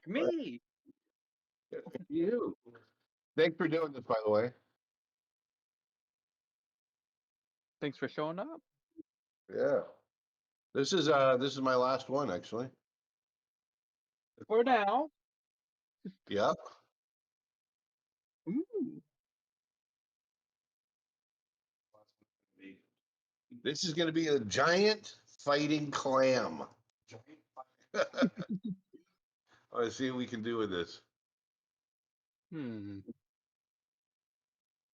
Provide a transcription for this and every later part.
Me. You. Thanks for doing this, by the way. Thanks for showing up. Yeah. This is my last one, actually. For now. Yep. Ooh. This is going to be a giant fighting clam. Let's see what we can do with this. Hmm.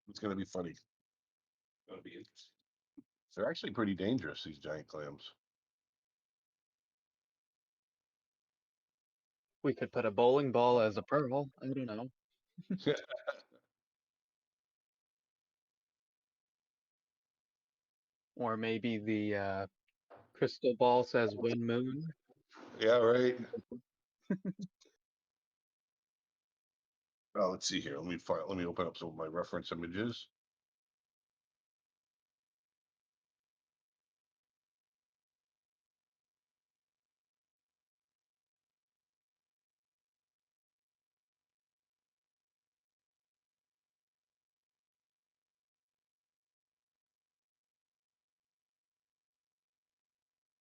It's going to be funny. It's going to be interesting. They're actually pretty dangerous, these giant clams. We could put a bowling ball as a pearl. I don't know. Or maybe the crystal ball says one moon. Yeah, right. Oh, let's see here. Let me open up some of my reference images.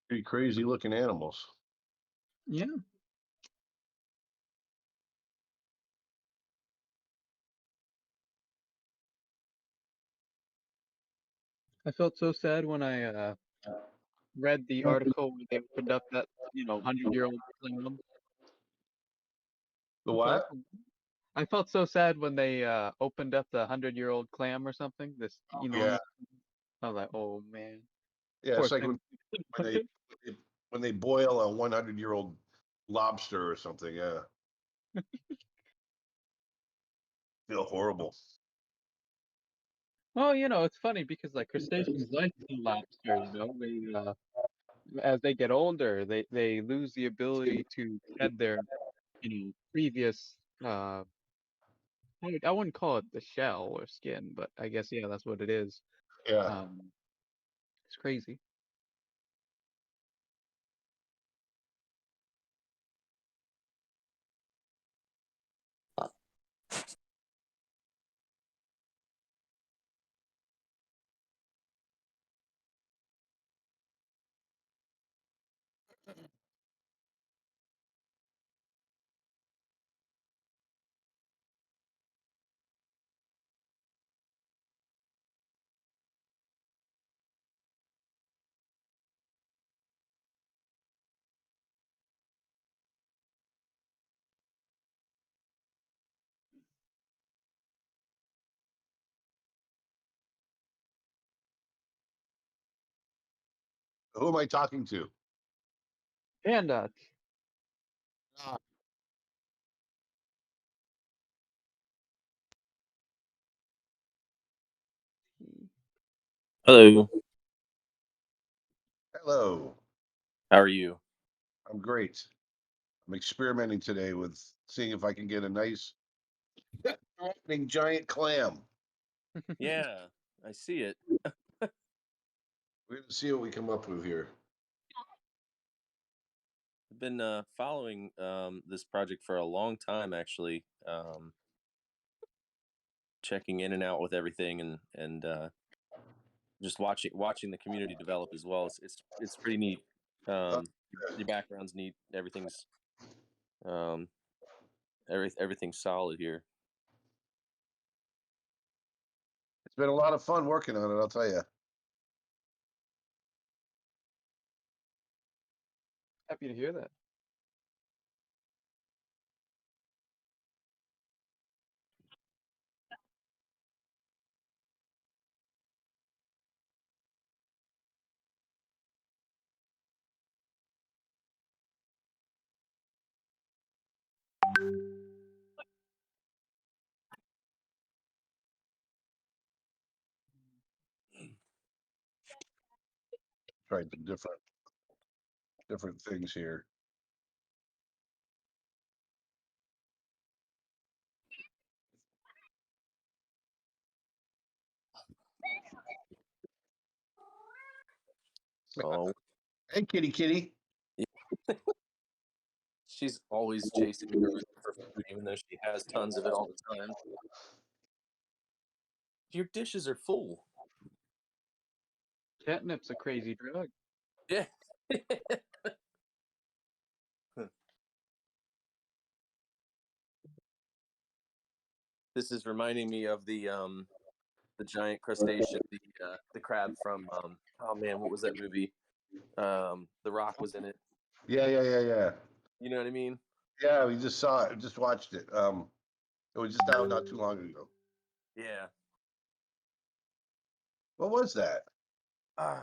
Pretty crazy looking animals. Yeah. I felt so sad when I read the article where they opened up that 100-year-old clam. The That's what what? I felt so sad when they opened up the 100-year-old clam or something. This Yeah, enormous. I was like, oh man, yeah. poor It's like thing. when they when they boil a 100-year-old lobster or something. Yeah, feel horrible. Well, it's funny because like crustaceans like the lobster, as they get older, they lose the ability to shed their previous I wouldn't call it the shell or skin, but I guess yeah, that's what it is. Yeah. Um, it's crazy. Who am I talking to? And Ah, Hello. hello. How are you? I'm great. I'm experimenting today with seeing if I can get a nice threatening giant clam. Yeah, I see it. We're gonna see what we come up with here. I've been following this project for a long time, actually. Checking in and out with everything, and just watching the community develop as well. It's pretty neat. Uh, Your background's neat. Um, everything's solid here. it's been a lot of fun working on it, I'll tell you. happy to hear that. Tried some different things here. Oh, Hey, kitty, kitty. She's always chasing me around for food, even though she has tons of it all the time. Your dishes are full. Catnip's a crazy drug. Yeah. This is reminding me of the giant crustacean, the crab from oh man, what was that movie? The Rock was in it. Yeah. You know what I mean? Yeah, we just saw it. Just watched it. It was just out not too long ago. Yeah. What was that? Ah,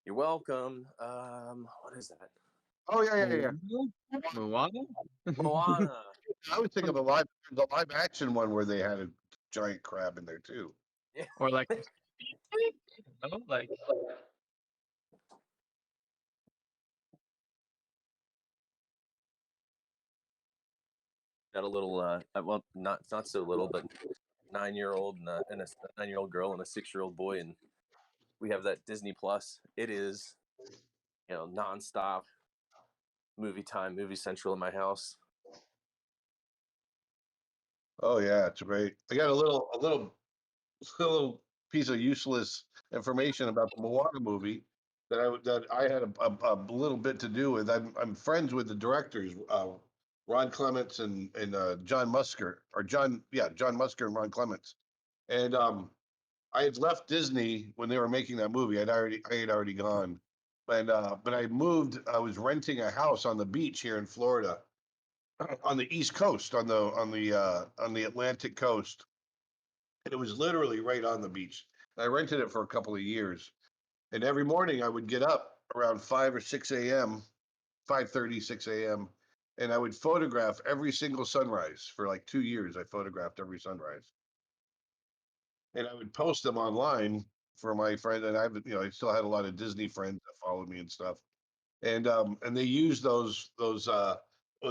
you're welcome. What is that? Oh yeah. Moana? Moana. I was thinking of the live action one where they had a giant crab in there too. Yeah. Or like, like Got a little well, not so little, but 9-year-old and a 9-year-old girl and a 6-year-old boy, and we have that Disney Plus. It is, nonstop movie time, movie central in my house. Oh yeah, it's great. I got a little piece of useless information about the Moana movie that I had a little bit to do with. I'm friends with the directors, Ron Clements and John Musker, or John Musker and Ron Clements. And I had left Disney when they were making that movie. I had already gone, and but I moved. I was renting a house on the beach here in Florida, on the East Coast, on the Atlantic coast, and it was literally right on the beach. I rented it for a couple of years, and every morning I would get up around 5 or 6 a.m., 5:30, 6 a.m., and I would photograph every single sunrise for like 2 years. I photographed every sunrise, and I would post them online for my friend. And I still had a lot of Disney friends that followed me and stuff, and they use those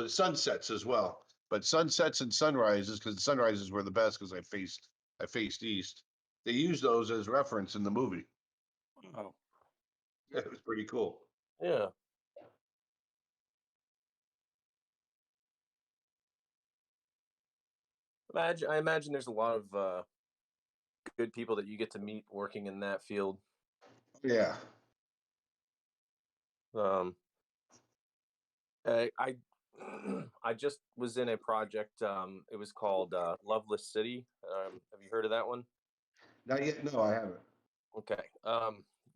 sunsets as well. But sunsets and sunrises, because the sunrises were the best because I faced east. They use those as reference in the movie. Oh. It was pretty cool. Yeah. I imagine there's a lot of good people that you get to meet working in that field. Yeah. I I just was in a project. It was called Loveless City. Have you heard of that one? Not yet. No, I haven't. Okay.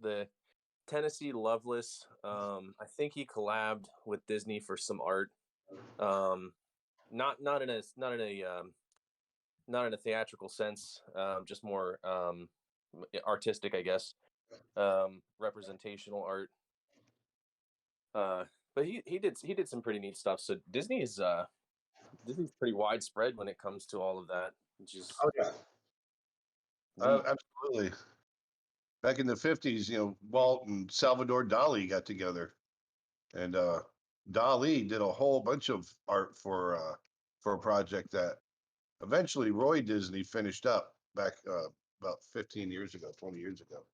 The Tennessee Loveless. I think he collabed with Disney for some art. Not in a not in a theatrical sense. Just more artistic, I guess. Representational art. But he did some pretty neat stuff. So Disney's pretty widespread when it comes to all of that, which is Oh yeah. neat. Absolutely. Back in the 50s, Walt and Salvador Dali got together, and Dali did a whole bunch of art for a project that eventually Roy Disney finished up back about 15 years ago, 20 years ago.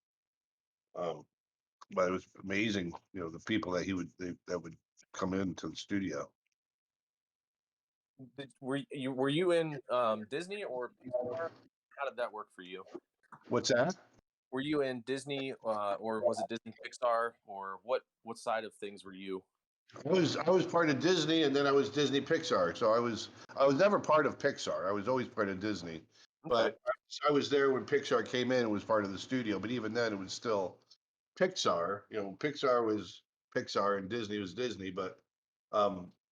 But it was amazing, the people that would come into the studio. Were you in Disney or Pixar? How did that work for you? What's that? Were you in Disney or was it Disney Pixar, or what side of things were you? I was part of Disney, and then I was Disney Pixar. So I was never part of Pixar. I was always part of Disney. Okay. But I was there when Pixar came in and was part of the studio. But even then, it was still Pixar. Pixar was Pixar and Disney was Disney. But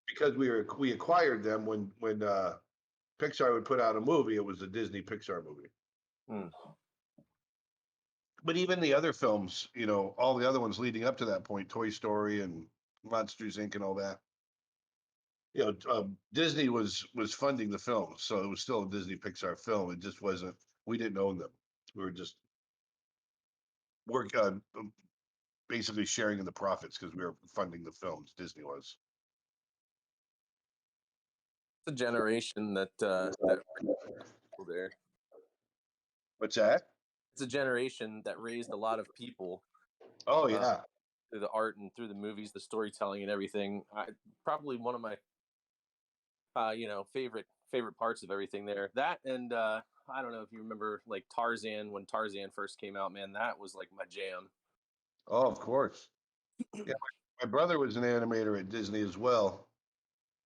because we acquired them when Pixar would put out a movie, it was a Disney Pixar movie. Hmm. But even the other films, all the other ones leading up to that point, Toy Story and Monsters Inc. and all that, Disney was funding the film, so it was still a Disney Pixar film. It just wasn't. We didn't own them. We were just basically sharing in the profits because we were funding the films. Disney was. It's a generation that there. What's that? It's a generation that raised a lot of people. Oh yeah, through the art and through the movies, the storytelling and everything. Probably one of my favorite parts of everything there. That and I don't know if you remember like Tarzan when Tarzan first came out, man, that was like my jam. Oh, of course. Yeah, my brother was an animator at Disney as well,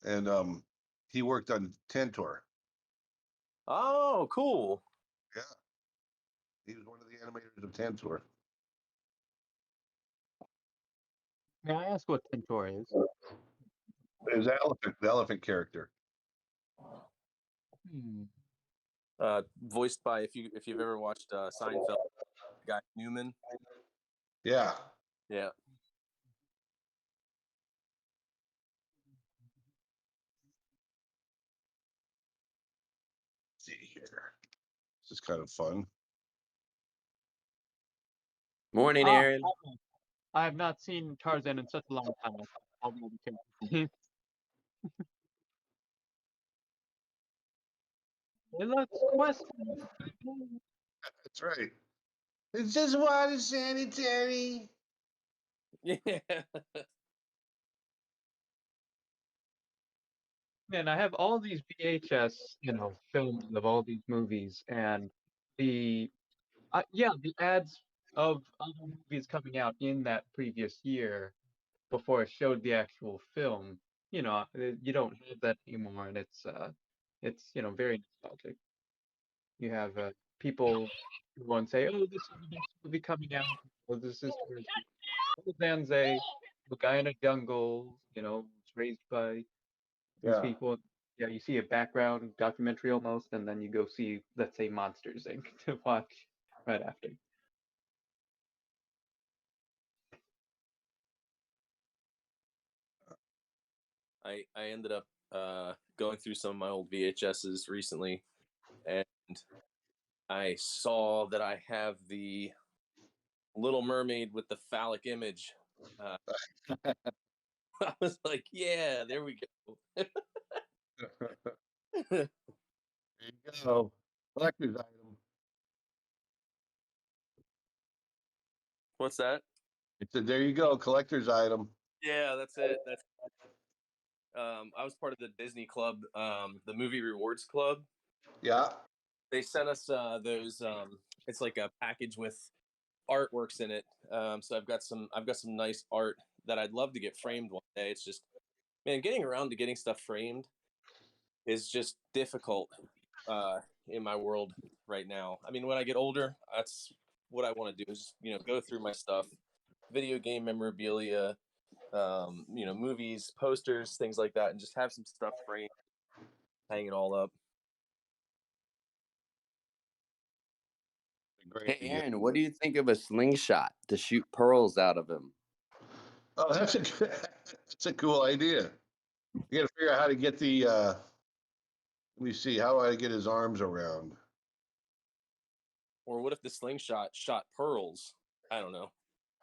and he worked on Tantor. Oh, cool. Yeah, he was one of the animators of Tantor. May I ask what Tintor is? It was the elephant character. Hmm. Voiced by if you've ever watched Seinfeld, Guy Newman. Yeah. Yeah. Let's see here. This is kind of fun. Morning, Aaron. I have not seen Tarzan in such a long time. I'll be able to It looks questionable. That's right. It's just water sanitary. Yeah. Man, I have all these VHS, films of all these movies, and the the ads of other movies coming out in that previous year before it showed the actual film. You don't have that anymore, and it's very nostalgic. You have people who and say, "Oh, this is the next movie coming out. Oh, this is Zanze, the guy in a jungle. Was raised by these Yeah. people." Yeah, you see a background documentary almost, and then you go see, let's say, Monsters Inc. to watch right after. I ended up going through some of my old VHSs recently, and I saw that I have the Little Mermaid with the phallic image. I was like, yeah, there we go. There you go. Collector's item. What's that? It's a there you go, collector's item. Yeah, that's it. That's I was part of the Disney Club, the Movie Rewards Club. Yeah. They sent us those. It's like a package with artworks in it. So I've got some nice art that I'd love to get framed one day. It's just, man, getting around to getting stuff framed is just difficult in my world right now. I mean, when I get older, that's what I want to do is go through my stuff, video game memorabilia, movies, posters, things like that, and just have some stuff framed, hang it all up. Great Hey, idea. Aaron, what do you think of a slingshot to shoot pearls out of him? Oh, that's a cool idea. You got to figure out how to get the. Let me see. How do I get his arms around? Or what if the slingshot shot pearls? I don't know.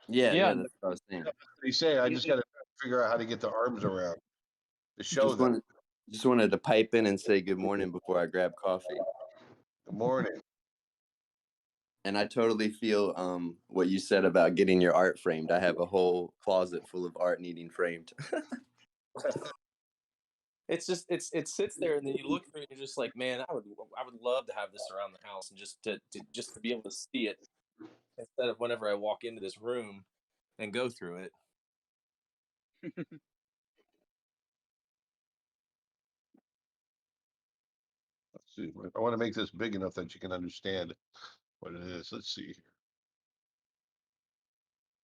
Yeah, that's what I was saying. What did he say? I just got to figure out how to get the arms around to show Just them. wanted to pipe in and say good morning before I grab coffee. Good morning. And I totally feel what you said about getting your art framed. I have a whole closet full of art needing framed. It's just it sits there, and then you look through, and you're just like, man, I would love to have this around the house, and just to be able to see it instead of whenever I walk into this room and go through it. Let's see. I want to make this big enough that you can understand what it is. Let's see here.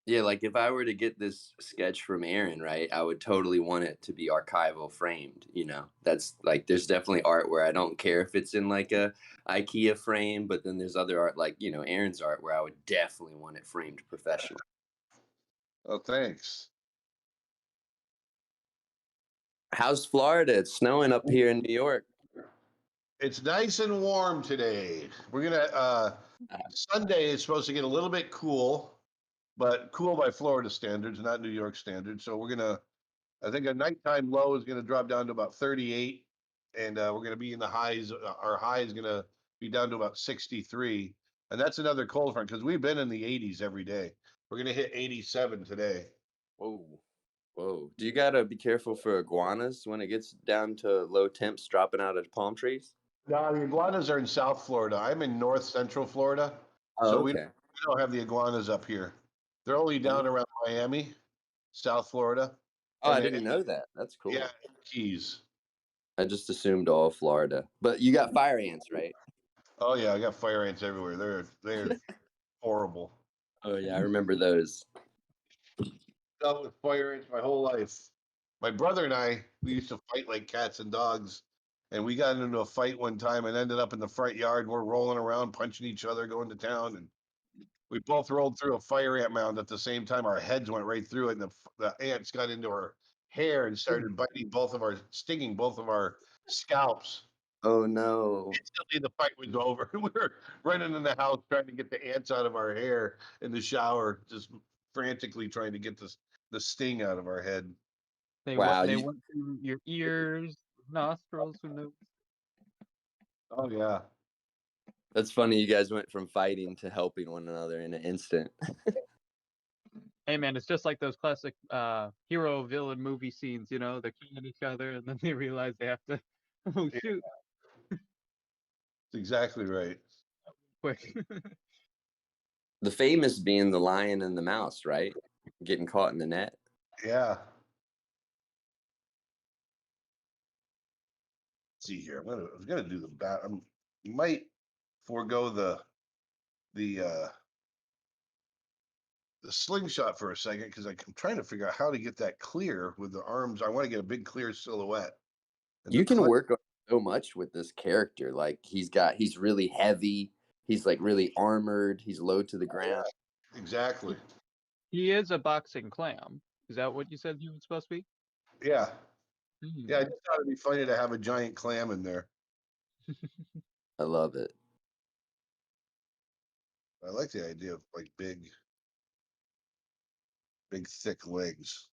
Yeah, like if I were to get this sketch from Aaron, right, I would totally want it to be archival framed, That's like there's definitely art where I don't care if it's in like a IKEA frame, but then there's other art like, Aaron's art where I would definitely want it framed professionally. Oh, thanks. How's Florida? It's snowing up here in New York. It's nice and warm today. We're gonna Sunday is supposed to get a little bit cool, but cool by Florida standards, not New York standards. So I think a nighttime low is gonna drop down to about 38, and we're gonna be in the highs. Our high is gonna be down to about 63, and that's another cold front because we've been in the 80s every day. We're gonna hit 87 today. Whoa. Do you gotta be careful for iguanas when it gets down to low temps dropping out of palm trees? No, the iguanas are in South Florida. I'm in North Central Florida, Oh, so we okay. don't have the iguanas up here. They're only down around Miami, South Florida, Oh, I and didn't know that. That's cool. yeah, Keys. I just assumed all Florida. But you got fire ants, right? Oh yeah, I got fire ants everywhere. They're horrible. Oh yeah, I remember those. Dealt with fire ants my whole life. My brother and I, we used to fight like cats and dogs, and we got into a fight one time and ended up in the front yard. We're rolling around, punching each other, going to town, and we both rolled through a fire ant mound at the same time. Our heads went right through it, and the ants got into our hair and started stinging both of our scalps. Oh no. Instantly, the fight was over. We were running in the house trying to get the ants out of our hair in the shower, just frantically trying to get the sting out of our head. Wow. They went through your ears, nostrils, who knows? Oh yeah. That's funny. You guys went from fighting to helping one another in an instant. Hey man, it's just like those classic hero villain movie scenes, you know, they're killing each other and then they realize they have to oh Yeah, shoot, that's exactly right. quick. The famous being the lion and the mouse, right? Getting caught in the net. Yeah. Let's see here. I was gonna do the bat. I might forego the the slingshot for a second because I'm trying to figure out how to get that clear with the arms. I want to get a big clear silhouette. And You the can clip, work on so much with this character. Like he's really heavy. He's like really armored. He's low to the ground. exactly. He is a boxing clam. Is that what you said he was supposed to be? Yeah. Hmm. Yeah, I just thought it'd be funny to have a giant clam in there. I love it. I like the idea of like big thick legs.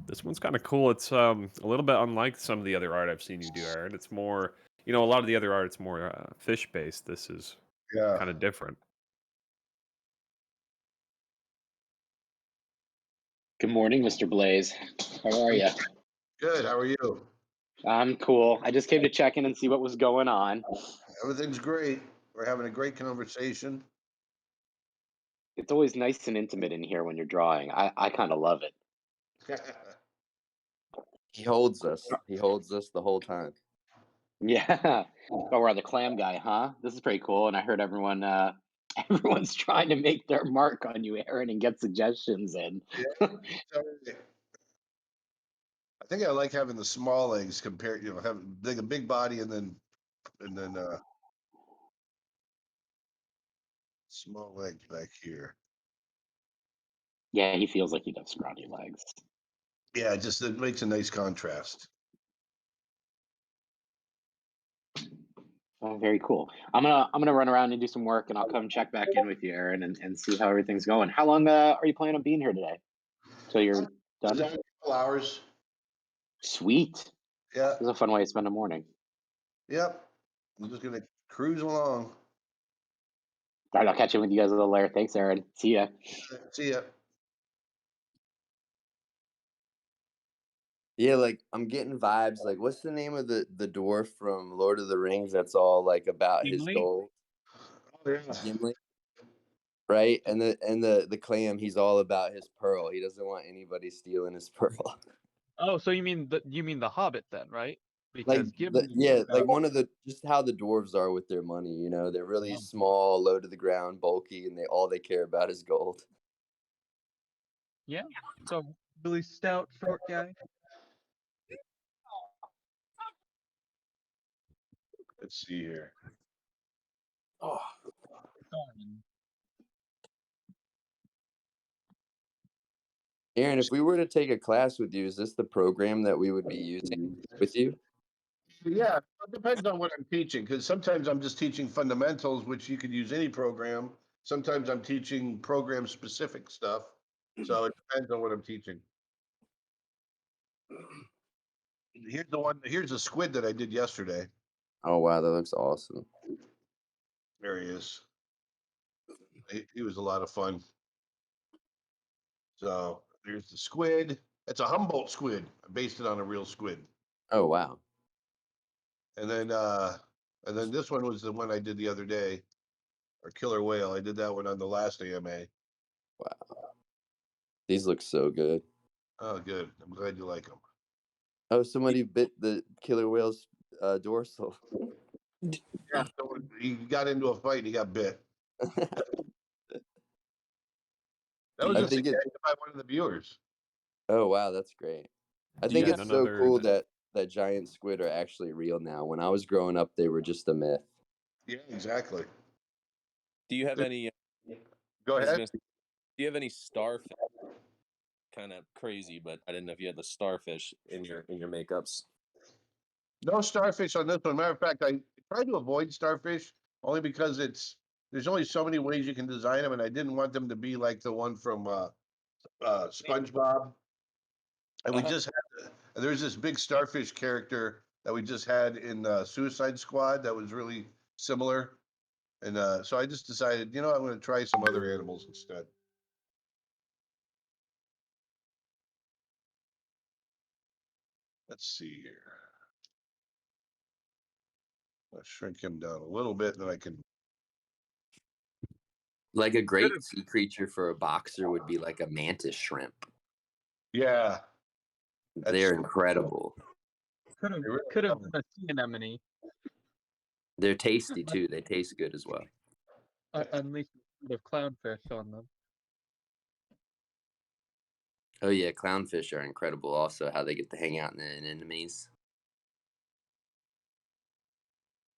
This one's kind of cool. It's a little bit unlike some of the other art I've seen you do, Aaron. It's more, a lot of the other art, it's more fish based. This is Yeah. kind of different. Good morning, Mr. Blaise. How are you? Good. How are you? I'm cool. I just came to check in and see what was going on. Everything's great. We're having a great conversation. It's always nice and intimate in here when you're drawing. I kind of love it. He holds us. He holds us the whole time. Yeah. Oh, we're on the clam guy, huh? This is pretty cool. And I heard everyone everyone's trying to make their mark on you, Aaron, and get suggestions in. Yeah. I think I like having the small legs compared, having a big body and then small legs back here. Yeah, he feels like he does scrawny legs. Yeah, it makes a nice contrast. Oh, very cool. I'm gonna run around and do some work, and I'll come check back in with you, Aaron, and see how everything's going. How long are you planning on being here today? Till you're done? A couple hours. Sweet. Yeah. This is a fun way to spend a morning. Yep. I'm just gonna cruise along. All right, I'll catch you with you guys a little later. Thanks, Aaron. See ya. See ya. Yeah, like I'm getting vibes. Like, what's the name of the dwarf from Lord of the Rings? That's all like about his Gimli? gold. Oh, yeah. Gimli, right? And the clam, he's all about his pearl. He doesn't want anybody stealing his pearl. Oh, so you mean the Hobbit then, right? Like Because Gimli is like about one of the just how the dwarves are with their money. They're really small, low to the ground, bulky, and they care about is gold. yeah. So really stout, short guy. Let's see here. Oh. Aaron, if we were to take a class with you, is this the program that we would be using with you? Yeah, it depends on what I'm teaching because sometimes I'm just teaching fundamentals, which you could use any program. Sometimes I'm teaching program specific stuff. So it depends on what I'm teaching. Here's the squid that I did yesterday. Oh wow, that looks awesome. There he is. He was a lot of fun. So there's the squid. It's a Humboldt squid. I based it on a real squid. Oh wow. And then this one was the one I did the other day, or killer whale. I did that one on the last AMA. Wow. These look so good. Oh, good. I'm glad you like them. Oh, somebody bit the killer whale's dorsal. Yeah, so he got into a fight and he got bit. That was I a think it. suggestion by one of the viewers. Oh wow, that's great. I think Yeah, it's none so other cool than that giant squid are actually real now. When I was growing up, they were just a myth. Yeah, exactly. Do you have any? Go I was ahead. gonna say, do you have any starfish? Kind of crazy, but I didn't know if you had the starfish in your makeups. No starfish on this one. Matter of fact, I tried to avoid starfish only because there's only so many ways you can design them, and I didn't want them to be like the one from SpongeBob. And we just had there's this big starfish character that we just had in Suicide Squad that was really similar, and so I just decided, I'm going to try some other animals instead. Let's see here. I'll shrink him down a little bit, and then I can. Like a great sea creature for a boxer would be like a mantis shrimp. Yeah, They're incredible. Could have been a sea anemone. They're tasty too. They taste good as well. Unleash a bit of clownfish on them. Oh yeah, clownfish are incredible. Also, how they get to hang out in the anemones.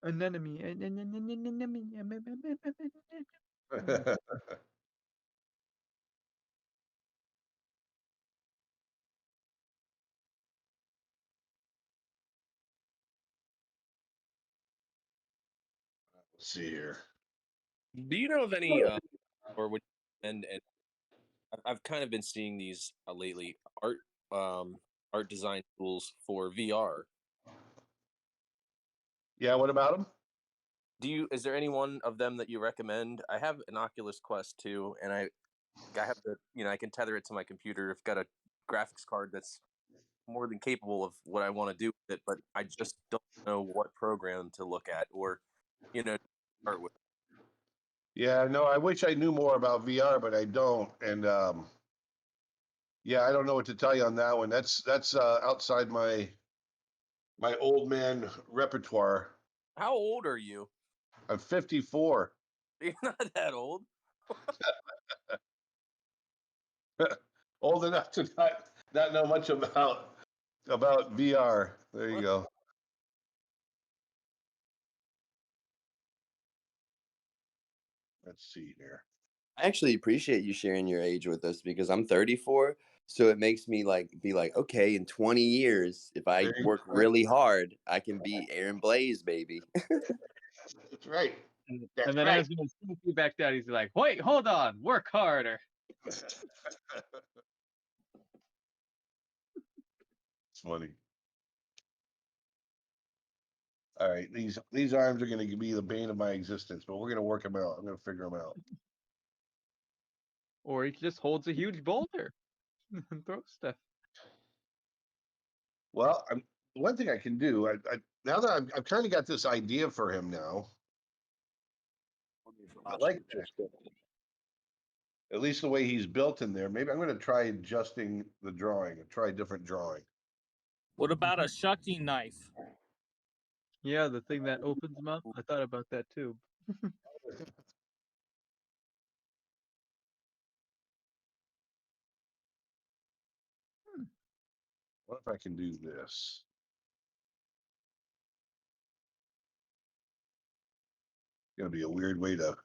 Anemone. Let's see here. Do you know of any, or would and I've kind of been seeing these lately art design tools for VR. Yeah, what about him? Is there any one of them that you recommend? I have an Oculus Quest 2, and I have I can tether it to my computer. I've got a graphics card that's more than capable of what I want to do with it, but I just don't know what program to look at or, start with. Yeah, no, I wish I knew more about VR, but I don't. And yeah, I don't know what to tell you on that one. That's outside my old man repertoire. How old are you? I'm 54. You're not that old. Old enough to not know much about VR. There you go. Let's see here. I actually appreciate you sharing your age with us because I'm 34, so it makes me be like, okay, in 20 years, if I There you work go. really hard, I can be Aaron Blaise, baby. That's right. That's And then right. as you see back down, he's like, "Wait, hold on, work harder." It's funny. All right, these arms are going to be the bane of my existence, but we're going to work them out. I'm going to figure them out. Or he just holds a huge boulder and throws stuff. Well, one thing I can do. Now that I've kind of got this idea for him now. I like that. At least the way he's built in there. Maybe I'm going to try adjusting the drawing and try a different drawing. What about a shucking knife? Yeah, the thing that opens them up. I thought about that too. What if I can do this? It's going to be a weird way to.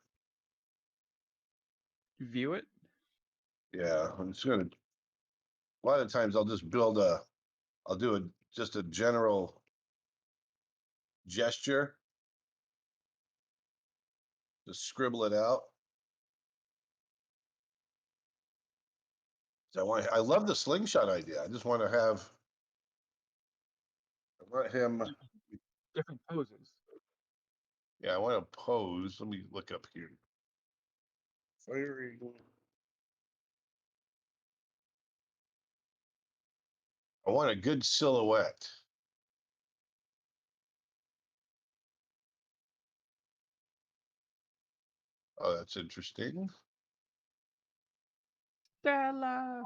View it. Yeah, I'm just going to. A lot of times I'll just I'll do just a general gesture. Just scribble it out. I love the slingshot idea. I just want to I want him. Different poses. Yeah, I want to pose. Let me look up here. Firing. I want a good silhouette. Oh, that's interesting. Stella.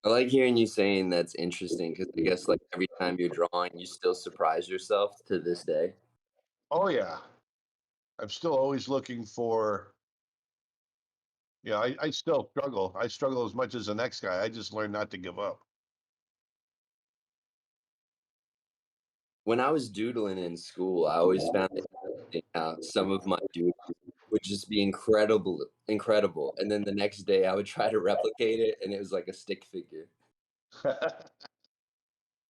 I like hearing you saying that's interesting because I guess like every time you're drawing, you still surprise yourself to this day. Oh yeah, I'm still always looking for. Yeah, I still struggle. I struggle as much as the next guy. I just learned not to give up. When I was doodling in school, I always found it interesting how some of my doodles would just be incredible. And then the next day I would try to replicate it and it was like a stick figure.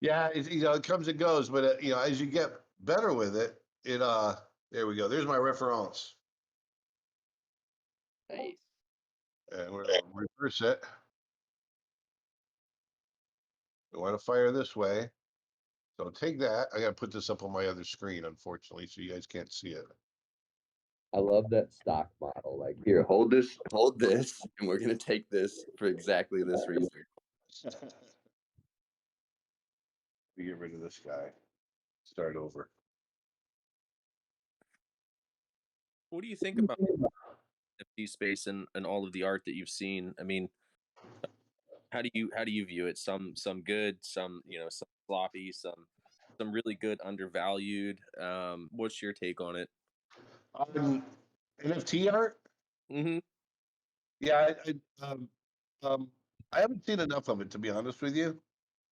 Yeah, it comes and goes, but as you get better with it, there we go. There's my reference, Nice. and we're gonna reverse it. We want to fire this way, so take that. I gotta put this up on my other screen, unfortunately, so you guys can't see it. I love that stock model. Like, here, hold this, and we're gonna take this for exactly this reason. We get rid of this guy. Start over. What do you think about NFT space and all of the art that you've seen? I mean, how do you view it? Some good, some some sloppy, some really good, undervalued. What's your take on it? NFT art? Mm-hmm. Yeah, I haven't seen enough of it, to be honest with you.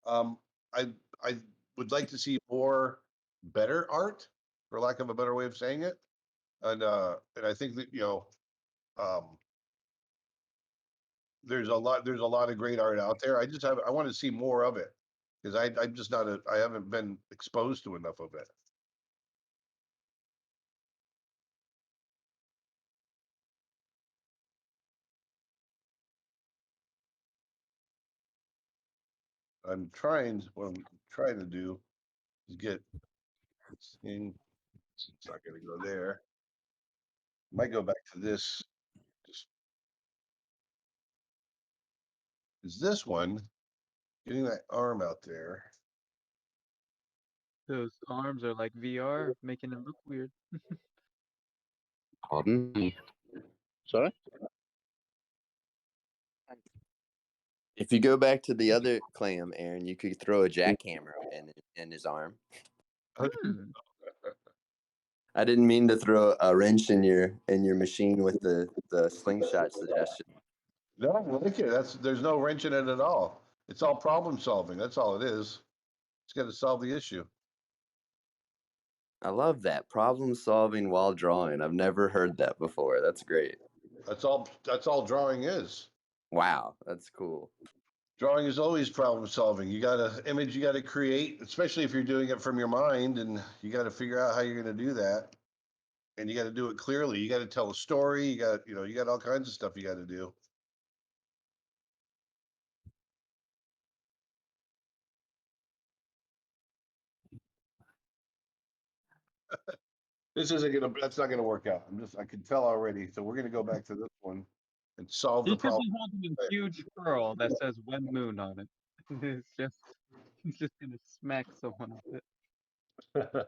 Um, I I would like to see more better art, for lack of a better way of saying it. And I think that um, there's a lot of great art out there. I want to see more of it because I'm just not I haven't been exposed to enough of it. What I'm trying to do is get this thing. It's not going to go there. Might go back to this. Just is this one getting that arm out there? Those arms are like VR, making it look weird. Pardon me. Sorry? If you go back to the other clam, Aaron, you could throw a jackhammer in his arm. Hmm. I didn't mean to throw a wrench in your machine with the slingshot suggestion. No, I like it. There's no wrench in it at all. It's all problem solving. That's all it is. It's got to solve the issue. I love that. Problem solving while drawing. I've never heard that before. That's great. That's all. That's all drawing is. Wow, that's cool. Drawing is always problem solving. You got an image you got to create, especially if you're doing it from your mind, and you got to figure out how you're going to do that. And you got to do it clearly. You got to tell a story. You got all kinds of stuff you got to do. That's not gonna work out. I can tell already. So we're gonna go back to this one and solve He the could problem. be holding a huge pearl that says "When Moon" on it. He's just gonna smack someone with it.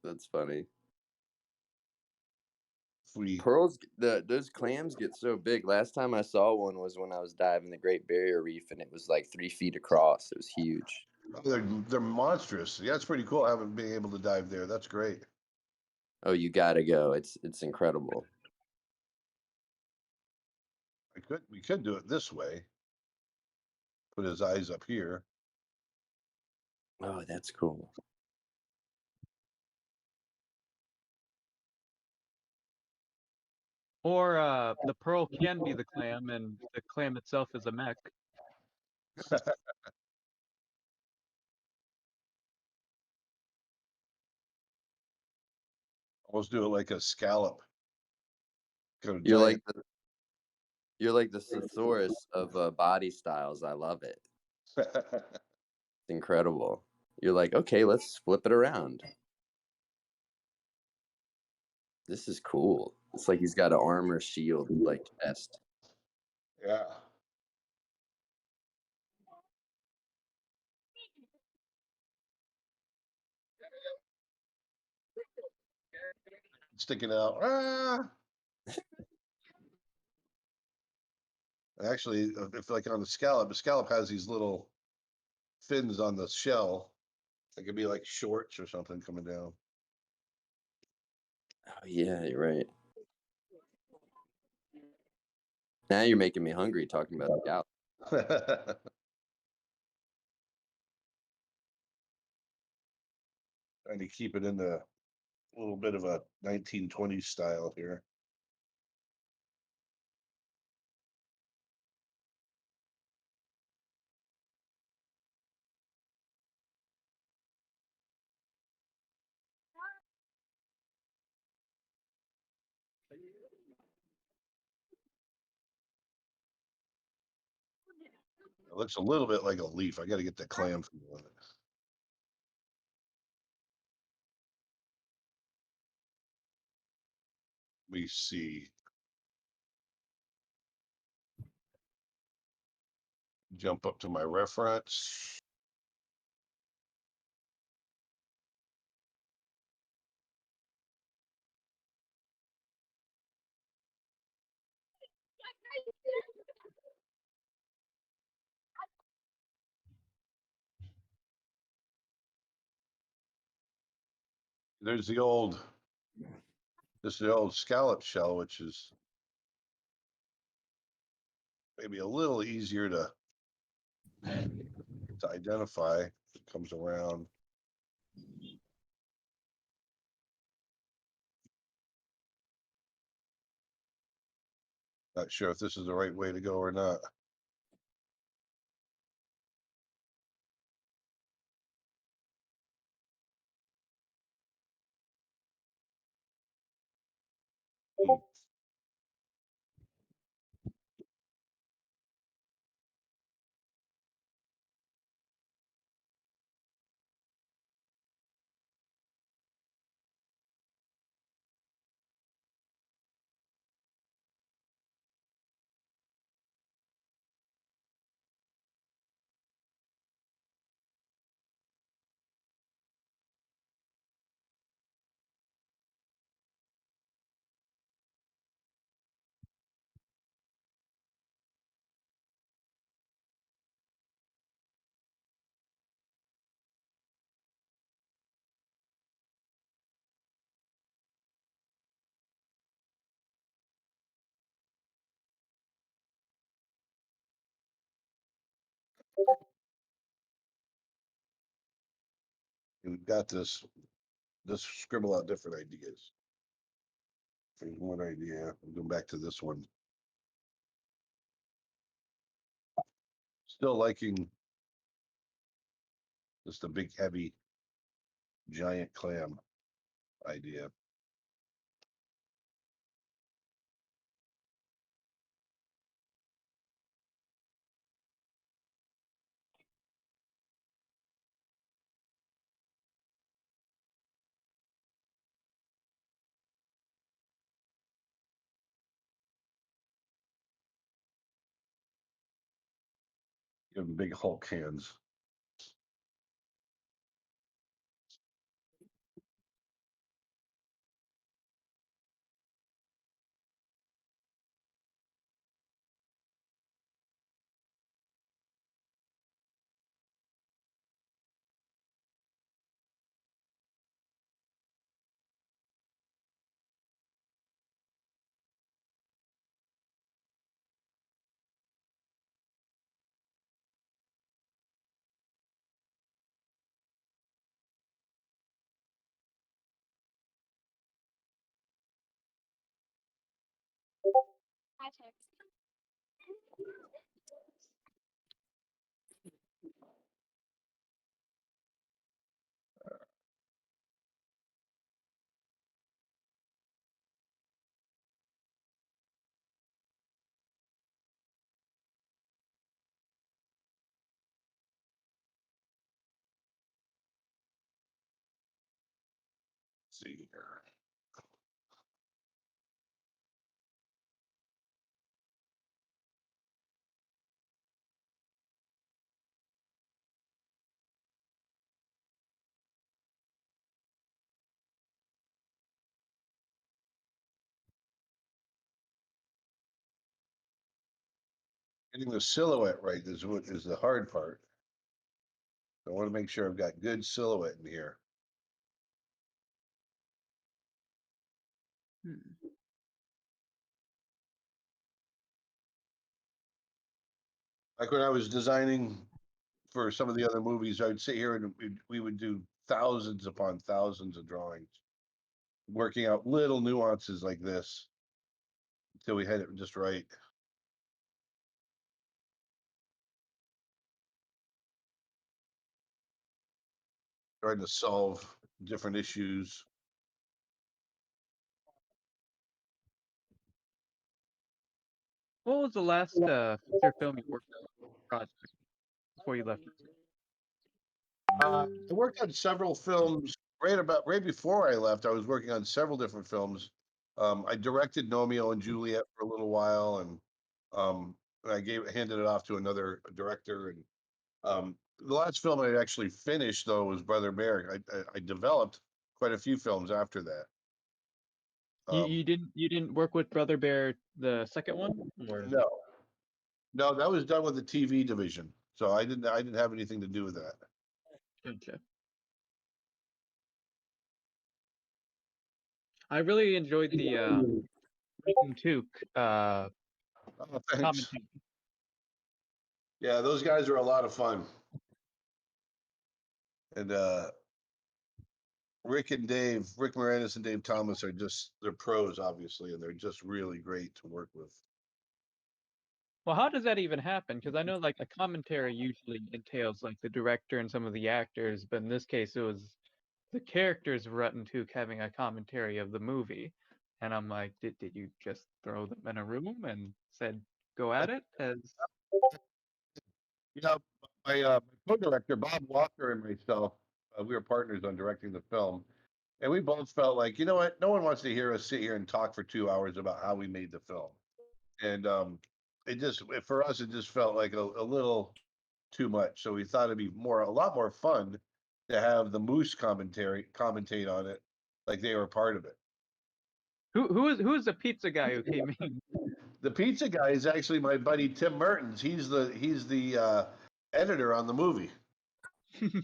That's funny. We Pearls, those clams get so big. Last time I saw one was when I was diving the Great Barrier Reef, and it was like 3 feet across. It was huge. they're monstrous. Yeah, it's pretty cool. I haven't been able to dive there. That's great. Oh, you gotta go. It's incredible. We could do it this way. Put his eyes up here. Oh, that's cool. Or the pearl can be the clam, and the clam itself is a mech. Almost do it like a scallop. Got a You're giant. like the thesaurus of body styles. I love it. It's incredible. You're like, okay, let's flip it around. This is cool. It's like he's got an armor shield like chest. Yeah. Sticking out. Ah. Actually, if like on the scallop has these little fins on the shell. It could be like shorts or something coming down. Oh yeah, you're right. Now you're making me hungry talking about scallops. Trying to keep it in the little bit of a 1920s style here. It looks a little bit like a leaf. I got to get the clam feel on it. We see. Jump up to my reference. There's the old, this is the old scallop shell, which is maybe a little easier to identify. It comes around. Not sure if this is the right way to go or not. We've got this scribble out different ideas. Here's one idea. We'll go back to this one. Still liking just a big, heavy, giant clam idea. Give them big Hulk hands. Let's see here. Getting the silhouette right is what is the hard part. I want to make sure I've got good silhouette in here. Like when I was designing for some of the other movies, I would sit here and we would do thousands upon thousands of drawings, working out little nuances like this until we had it just right. Trying to solve different issues. What was the last feature film you worked on project before you left? I worked on several films right before I left. I was working on several different films. I directed Romeo and Juliet for a little while, and I handed it off to another director. And the last film I actually finished though was Brother Bear. I developed quite a few films after that. You didn't work with Brother Bear the second one, or No, that was done with the TV division. So I didn't have anything to do with that. Gotcha. I really enjoyed the Rick and Took Oh, thanks. commentary. Yeah, those guys are a lot of fun. And Rick Moranis and Dave Thomas they're pros, obviously, and they're just really great to work with. Well, how does that even happen? Because I know like a commentary usually entails like the director and some of the actors, but in this case it was the characters of Rut and Took having a commentary of the movie. And I'm like, did you just throw them in a room and said go at it? As You know, my co-director Bob Walker and myself, we were partners on directing the film, and we both felt like, you know what, no one wants to hear us sit here and talk for 2 hours about how we made the film, and for us it just felt like a little too much. So we thought it'd be a lot more fun to have the Moose commentate on it, like they were part of it. who is the pizza guy who came in? The pizza guy is actually my buddy Tim Mertens. He's the editor on the movie. And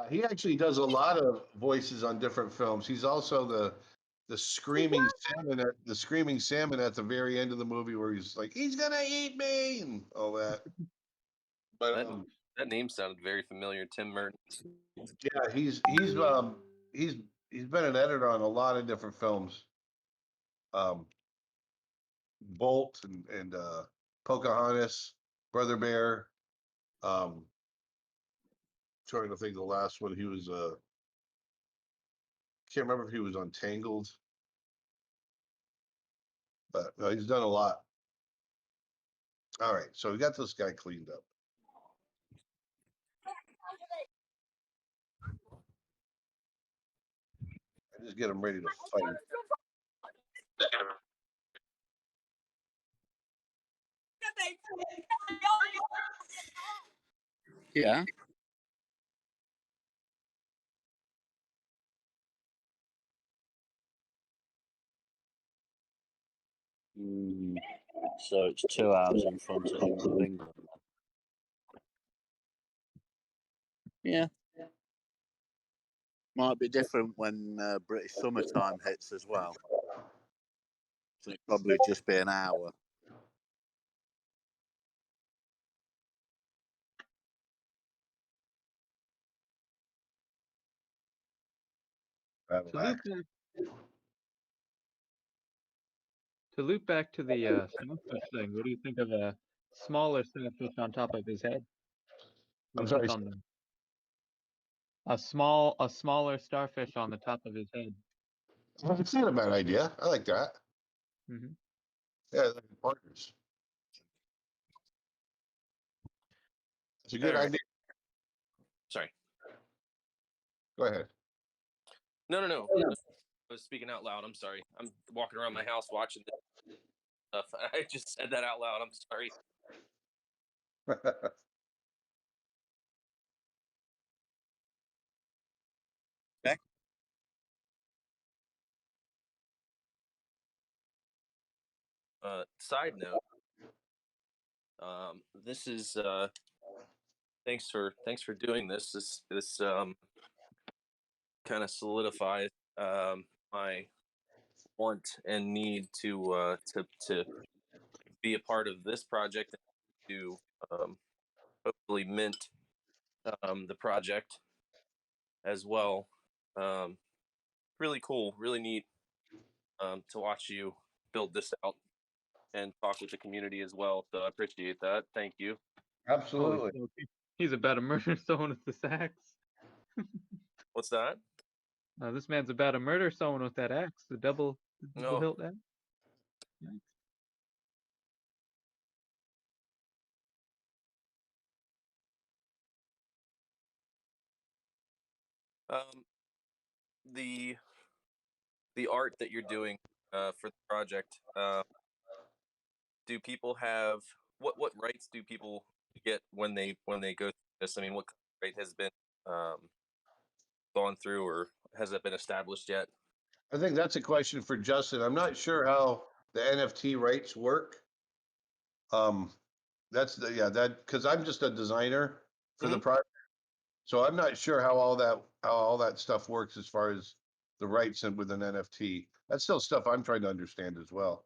he actually does a lot of voices on different films. He's also the screaming salmon at the very end of the movie, where he's like, "He's gonna eat me," and all that. But That name sounded very familiar, Tim Mertens. yeah, he's been an editor on a lot of different films. Bolt and Pocahontas, Brother Bear. Trying to think of the last one. He was can't remember if he was on Tangled, but he's done a lot. All right, so we got this guy cleaned up. I just get him ready to fight. Yeah. So it's 2 hours in front of England. Yeah. Might be different when British summertime hits as well. So it'd probably just be an hour. To loop back to the starfish thing, what do you think of a smaller starfish on top of his head? I'm sorry. A smaller starfish on the top of his head. It's not a bad idea. I like that. Mm-hmm. Yeah, like partners. It's a good idea. Sorry. Go ahead. No. I was speaking out loud. I'm sorry. I'm walking around my house watching this stuff. I just said that out loud. I'm sorry. Okay. Side note, This is thanks for doing this. This kind of solidifies my want and need to be a part of this project and to hopefully mint the project as well. Um, really cool, really neat to watch you build this out and talk with the community as well. So I appreciate that. Thank you. Holy Absolutely. smoke, he's about to murder someone with this axe. What's that? This man's about to murder someone with that axe, the double No. hilt axe. Yikes. Um, the art that you're doing for the project. Do people have what rights do people get when they go through this? I mean, what right has been um, gone through, or has it been established yet? I think that's a question for Justin. I'm not sure how the NFT rights work. That's the yeah that because I'm just a designer for the project, so I'm not sure how all that stuff works as far as the rights and with an NFT. That's still stuff I'm trying to understand as well.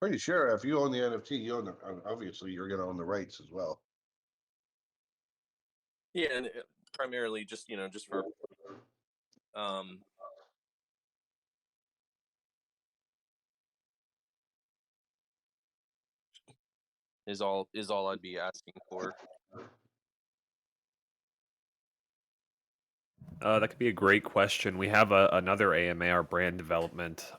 Pretty sure if you own the NFT, you own the obviously you're going to own the rights as well. Yeah, and primarily just just for um, is all I'd be asking for. That could be a great question. We have another AMA, our brand development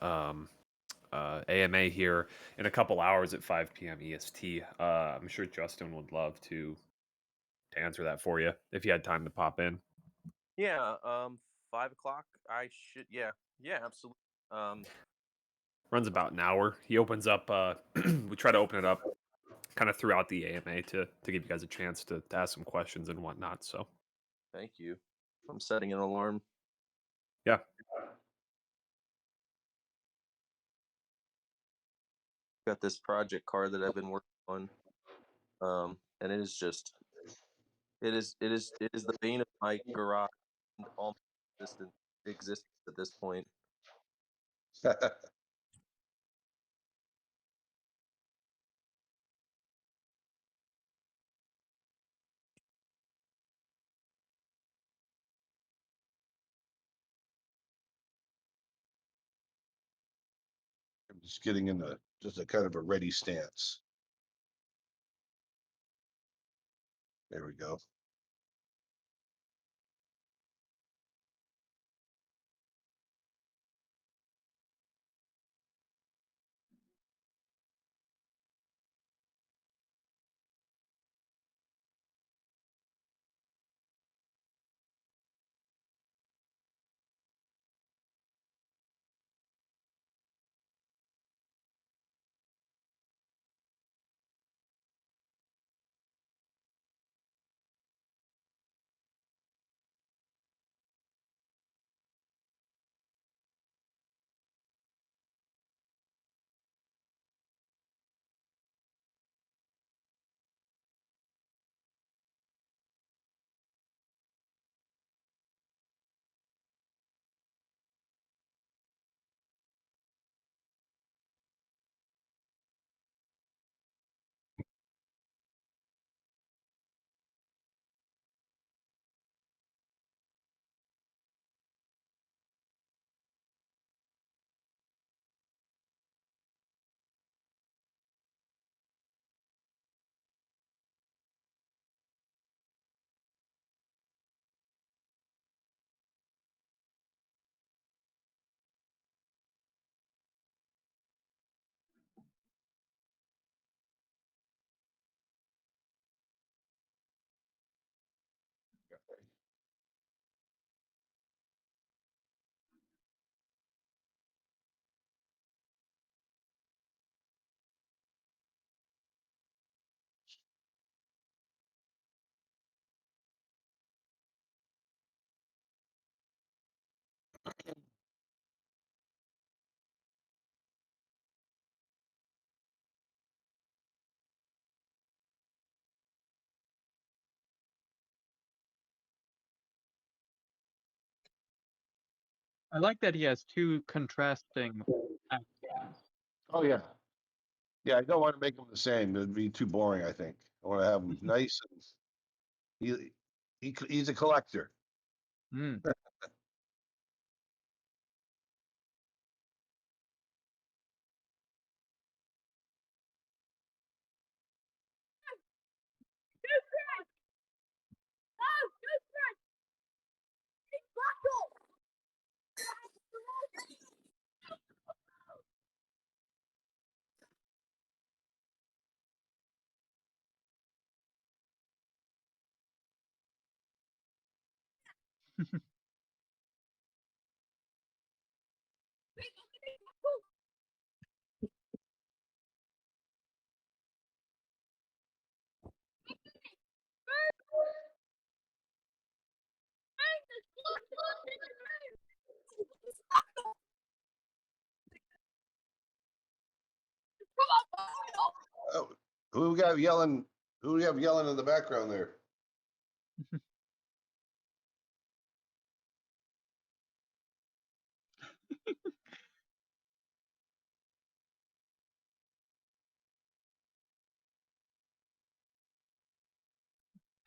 AMA here in a couple hours at 5 p.m. EST. I'm sure Justin would love to answer that for you if you had time to pop in. Yeah, 5 o'clock. I should. Yeah, absolutely. Runs about an hour. He opens up. We try to open it up kind of throughout the AMA to give you guys a chance to ask some questions and whatnot. So Thank you. I'm setting an alarm. yeah, Got this project card that I've been working on, and it is just it is the bane of my garage and all my existence at this point. I'm just getting in just a kind of a ready stance. There we go. I like that he has two contrasting actions. Oh yeah, yeah. I don't want to make them the same. It'd be too boring. I think I want to have them nice and he's a collector. Mm. Oh, who we got yelling? Who we have yelling in the background there?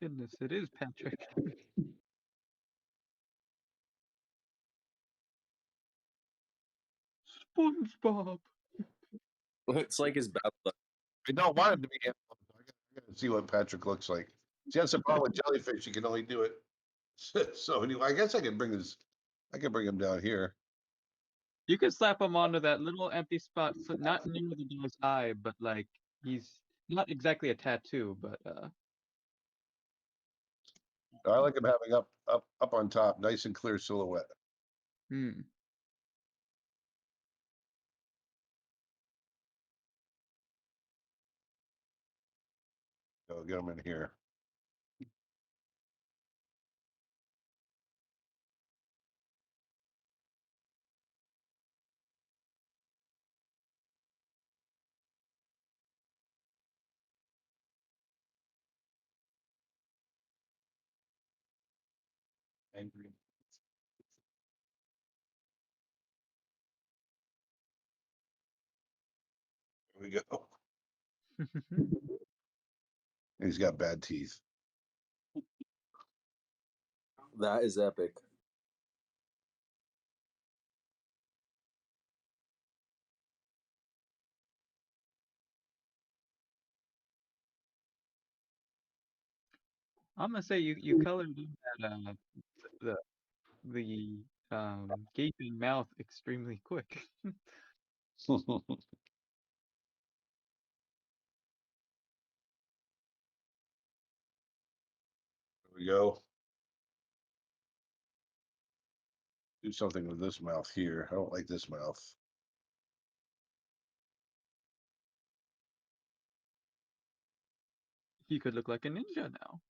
Goodness, it is Patrick. SpongeBob. It's like his battle. I don't want it to be him. I gotta see what Patrick looks like. See, that's the problem with jellyfish. You can only do it. So anyway, I guess I can bring this. I can bring him down here. You could slap him onto that little empty spot, so not near the guy's eye, but like he's not exactly a tattoo, but I like him having up on top, nice and clear silhouette. hmm. So get him in here. Angry. Here we go. He's got bad teeth. That is epic. I'm gonna say you colored in that the gaping mouth extremely quick. Here we go. Do something with this mouth here. I don't like this mouth. He could look like a ninja now.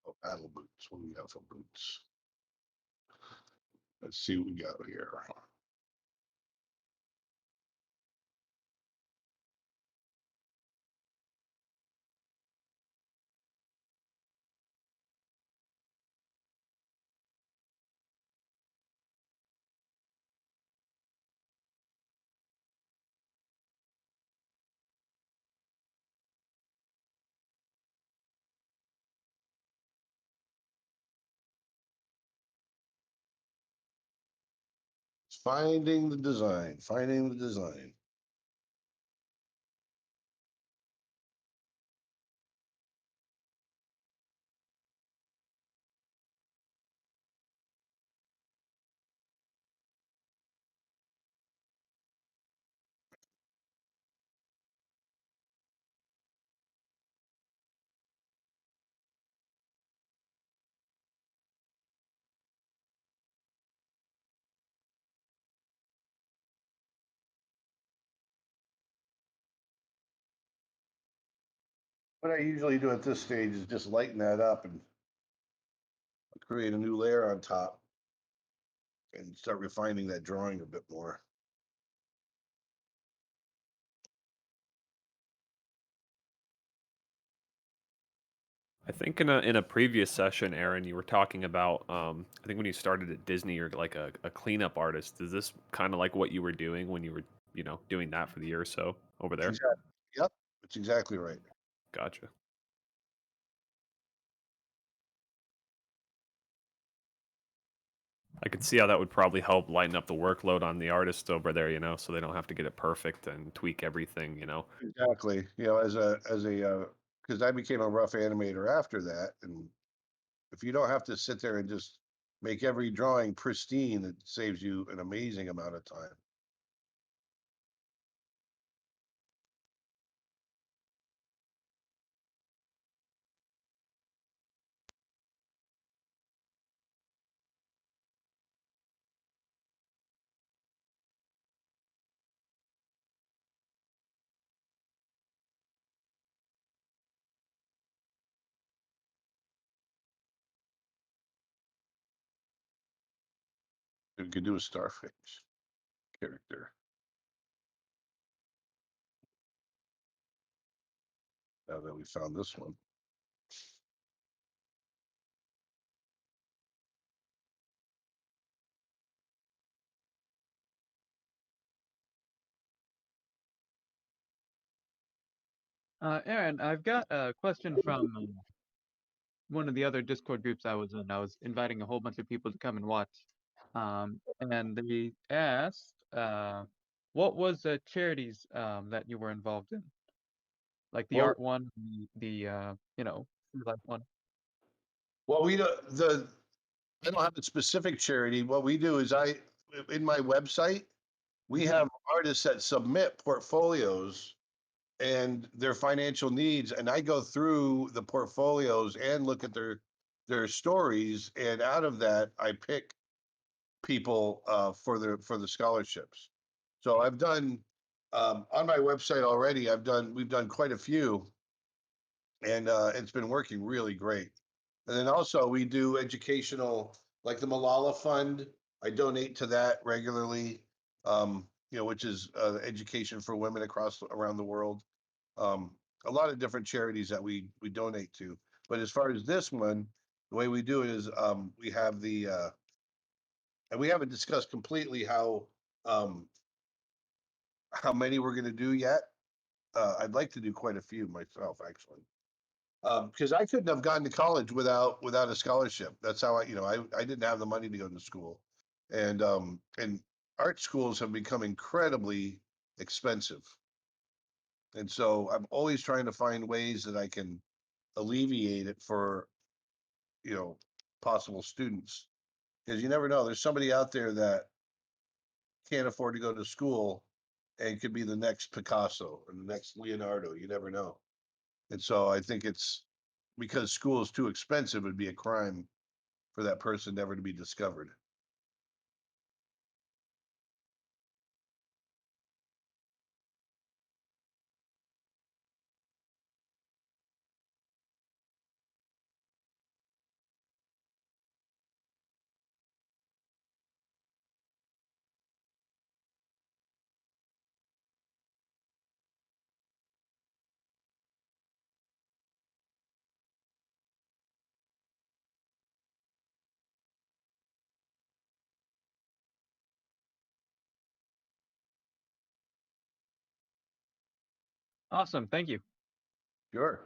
Oh, paddle boots. What do we got for boots? Let's see what we got here. Finding the design. Finding the design. What I usually do at this stage is just lighten that up and create a new layer on top and start refining that drawing a bit more. I think in a previous session, Aaron, you were talking about I think when you started at Disney, you're like a cleanup artist. Is this kind of like what you were doing when you were doing that for the year or so over there? Exactly. Yep, that's exactly right. Gotcha. I could see how that would probably help lighten up the workload on the artist over there, so they don't have to get it perfect and tweak everything. Exactly. As a because I became a rough animator after that, and if you don't have to sit there and just make every drawing pristine, it saves you an amazing amount of time. You could do a starfish character. Now that we found this one. Aaron, I've got a question from one of the other Discord groups I was in. I was inviting a whole bunch of people to come and watch. And they asked, what was the charities that you were involved in? Like the Well, art one, free life one. well, we the I don't have a specific charity. What we do is in my website, we have artists that submit portfolios and their financial needs, and I go through the portfolios and look at their stories, and out of that, I pick people for the scholarships. So I've done on my website already. We've done quite a few, and it's been working really great. And then also we do educational, like the Malala Fund. I donate to that regularly, which is education for women around the world. Um, a lot of different charities that we donate to. But as far as this one, the way we do it is we have and we haven't discussed completely um, how many we're going to do yet. I'd like to do quite a few myself, actually. Because I couldn't have gone to college without a scholarship. That's how I didn't have the money to go to school, and art schools have become incredibly expensive, and so I'm always trying to find ways that I can alleviate it for you know possible students, because you never know. There's somebody out there that can't afford to go to school and could be the next Picasso or the next Leonardo. You never know. And so I think it's because school is too expensive, it'd be a crime for that person never to be discovered. Awesome, thank you. Sure.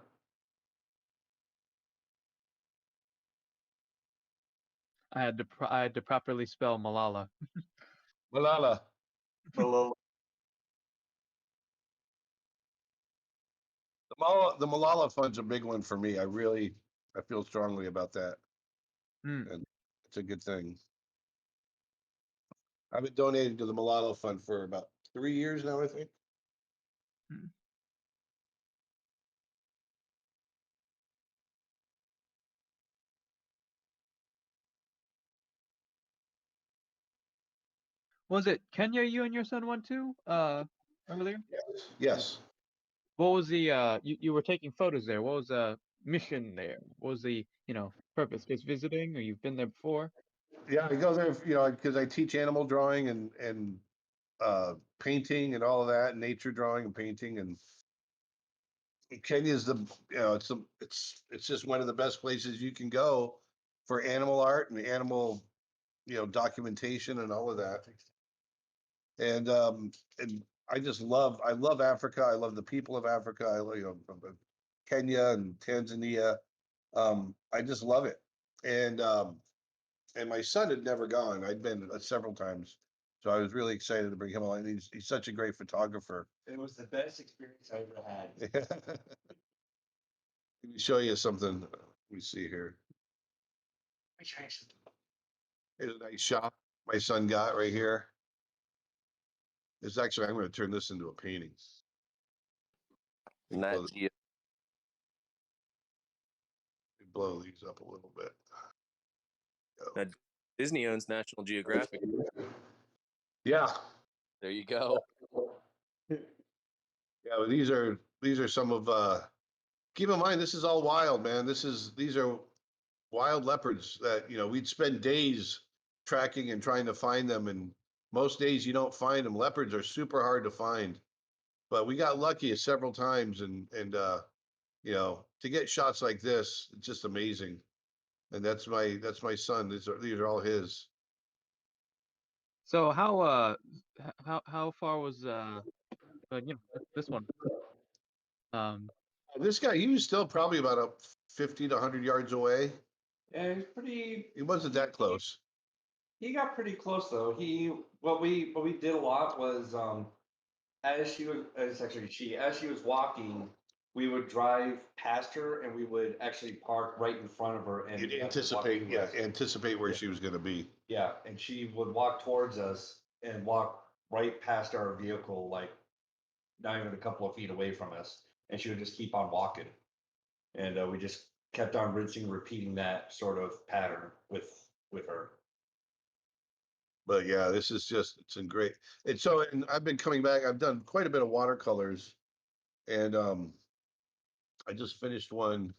I had to properly spell Malala. Malala. Malala. The Malala Fund's a big one for me. I feel strongly about that, Hmm. and it's a good thing. I've been donating to the Malala Fund for about 3 years now, I think. Hmm. Was it Kenya you and your son went to earlier? Yes. What was the you were taking photos there? What was the mission there? What was the purpose? Just visiting, or you've been there before? Yeah, I go there, because I teach animal drawing and painting and all of that, nature drawing and painting, and Kenya's it's just one of the best places you can go for animal art and animal, documentation and all of that. And I love Africa. I love the people of Africa. I love, Kenya and Tanzania. I just love it. And my son had never gone. I'd been several times, so I was really excited to bring him along. He's such a great photographer. It was the best experience I ever had. Let me show you something. Let me see here. Here's a nice shot my son got right here. It's actually, I'm going to turn this into a painting. Nat Blow, Geo. blow these up a little bit. Now, Disney owns National Geographic. Yeah. There you go. Yeah, well, these are some of keep in mind this is all wild, man. These are wild leopards that, we'd spend days tracking and trying to find them, and most days you don't find them. Leopards are super hard to find. But we got lucky several times, and to get shots like this, it's just amazing. And that's my son. These are all his. So how far was this one? This guy, he was still probably about a 50 to 100 yards away. Yeah, he's pretty. He wasn't that close. He got pretty close though. What we did a lot was as she was as she was walking, we would drive past her and we would actually park right in front of her and You'd walk anticipate, towards us. anticipate where she was going to be. Yeah, and she would walk towards us and walk right past our vehicle, like not even a couple of feet away from us, and she would just keep on walking, and we just kept on rinsing, repeating that sort of pattern with her. But yeah, it's been great. And I've been coming back. I've done quite a bit of watercolors, and I just finished one.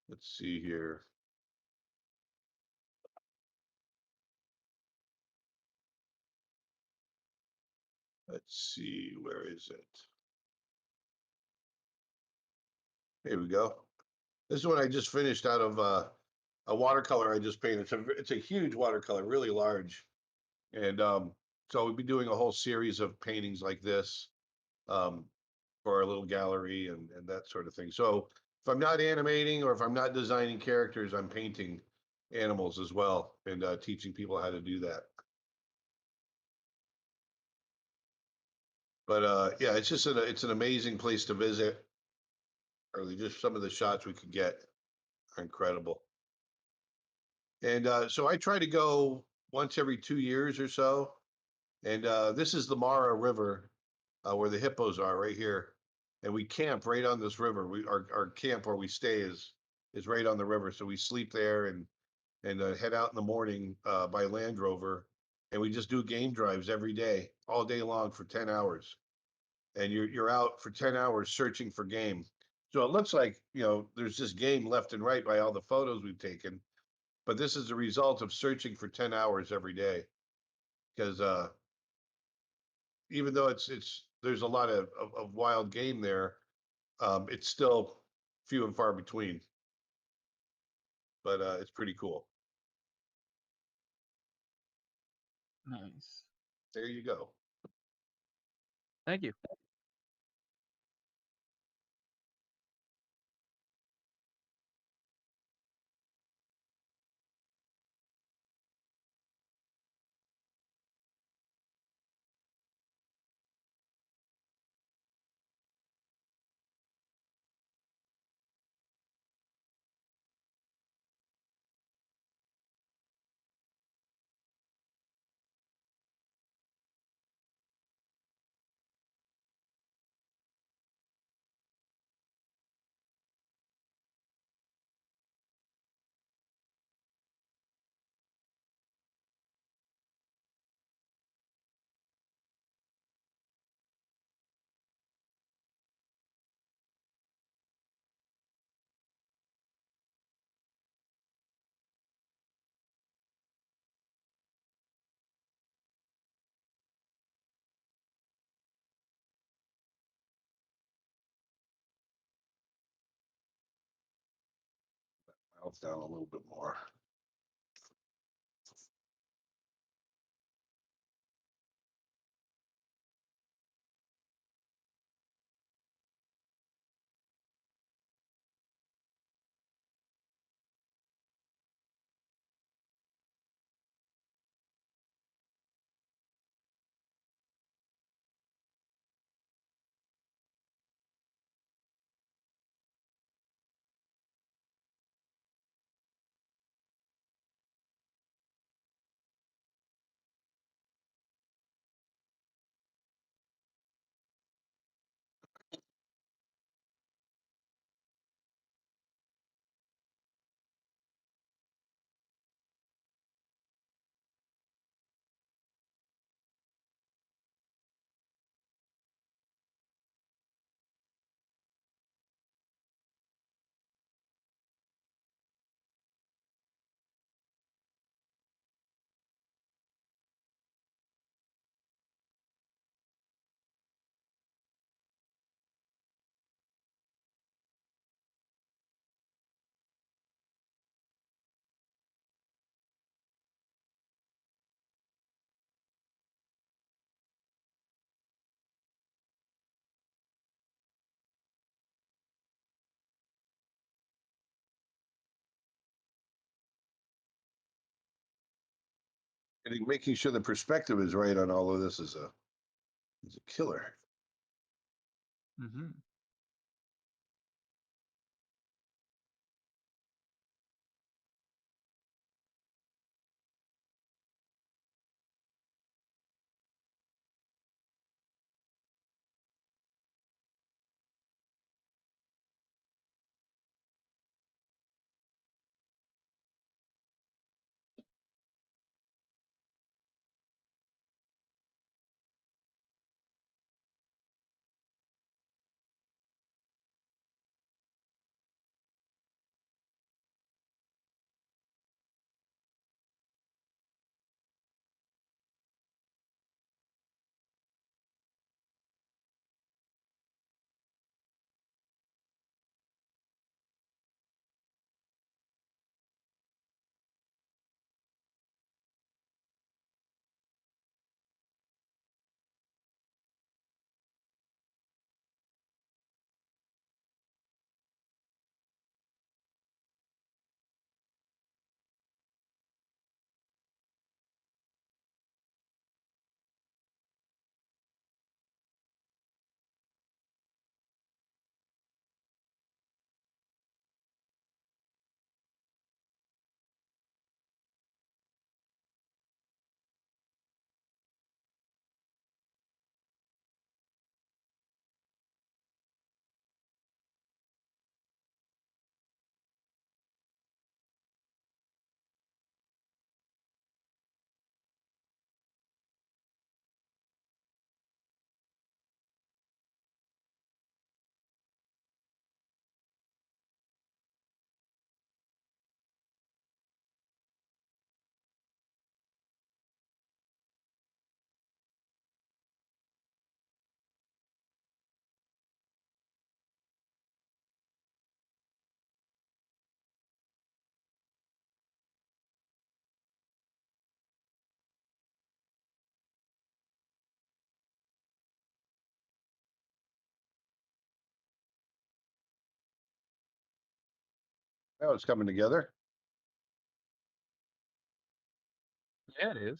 Let's see here. Let's see, where is it? Here we go. This is one I just finished out of a watercolor I just painted. It's a huge watercolor, really large. And so we'll be doing a whole series of paintings like this um, for our little gallery and that sort of thing. So if I'm not animating or if I'm not designing characters, I'm painting animals as well and teaching people how to do that. But yeah, it's an amazing place to visit. Or just some of the shots we could get are incredible. And so I try to go once every 2 years or so. And this is the Mara River where the hippos are right here. And we camp right on this river. Our camp where we stay is right on the river. So we sleep there and head out in the morning by Land Rover. And we just do game drives every day, all day long for 10 hours. And you're out for 10 hours searching for game. So it looks like, there's just game left and right by all the photos we've taken. But this is the result of searching for 10 hours every day. Because even though there's a lot of wild game there, it's still few and far between. But it's pretty cool. Nice. There you go. Thank you. mouth down a little bit more. Making sure the perspective is right on all of this is a killer. Mm-hmm. Now it's coming together. Yeah, it is.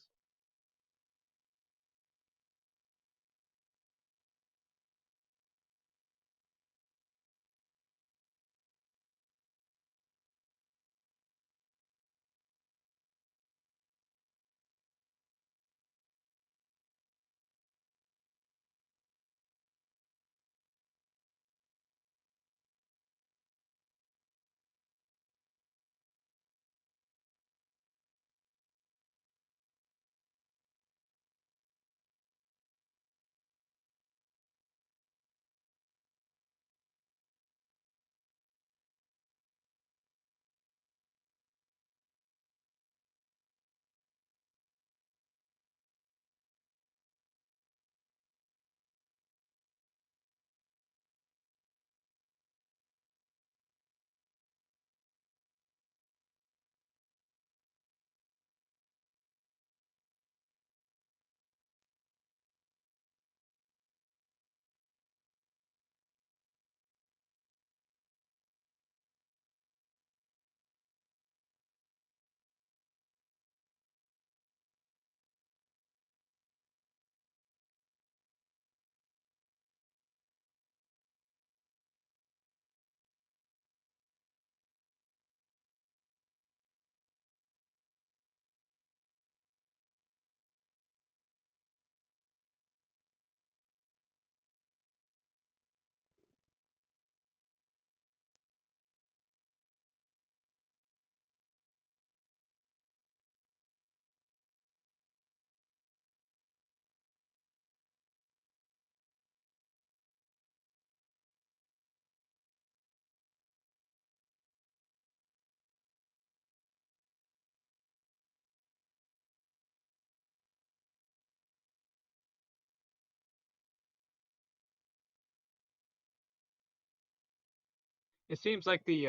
It seems like the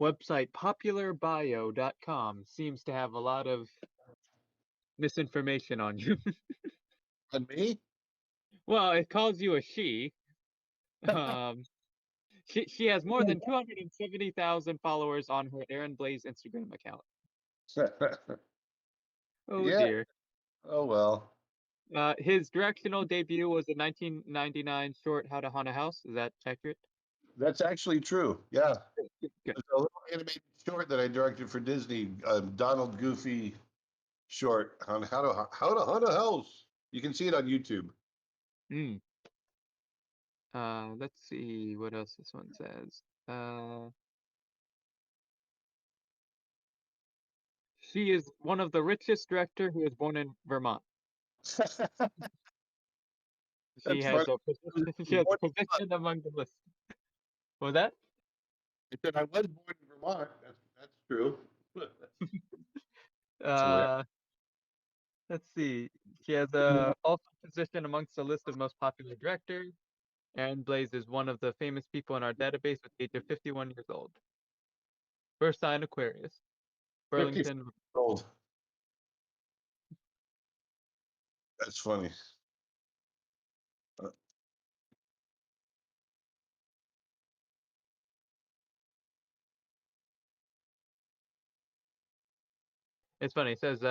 website popularbio.com seems to have a lot of misinformation on you. And me? Well, it calls you a she. Um, she has more than 270,000 followers on her Aaron Blaise Instagram account. Oh Yeah. dear. Oh well. His directional debut was the 1999 short How to Hunt a House. Is that accurate? That's actually true. Yeah. Good. It's a little animated short that I directed for Disney, Donald Goofy short on how to hunt a house. You can see it on YouTube. Mm. Let's see what else this one says. She is one of the richest director who was born in Vermont. She That's funny. has a position, she has a position among the list. What was that? I said I was born in Vermont. That's true. Uh, let's see. She has a also position amongst the list of most popular directors. Aaron Blaise is one of the famous people in our database with the age of 51 years old. First sign Aquarius. 50 Burlington. old. That's funny. It's funny. It says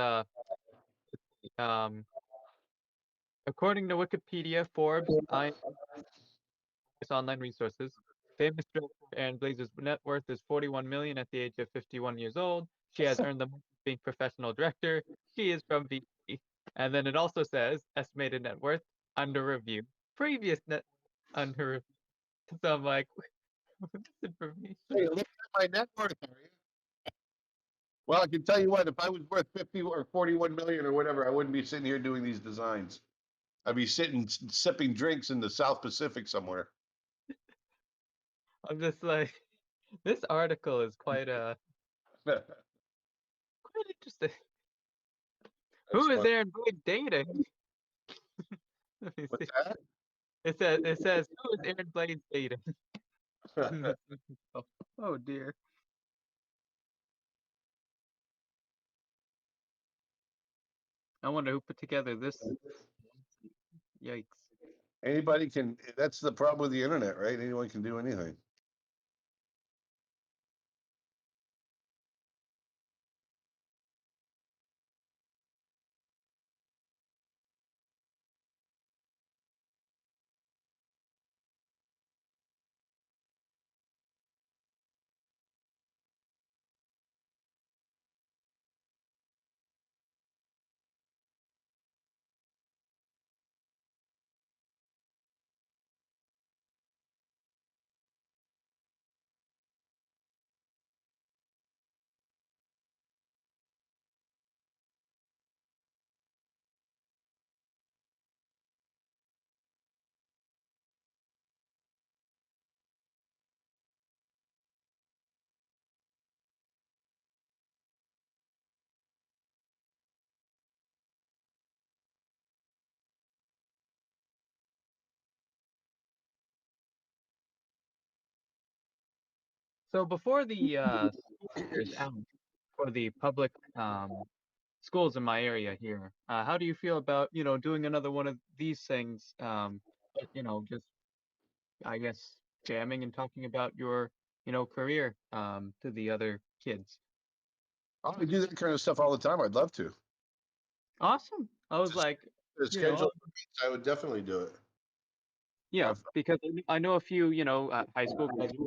um according to Wikipedia, Forbes, online resources, famous director Aaron Blaise's net worth is 41 million at the age of 51 years old. She has earned the most being professional director. She is from VP. And then it also says estimated net worth under review. Previous net under review. So I'm like, this information. Hey, look at my net worth, are you? Well, I can tell you what, if I was worth 50 or 41 million or whatever, I wouldn't be sitting here doing these designs. I'd be sitting sipping drinks in the South Pacific somewhere. I'm just like, this article is quite quite interesting. Who is funny. Aaron Blaise dating? Let me What's see. that? It says who is Aaron Blaise dating? Oh dear. I wonder who put together this. Yikes. Anybody can, that's the problem with the internet, right? Anyone can do anything. So before the school year is out for the public schools in my area here, how do you feel about, doing another one of these things? But, just I guess jamming and talking about your, career to the other kids. I do that kind of stuff all the time. I'd love to. Awesome. I was Just like, the schedule, I would definitely do it. yeah, I've- because I know a few, high school graduates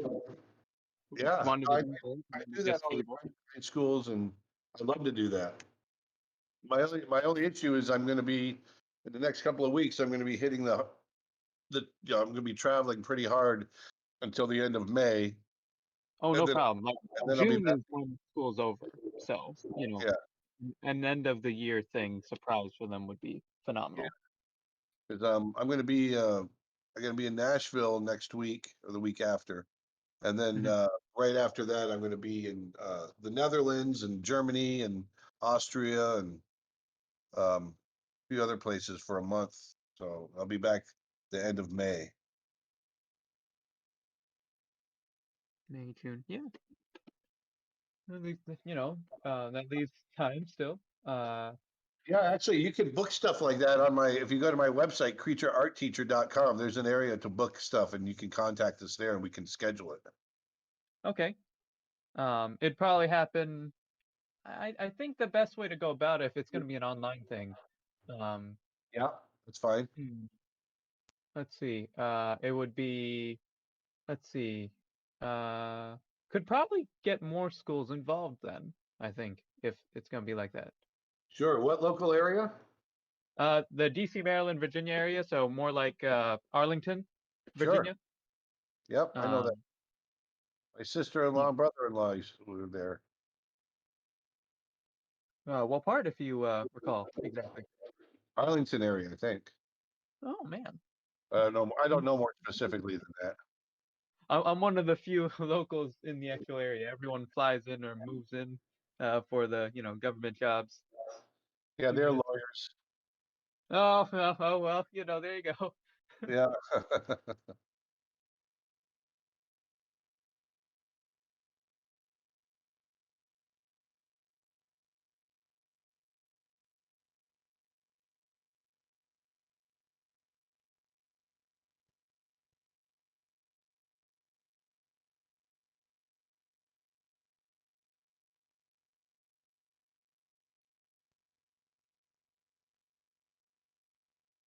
who yeah, wanted to do it, I and do that just all the able. time in schools, and I love to do that. My only issue is I'm going to be in the next couple of weeks. I'm going to be hitting I'm going to be traveling pretty hard until the end of May, Oh, and no then problem. Like I'll be June back. is when school's over, so Yeah, an end of the year thing surprise for them would be phenomenal. because I'm going to be in Nashville next week or the week after, and then Mhm. right after that I'm going to be in the Netherlands and Germany and Austria and a few other places for a month. So I'll be back the end of May. May, June. Yeah. At least, that leaves time still. Yeah, actually, you can book stuff like that on if you go to my website, creatureartteacher.com, there's an area to book stuff and you can contact us there and we can schedule it. Okay. It'd probably happen. I think the best way to go about it, if it's going to be an online thing, Yeah, that's fine. let's see. It would be, let's see. Could probably get more schools involved then, I think, if it's going to be like that. Sure. What local area? The DC, Maryland, Virginia area, so more like Arlington, Sure. Virginia. Yep, I know that. My sister-in-law and brother-in-law were there. What part, if you recall exactly? Arlington area, I think. Oh man. No, I don't know more specifically than that. I'm one of the few locals in the actual area. Everyone flies in or moves in for the government jobs. Yeah, they're lawyers. Oh, well, there you go. Yeah.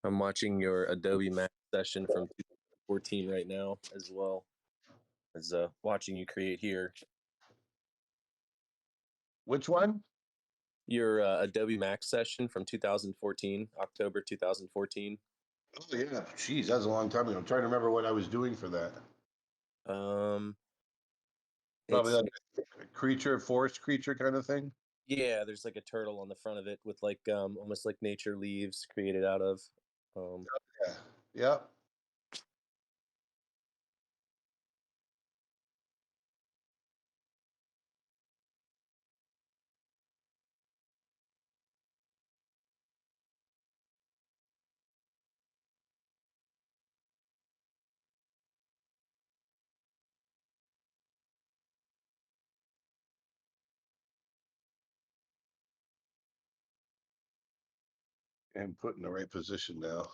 I'm watching your Adobe Max session from 2014 right now, as well as watching you create here. Which one? Your Adobe Max session from 2014, October 2014. Oh yeah, geez, that was a long time ago. I'm trying to remember what I was doing for that. Probably like a forest creature kind of thing. Yeah, there's like a turtle on the front of it with like almost like nature leaves created out of. Yeah, yeah. And put in the right position now.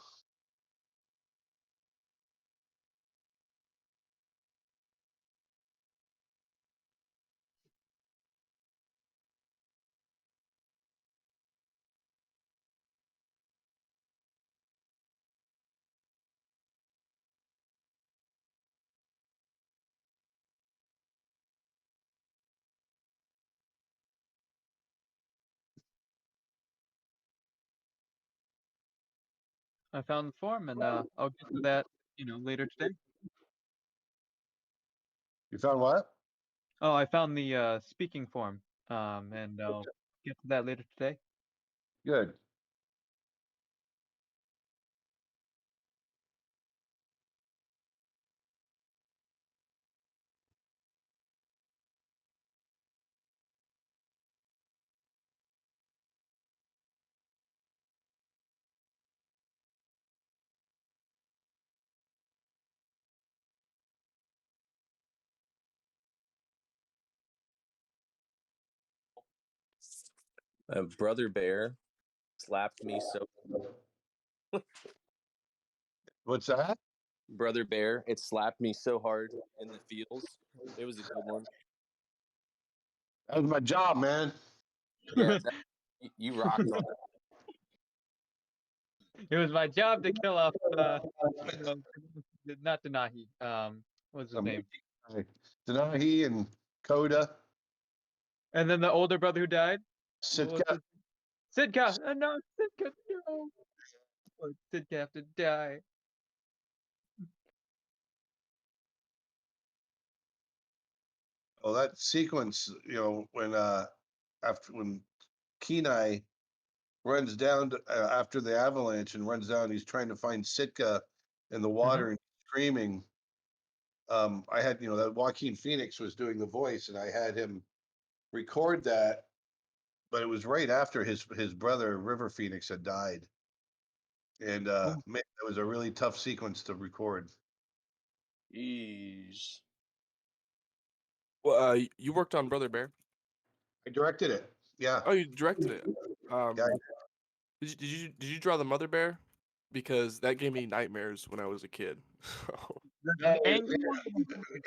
I found the form, and I'll get to that, later today. You found what? Oh, I found the speaking form, and I'll get to that later today. Good. Brother Bear slapped me so. What's that? Brother Bear, it slapped me so hard in the feels. It was a good one. That was my job, man. Yeah, you rocked on it. It was my job to kill off, not Denahi. What's his name? Denahi and Coda. And then the older brother who died. Sitka. Sitka. No, Sitka. No. Sitka have to die. Well, that sequence, when Kenai runs down after the avalanche and runs down, he's trying to find Sitka in the water and screaming. I had, that Joaquin Phoenix was doing the voice, and I had him record that, but it was right after his brother River Phoenix had died, and man, that was a really tough sequence to record. Jeez. Well, you worked on Brother Bear. I directed it. Yeah. Oh, you directed it. Yeah. Did you draw the Mother Bear? Because that gave me nightmares when I was a kid. The angry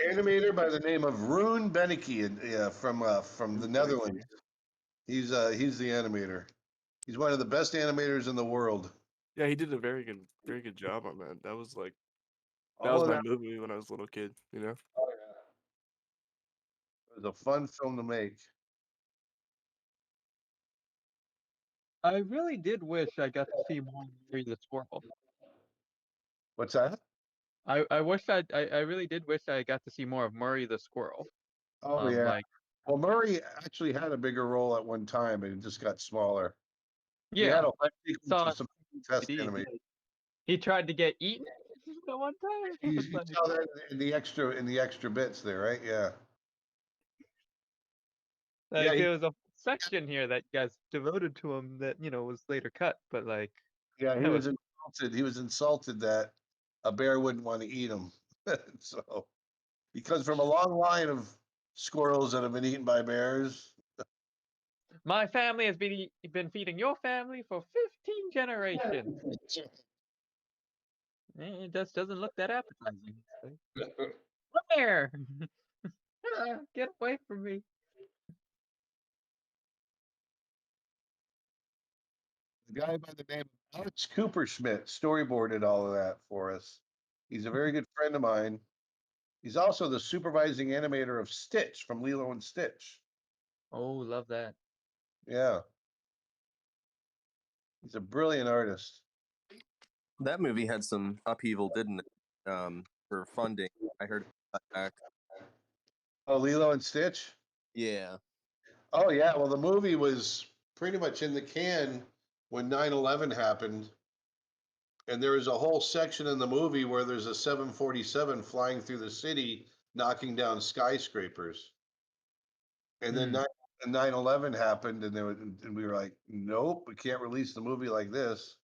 Animator by the name of Rune Benneke, from the Netherlands. He's the animator. He's one of the best animators in the world. Yeah, he did a very good job on that. That was that All was of my that movie when I was a little kid. You know. was a fun film to make. I really did wish I got to see more of Mary the Squirrel. What's that? I wish I really did wish I got to see more of Murray the Squirrel. Oh yeah. Like Well, Murray actually had a bigger role at one time, and it just got smaller. He had yeah, a life sequence saw with some test it. animation. He tried to get eaten at one time. It You was like, saw that in the extra bits there, right? Yeah. Yeah. there was a section here that guy's devoted to him that was later cut, but like Yeah, he that was was insulted. He was insulted that a bear wouldn't want to eat him. So, because from a long line of squirrels that have been eaten by bears. my family has been feeding your family for 15 generations. It just doesn't look that appetizing. Come here, get away from me. The guy by the name of Alex Cooper Schmidt storyboarded all of that for us. He's a very good friend of mine. He's also the supervising animator of Stitch from Lilo and Stitch. Oh, love that. Yeah. He's a brilliant artist. That movie had some upheaval, didn't it? For funding, I heard it back. Oh, Lilo and Stitch? Yeah. Oh, yeah. Well, the movie was pretty much in the can when 9/11 happened. And there is a whole section in the movie where there's a 747 flying through the city, knocking down skyscrapers. And then 9/11 happened, and we were like, nope, we can't release the movie like this.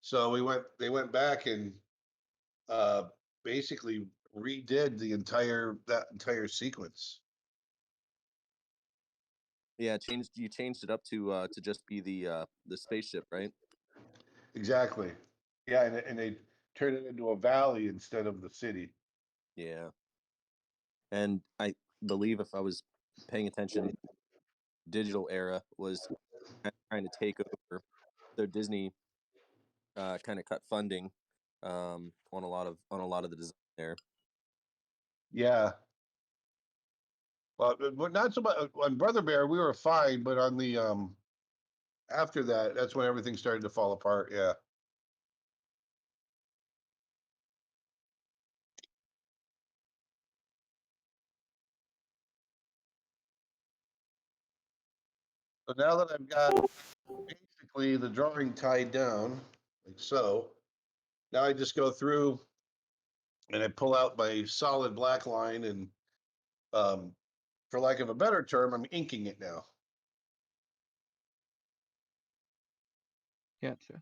So they went back and uh, basically redid that entire sequence. Yeah, you changed it up to just be the spaceship, right? Exactly. Yeah, and they turned it into a valley instead of the city. Yeah. And I believe if I was paying attention, digital era was trying to take over. So Disney kind of cut funding on a lot of the design there. Yeah. Well, but not so much on Brother Bear. We were fine, but on the after that, that's when everything started to fall apart. Yeah. So now that I've got basically the drawing tied down, like so, now I just go through and I pull out my solid black line and, for lack of a better term, I'm inking it now. Gotcha.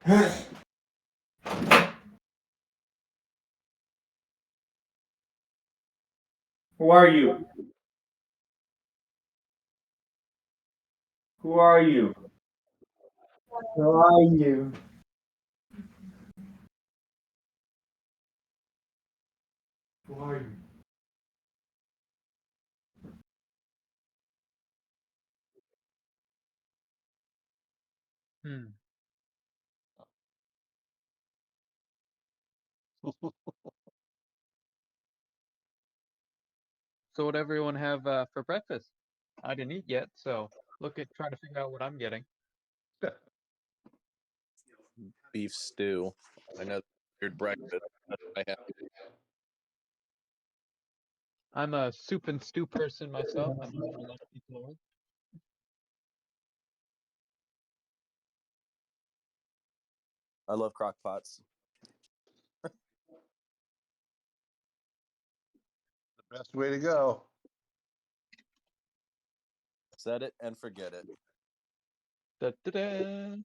Who are you? Who are you? Who are you? Who are you? Hmm. So what everyone have for breakfast? I didn't eat yet, so trying to figure out what I'm getting. Beef stew. I know weird breakfast. That's what I have. I'm a soup and stew person myself. I'm not sure a lot of people are. I love crock pots. The best way to go. Set it and forget it. Da-da-da.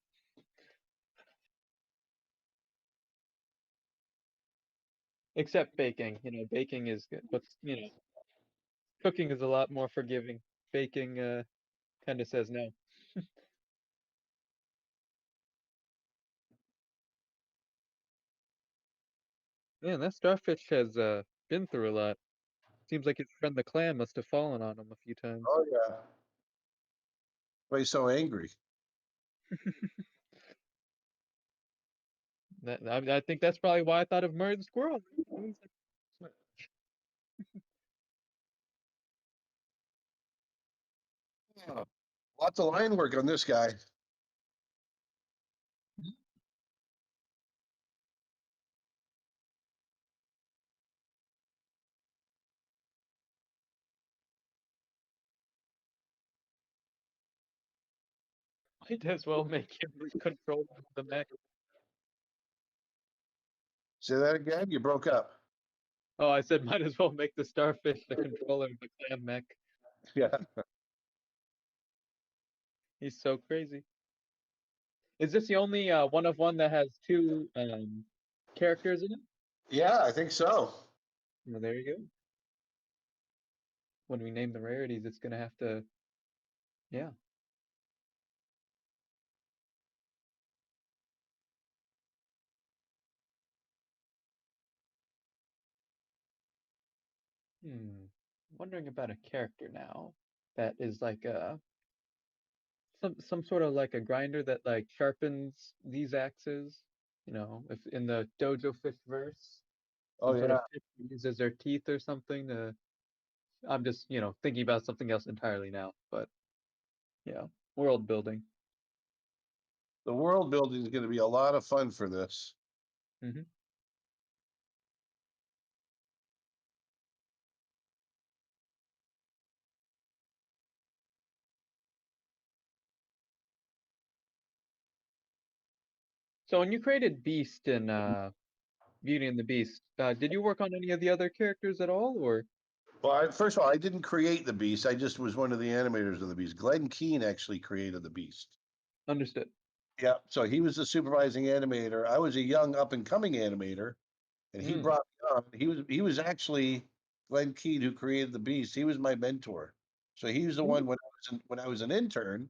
Except baking. Baking is cooking is a lot more forgiving. Baking kind of says no. Man, that starfish has been through a lot. Seems like his friend the clam must have fallen on him a few times. Oh yeah. Why you so angry? I think that's probably why I thought of Murray the squirrel. Oh, lots of line work on this guy. Might as well make him control the mech. Say that again. You broke up. Oh, I said might as well make the starfish the controller of the clam mech. Yeah. He's so crazy. Is this the only one of one that has two characters in it? Yeah, I think so. Well, there you go. When we name the rarities, it's gonna have to, yeah. Wondering about a character now that is like some sort of like a grinder that like sharpens these axes. If in the Dojo Fish verse, Oh some sort yeah. of fish uses their teeth or something to. I'm just thinking about something else entirely now, but yeah, world building. The world building is going to be a lot of fun for this. hmm So when you created Beast and Beauty and the Beast, did you work on any of the other characters at all, or Well, first of all, I didn't create the beast. I just was one of the animators of the beast. Glenn Keane actually created the beast. understood? Yeah. So he was the supervising animator. I was a young up and coming animator, and he Mm. brought me on. He was actually Glenn Keane who created the beast. He was my mentor. So he was the one when I was an intern.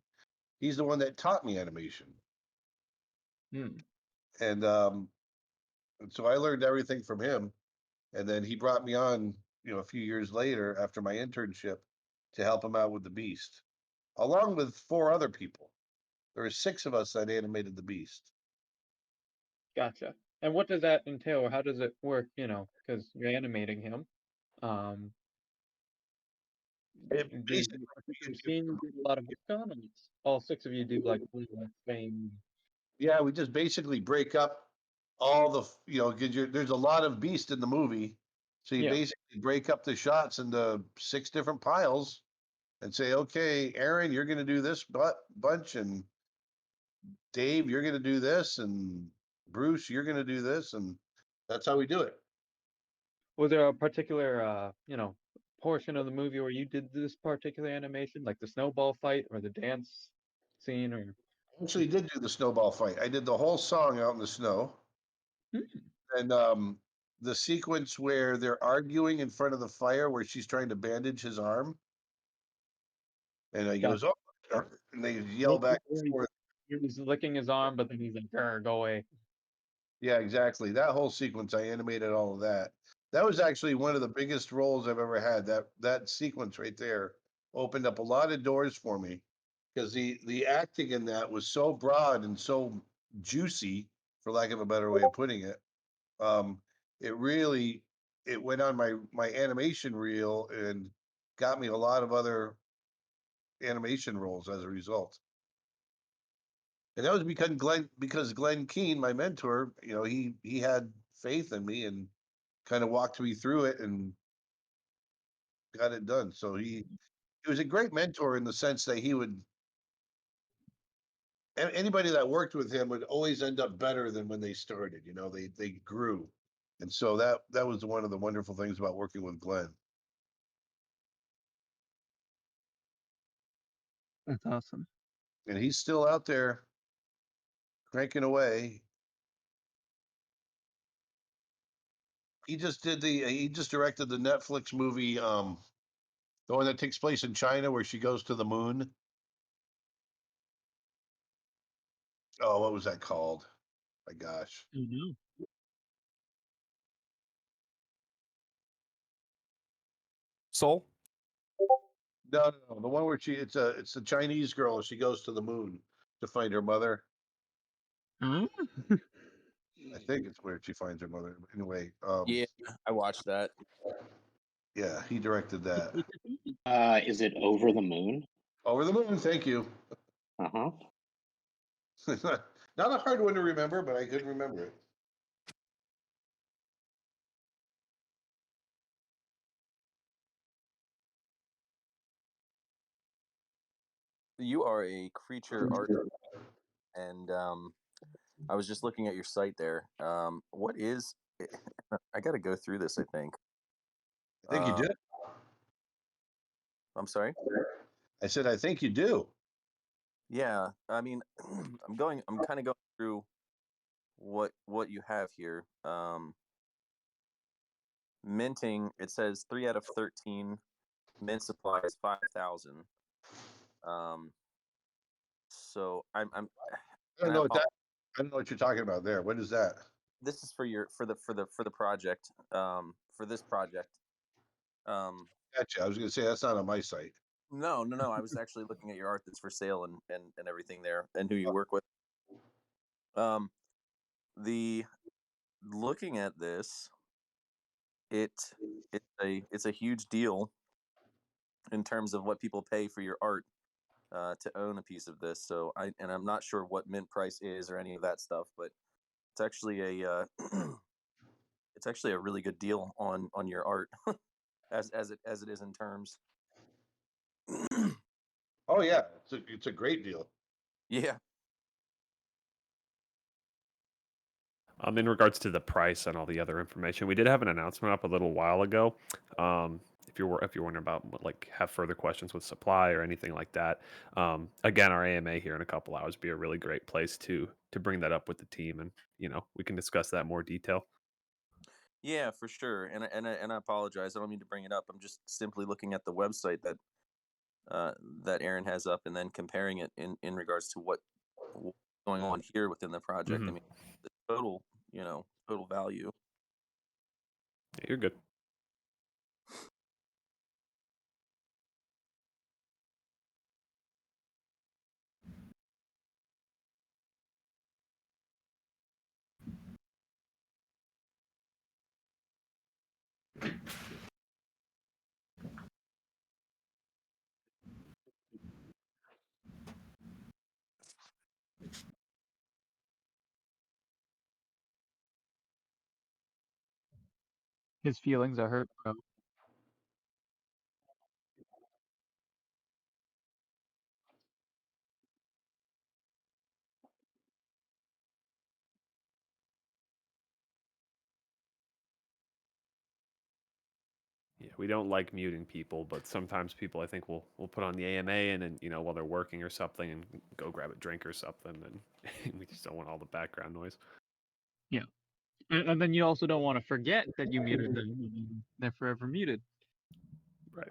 He's the one that taught me animation, Mm. and so I learned everything from him. And then he brought me on, a few years later after my internship to help him out with the beast, along with four other people. There were six of us that animated the beast. Gotcha. And what does that entail, or how does it work? Because you're animating him. Um, It there's a basically, particular scene you did a lot of work on, and all six of you do like one thing. yeah, we just basically break up all the, because there's a lot of beast in the movie. So you Yeah. basically break up the shots into six different piles and say, okay, Aaron, you're going to do this bunch, and Dave, you're going to do this, and Bruce, you're going to do this, and that's how we do it. Was there a particular, portion of the movie where you did this particular animation, like the snowball fight or the dance scene, or? Actually did do the snowball fight. I did the whole song out in the snow. And the sequence where they're arguing in front of the fire where she's trying to bandage his arm. And he goes, oh, and they yell back and forth. He was licking his arm, but then he's like, "Grr, go away." Yeah, exactly. That whole sequence, I animated all of that. That was actually one of the biggest roles I've ever had. That sequence right there opened up a lot of doors for me because the acting in that was so broad and so juicy, for lack of a better way of putting it. Um, it really it went on my animation reel and got me a lot of other animation roles as a result. And that was because Glenn Keane, my mentor, he had faith in me and kind of walked me through it and got it done. So he was a great mentor in the sense that he would anybody that worked with him would always end up better than when they started. They grew. And so that was one of the wonderful things about working with Glenn. That's awesome. And he's still out there cranking away. He just directed the Netflix movie, the one that takes place in China where she goes to the moon. Oh, what was that called? My gosh. Soul? No, the one where it's a Chinese girl. She goes to the moon to find her mother. Hmm? I think it's where she finds her mother. Anyway, Yeah, I watched that. yeah, he directed that. Is it Over the Moon? Over the Moon. Thank you. Uh-huh. Not a hard one to remember, but I could remember it. You are a creature artist, and I was just looking at your site there. What is? I got to go through this. I think. I think you do. I'm sorry. I said I think you do. Yeah, I mean, I'm kind of going through what you have here. Minting, it says 3 out of 13. Mint supply is 5,000. So I'm I don't and know what that. I don't know what you're talking about there. What is that? this is for the project. For this project. Gotcha. I was going to say that's not on my site. No. I was actually looking at your art that's for sale and everything there and who you work with. The looking at this, it's a huge deal in terms of what people pay for your art to own a piece of this. So I'm not sure what mint price is or any of that stuff, but it's actually a it's actually a really good deal on your art as it is in terms. Oh yeah, it's a great deal. Yeah. In regards to the price and all the other information, we did have an announcement up a little while ago. If you're wondering about have further questions with supply or anything like that, again, our AMA here in a couple hours would be a really great place to bring that up with the team, and we can discuss that in more detail. Yeah, for sure. And I apologize. I don't mean to bring it up. I'm just simply looking at the website that Aaron has up, and then comparing it in regards to what's going on here within the project. Mm-hmm. I mean, the total value. Yeah, you're good. His feelings are hurt, bro. Yeah. We don't like muting people, but sometimes people, I think, will put on the AMA and then, while they're working or something, and go grab a drink or something, and we just don't want all the background noise. Yeah. And then you also don't want to forget that you muted them. They're forever muted. Right.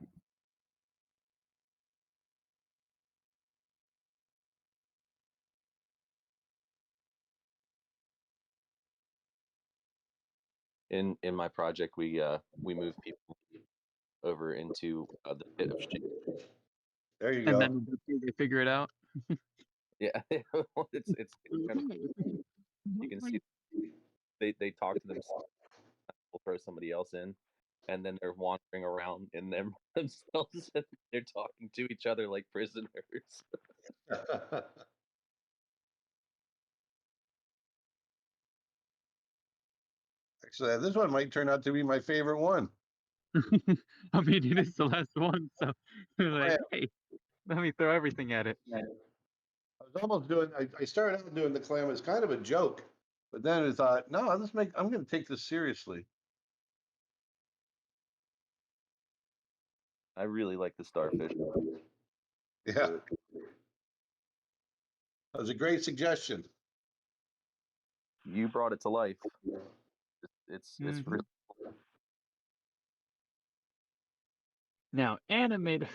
In my project, we move people over into the pit of shame. There you And go. then they figure it out. Yeah, it's kind of you can see they talk to themselves. We'll throw somebody else in, and then they're wandering around in them themselves, and they're talking to each other like prisoners. Actually, this one might turn out to be my favorite one. I mean, it is the last one, so like, hey, let me throw everything at it. I was almost doing. I started out doing the clam as kind of a joke, but then I thought, no, I'm going to take this seriously. I really like the starfish. Yeah, that was a great suggestion. You brought it to life. It's really cool. Now animated.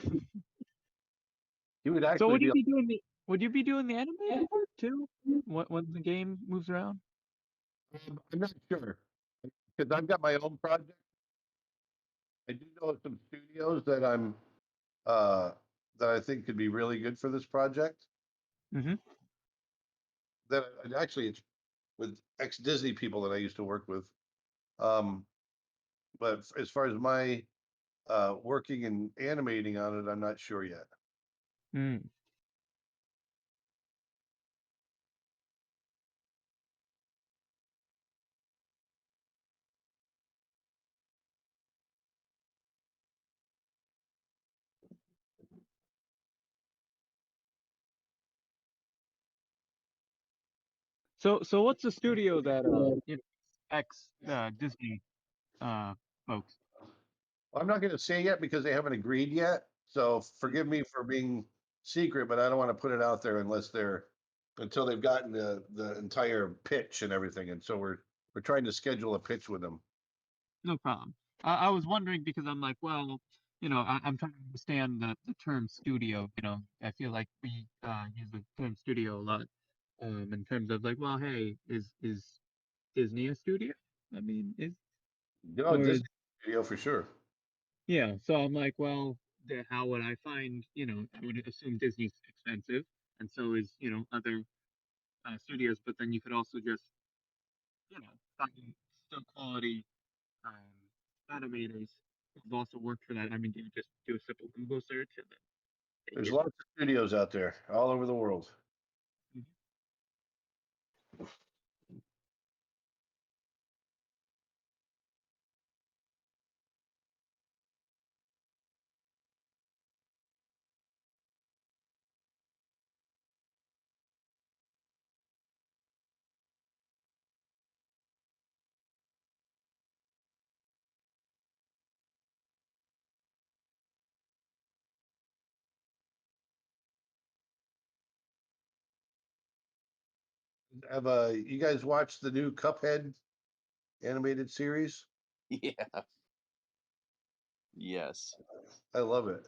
You would actually. So would you be doing the? Would you be doing the animated part too? When the game moves around? I'm not sure because I've got my own project. I do know of some studios that that I think could be really good for this project. Mm-hmm. That actually it's with ex-Disney people that I used to work with. But as far as my working and animating on it, I'm not sure yet. Mm. So what's the studio that ex Disney folks? Well, I'm not going to say yet because they haven't agreed yet. So forgive me for being secret, but I don't want to put it out there until they've gotten the entire pitch and everything. And so we're trying to schedule a pitch with them. No problem. I was wondering because I'm like, well, I'm trying to understand the term studio. I feel like we use the term studio a lot in terms of like, well, hey, is Disney a studio? I mean, Disney studio for sure. Yeah, so I'm like, well, how would I find, I would assume Disney's expensive, and so is, other studios, but then you could also just, find still quality animators who've also worked for that. I mean, do you just do a simple Google search and then There's lots of studios out there all over the world. Have you guys watched the new Cuphead animated series? Yeah. Yes. I love it.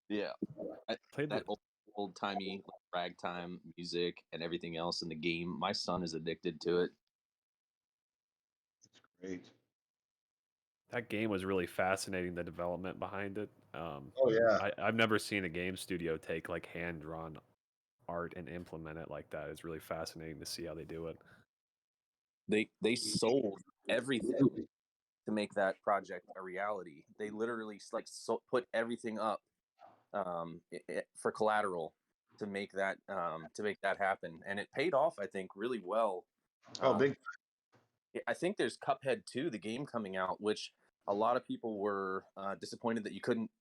Yeah. That old timey ragtime music and everything else in the game. My son is addicted to it. It's great. That game was really fascinating, the development behind it. Oh yeah. I've never seen a game studio take like hand drawn art and implement it like that. It's really fascinating to see how they do it. They sold everything to make that project a reality. They literally put everything up for collateral to make that happen, and it paid off, I think, really well. Big. I think there's Cuphead 2, the game coming out, which a lot of people were disappointed that you couldn't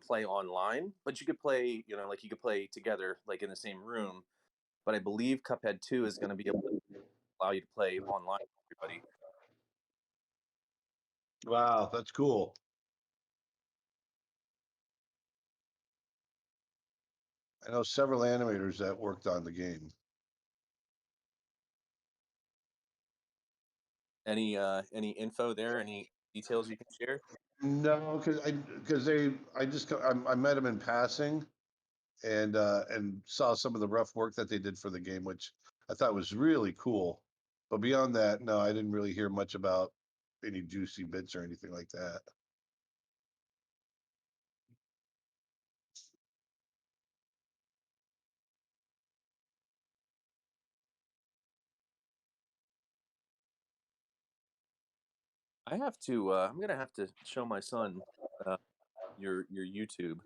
play online, but you could play, like you could play together, like in the same room. But I believe Cuphead 2 is going to be able to allow you to play online with everybody. Wow, that's cool. I know several animators that worked on the game. Any info there? Any details you can share? No, because I met them in passing, and saw some of the rough work that they did for the game, which I thought was really cool. But beyond that, no, I didn't really hear much about any juicy bits or anything like that. I have to. I'm gonna have to show my son your YouTube.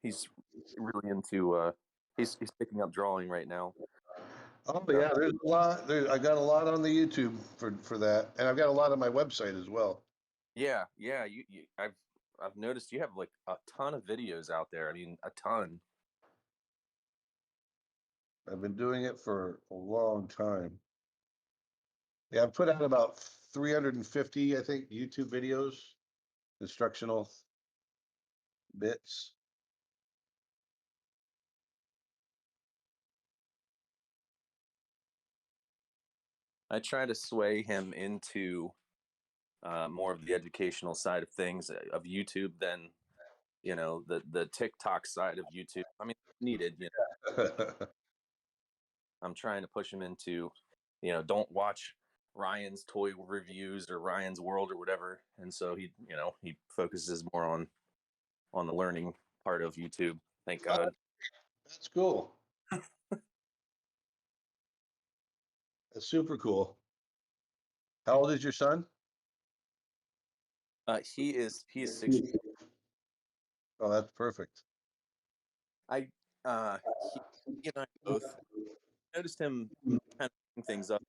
He's really into. He's picking up drawing right now. Oh yeah, there's a lot. I got a lot on the YouTube for that, and I've got a lot on my website as well. Yeah. I've noticed you have like a ton of videos out there. I mean, a ton. I've been doing it for a long time. Yeah, I've put out about 350, I think, YouTube videos, instructional bits. I try to sway him into more of the educational side of things of YouTube than the TikTok side of YouTube. I mean, needed. I'm trying to push him into, don't watch Ryan's toy reviews or Ryan's World or whatever, and so he focuses more on the learning part of YouTube. Thank God. That's cool. That's super cool. How old is your son? He is 6. Oh, that's perfect. I he and I both noticed him kind of picking things up.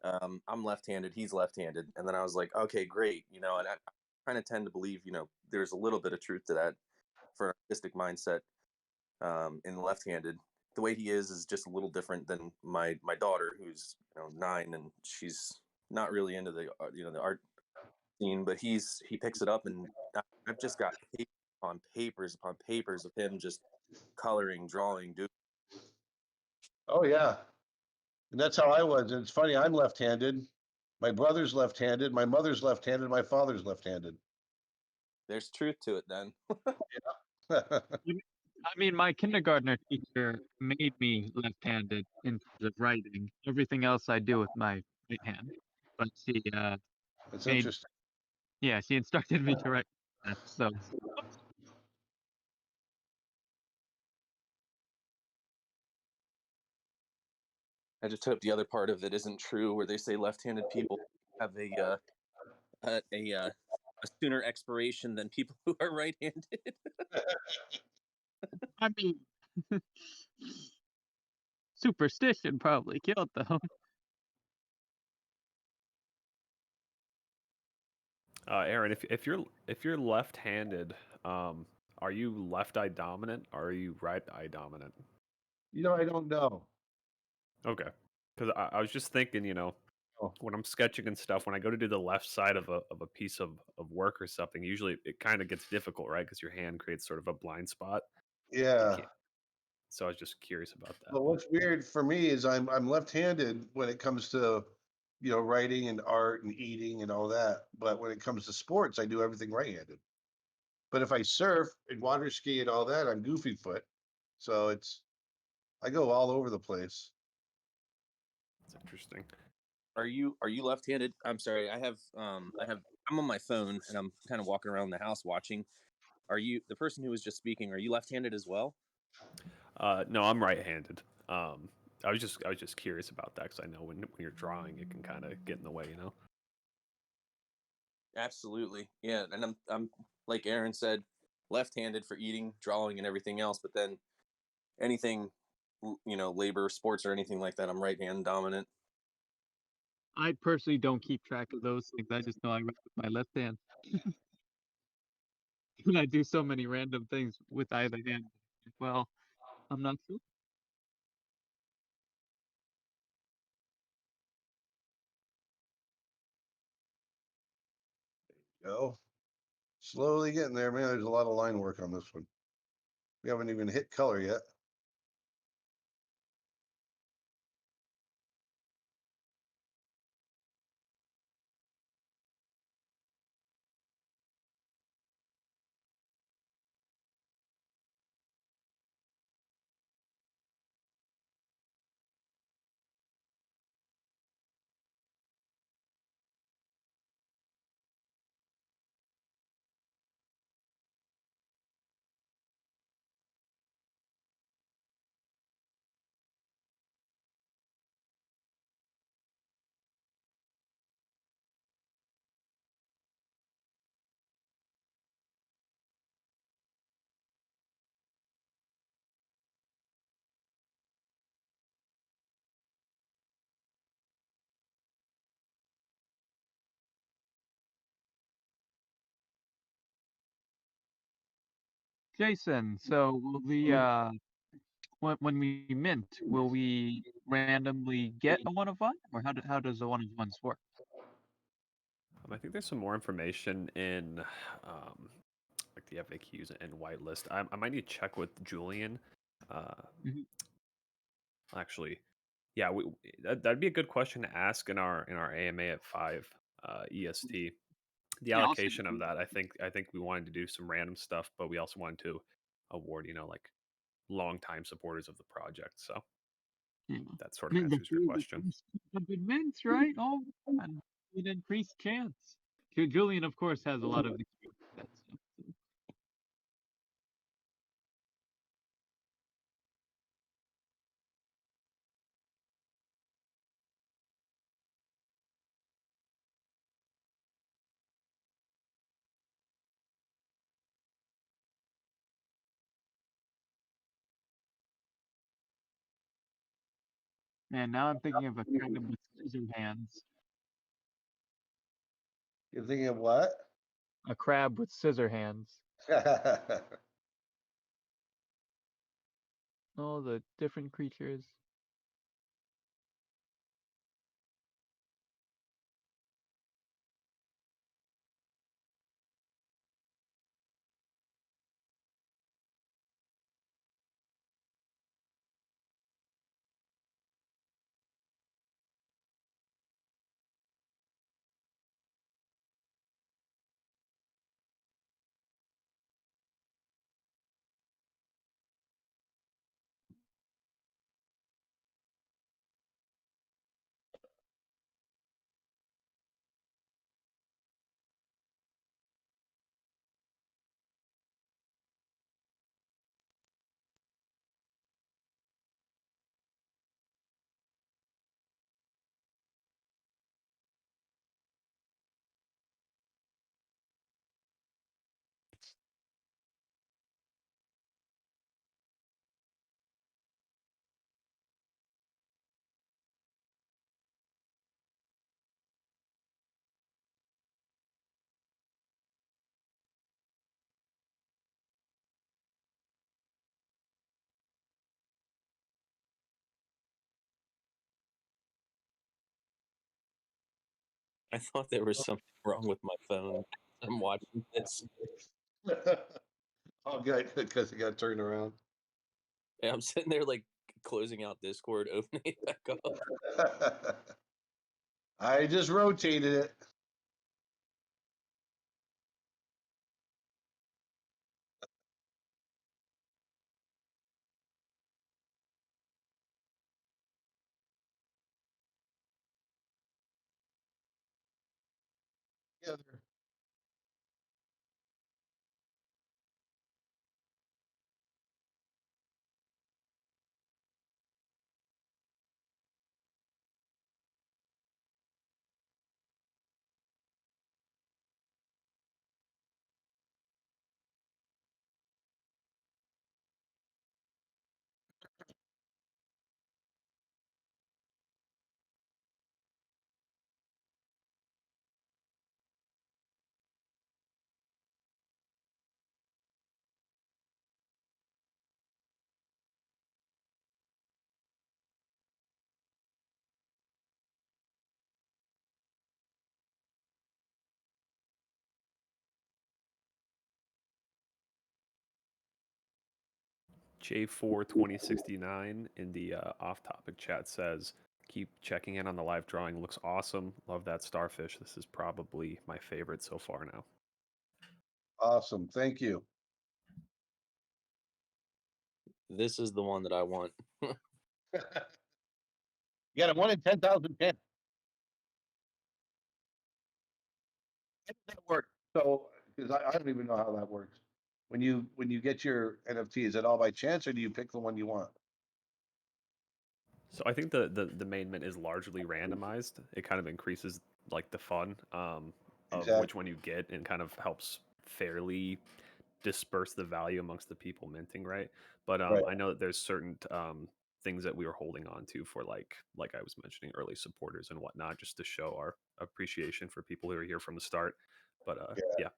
I'm left-handed, he's left-handed, and then I was like, okay, great, and I kind of tend to believe, there's a little bit of truth to that for an artistic mindset. In left-handed, the way he is just a little different than my daughter, who's 9, and she's not really into the art scene, but he picks it up, and I've just got papers upon papers of him just coloring, drawing, doing. Oh yeah, and that's how I was. And it's funny, I'm left-handed. My brother's left-handed. My mother's left-handed. My father's left-handed. There's truth to it then. I mean, my kindergartner teacher made me left-handed in terms of writing. Everything else I do with my right hand. But she That's made, interesting. yeah, she instructed me to write left. So I just hope the other part of it isn't true, where they say left-handed people have a sooner expiration than people who are right-handed. I mean, superstition probably killed them. Aaron, if you're left-handed, are you left eye dominant or are you right eye dominant? I don't know. Okay, because I was just thinking, Oh, when I'm sketching and stuff, when I go to do the left side of a piece of work or something, usually it kind of gets difficult, right? Because your hand creates sort of a blind spot. You yeah. can't. So I was just curious about that. But what's weird for me is I'm left-handed when it comes to writing and art and eating and all that. But when it comes to sports, I do everything right-handed. But if I surf and water ski and all that, I'm goofy foot. So I go all over the place. It's interesting. Are you left-handed? I'm sorry. I'm on my phone and I'm kind of walking around the house watching. Are you the person who was just speaking? Are you left-handed as well? No, I'm right-handed. I was just curious about that because I know when you're drawing, it can kind of get in the way. Absolutely. Yeah, and I'm like Aaron said, left-handed for eating, drawing, and everything else. But then anything, labor, sports, or anything like that, I'm right-hand dominant. I personally don't keep track of those things. I just know I write with my left hand. And I do so many random things with either hand. Well, I'm not sure. Slowly getting there, man. There's a lot of line work on this one. We haven't even hit color yet. Jason, so will the when we mint, will we randomly get a one of one, or how does the one of ones work? I think there's some more information in like the FAQs and whitelist. I might need to check with Julian. Mhm. Actually, yeah, that'd be a good question to ask in our AMA at 5 EST. The Yeah, I'll send allocation of it. that, I think we wanted to do some random stuff, but we also wanted to award, like longtime supporters of the project. So Yeah. that sort I of mean, answers your the question. first 100 mints, right? Oh, man, an increased chance. Julian, of course, has a lot of experience with that stuff. So. Man, now I'm thinking of a kind of with scissor hands. You're thinking of what? A crab with scissor hands. All the different creatures. I thought there was something wrong with my phone. I'm watching this. Oh, good, because it got turned around. Yeah, I'm sitting there like closing out Discord, opening it back up. I just rotated it. Together. J42069 in the off-topic chat says, "Keep checking in on the live drawing. Looks awesome. Love that starfish. This is probably my favorite so far now." Awesome. Thank you. This is the one that I want. You got a 1 in 10,000 chance. How does that work? So, because I don't even know how that works. When you get your NFT, is it all by chance, or do you pick the one you want? So I think the main mint is largely randomized. It kind of increases like the fun of which Exactly. one you get, and kind of helps fairly disperse the value amongst the people minting, right? But Right. I know that there's certain things that we were holding on to for like I was mentioning, early supporters and whatnot, just to show our appreciation for people who are here from the start. But yeah.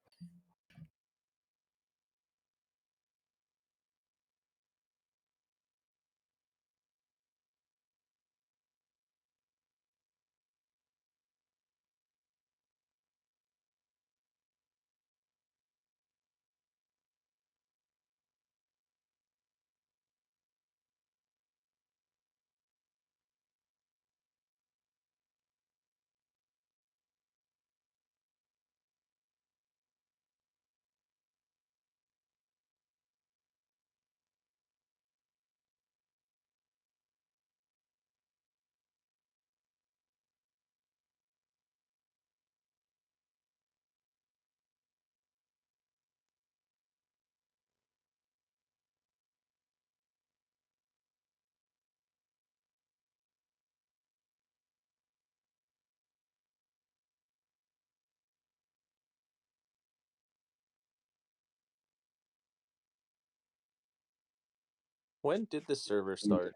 When did the server start?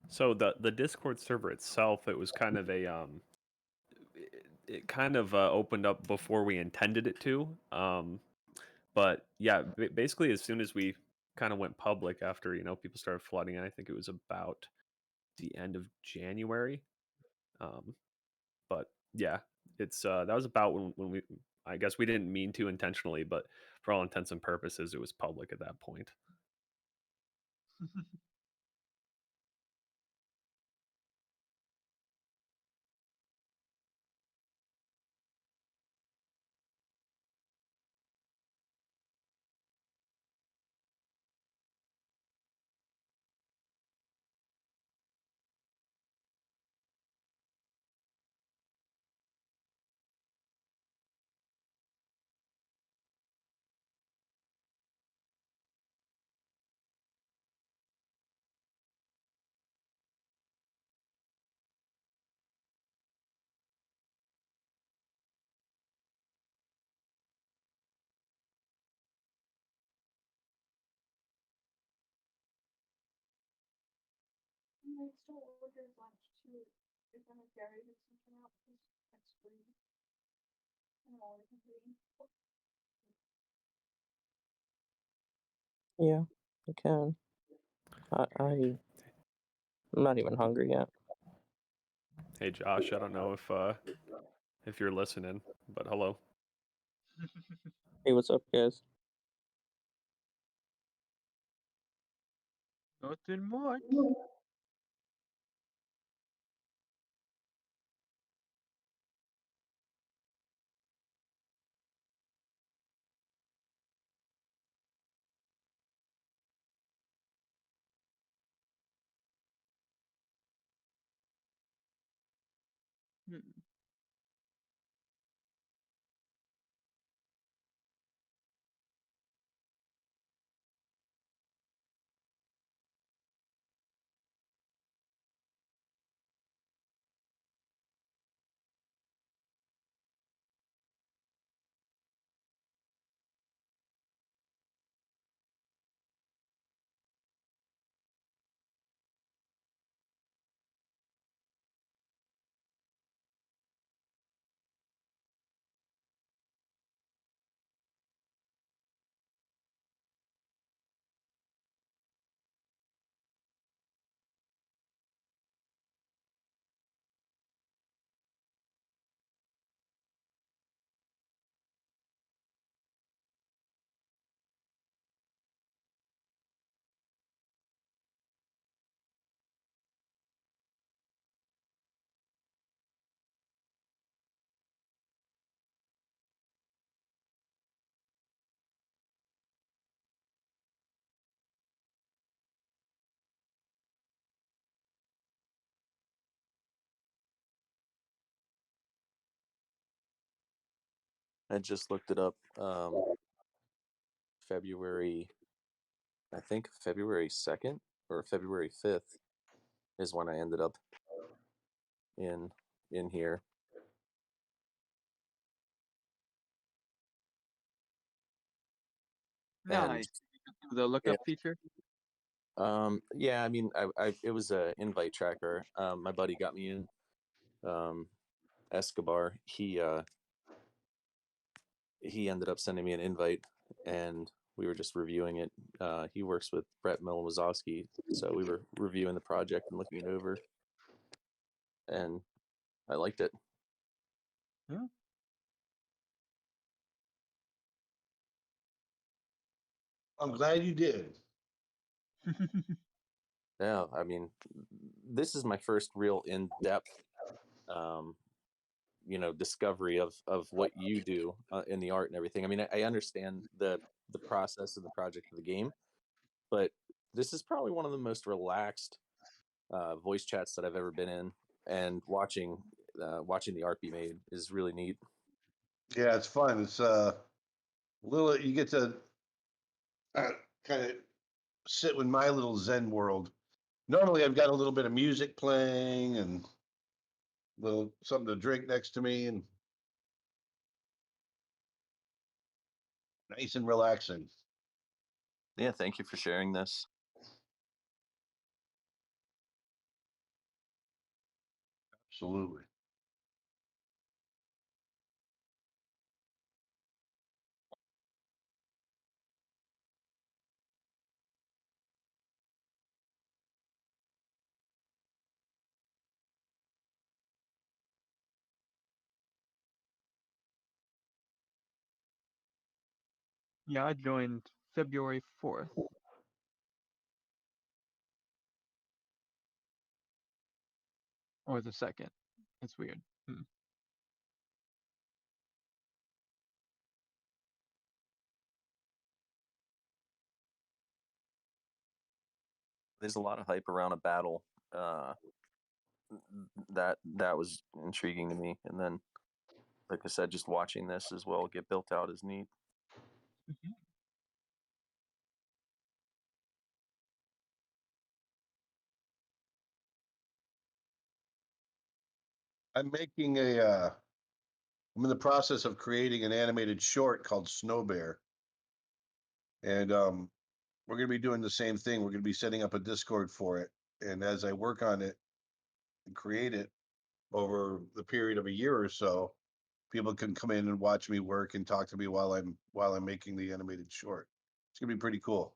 So the Discord server itself, it was kind of a it kind of opened up before we intended it to. But yeah, basically as soon as we kind of went public, after people started flooding in, I think it was about the end of January. But yeah, it's that was about when we, I guess we didn't mean to intentionally, but for all intents and purposes, it was public at that point. Yeah, I can. I'm not even hungry yet. Hey Josh, I don't know if you're listening, but hello. Hey, what's up, guys? Nothing much. Hmm. I just looked it up. February, I think February 2nd or February 5th is when I ended up in here. Nice. The lookup feature. Yeah, I mean, I it was a invite tracker. My buddy got me in. Escobar. He ended up sending me an invite, and we were just reviewing it. He works with Brett Milwazowski, so we were reviewing the project and looking it over, and I liked it. Yeah. I'm glad you did. Yeah, I mean, this is my first real in-depth, discovery of what you do in the art and everything. I mean, I understand the process of the project of the game, but this is probably one of the most relaxed voice chats that I've ever been in, and watching the art be made is really neat. Yeah, it's fun. It's little. You get to kind of sit with my little Zen world. Normally, I've got a little bit of music playing and little something to drink next to me, and nice and relaxing. Yeah, thank you for sharing this. Absolutely. Yeah, I joined February 4th. Or the 2nd. It's weird. There's a lot of hype around a battle. That was intriguing to me, and then, like I said, just watching this as well get built out is neat. I'm making I'm in the process of creating an animated short called Snow Bear. And we're going to be doing the same thing. We're going to be setting up a Discord for it. And as I work on it and create it over the period of a year or so, people can come in and watch me work and talk to me while I'm making the animated short. It's going to be pretty cool.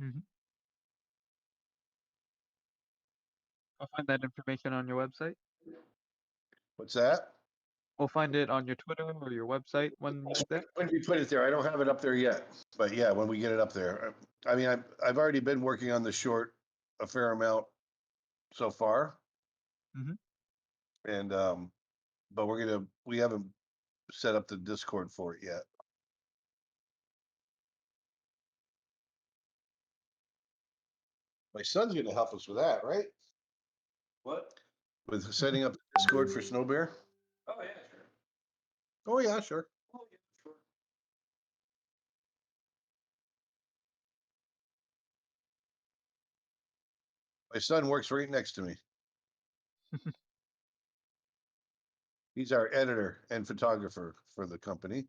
Mm-hmm. I'll find that information on your website. What's that? We'll find it on your Twitter or your website when you get there. When we put it there, I don't have it up there yet, but yeah, when we get it up there, I mean, I've already been working on the short a fair amount so far, and but we haven't set up the Discord for it yet. My son's going to help us with that, right? What? With setting up the Discord for Snow Bear. Oh yeah, sure. Oh yeah, sure. Oh yeah, sure. My son works right next to me. He's our editor and photographer for the company.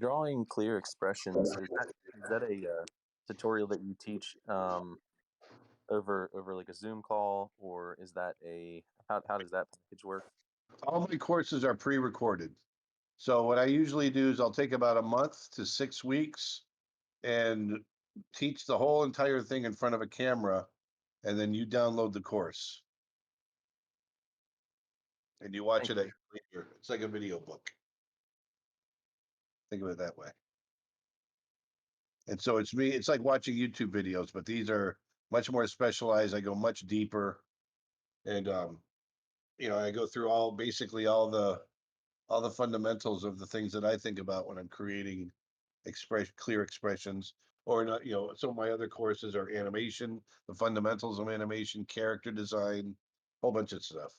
drawing clear expressions, is that a tutorial that you teach over like a Zoom call, or is that how does that package work? All my courses are pre-recorded. So what I usually do is I'll take about a month to 6 weeks and teach the whole entire thing in front of a camera, and then you download the course and you watch Thank it at your leisure. It's like a video book. Think of it that way. And so it's like watching YouTube videos, but these are much more specialized. I go much deeper, and I go through basically all the fundamentals of the things that I think about when I'm creating clear expressions. Or not, some of my other courses are animation, the fundamentals of animation, character design, whole bunch of stuff.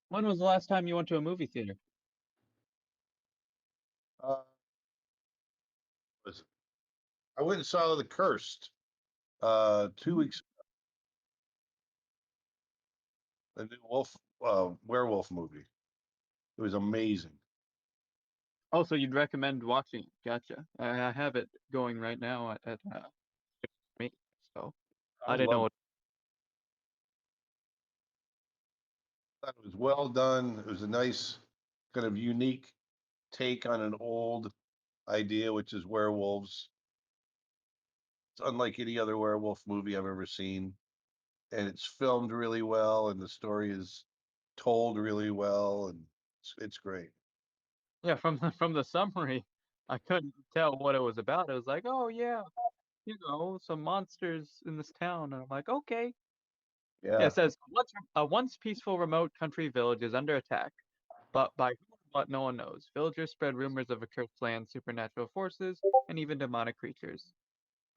When was the last time you went to a movie theater? Uh, I went and saw The Cursed 2 weeks ago, the new werewolf movie. It was amazing. Oh, so you'd recommend watching it. Gotcha. I have it going right now at me, so I I didn't know loved what. it. I thought it was well done. It was a nice kind of unique take on an old idea, which is werewolves. It's unlike any other werewolf movie I've ever seen, and it's filmed really well, and the story is told really well, and it's great. Yeah, from the summary, I couldn't tell what it was about. It was like, oh yeah, some monsters in this town, and I'm like, okay. Yeah, Yeah. it says a once peaceful remote country village is under attack, but by who or what no one knows. Villagers spread rumors of a cursed land, supernatural forces, and even demonic creatures.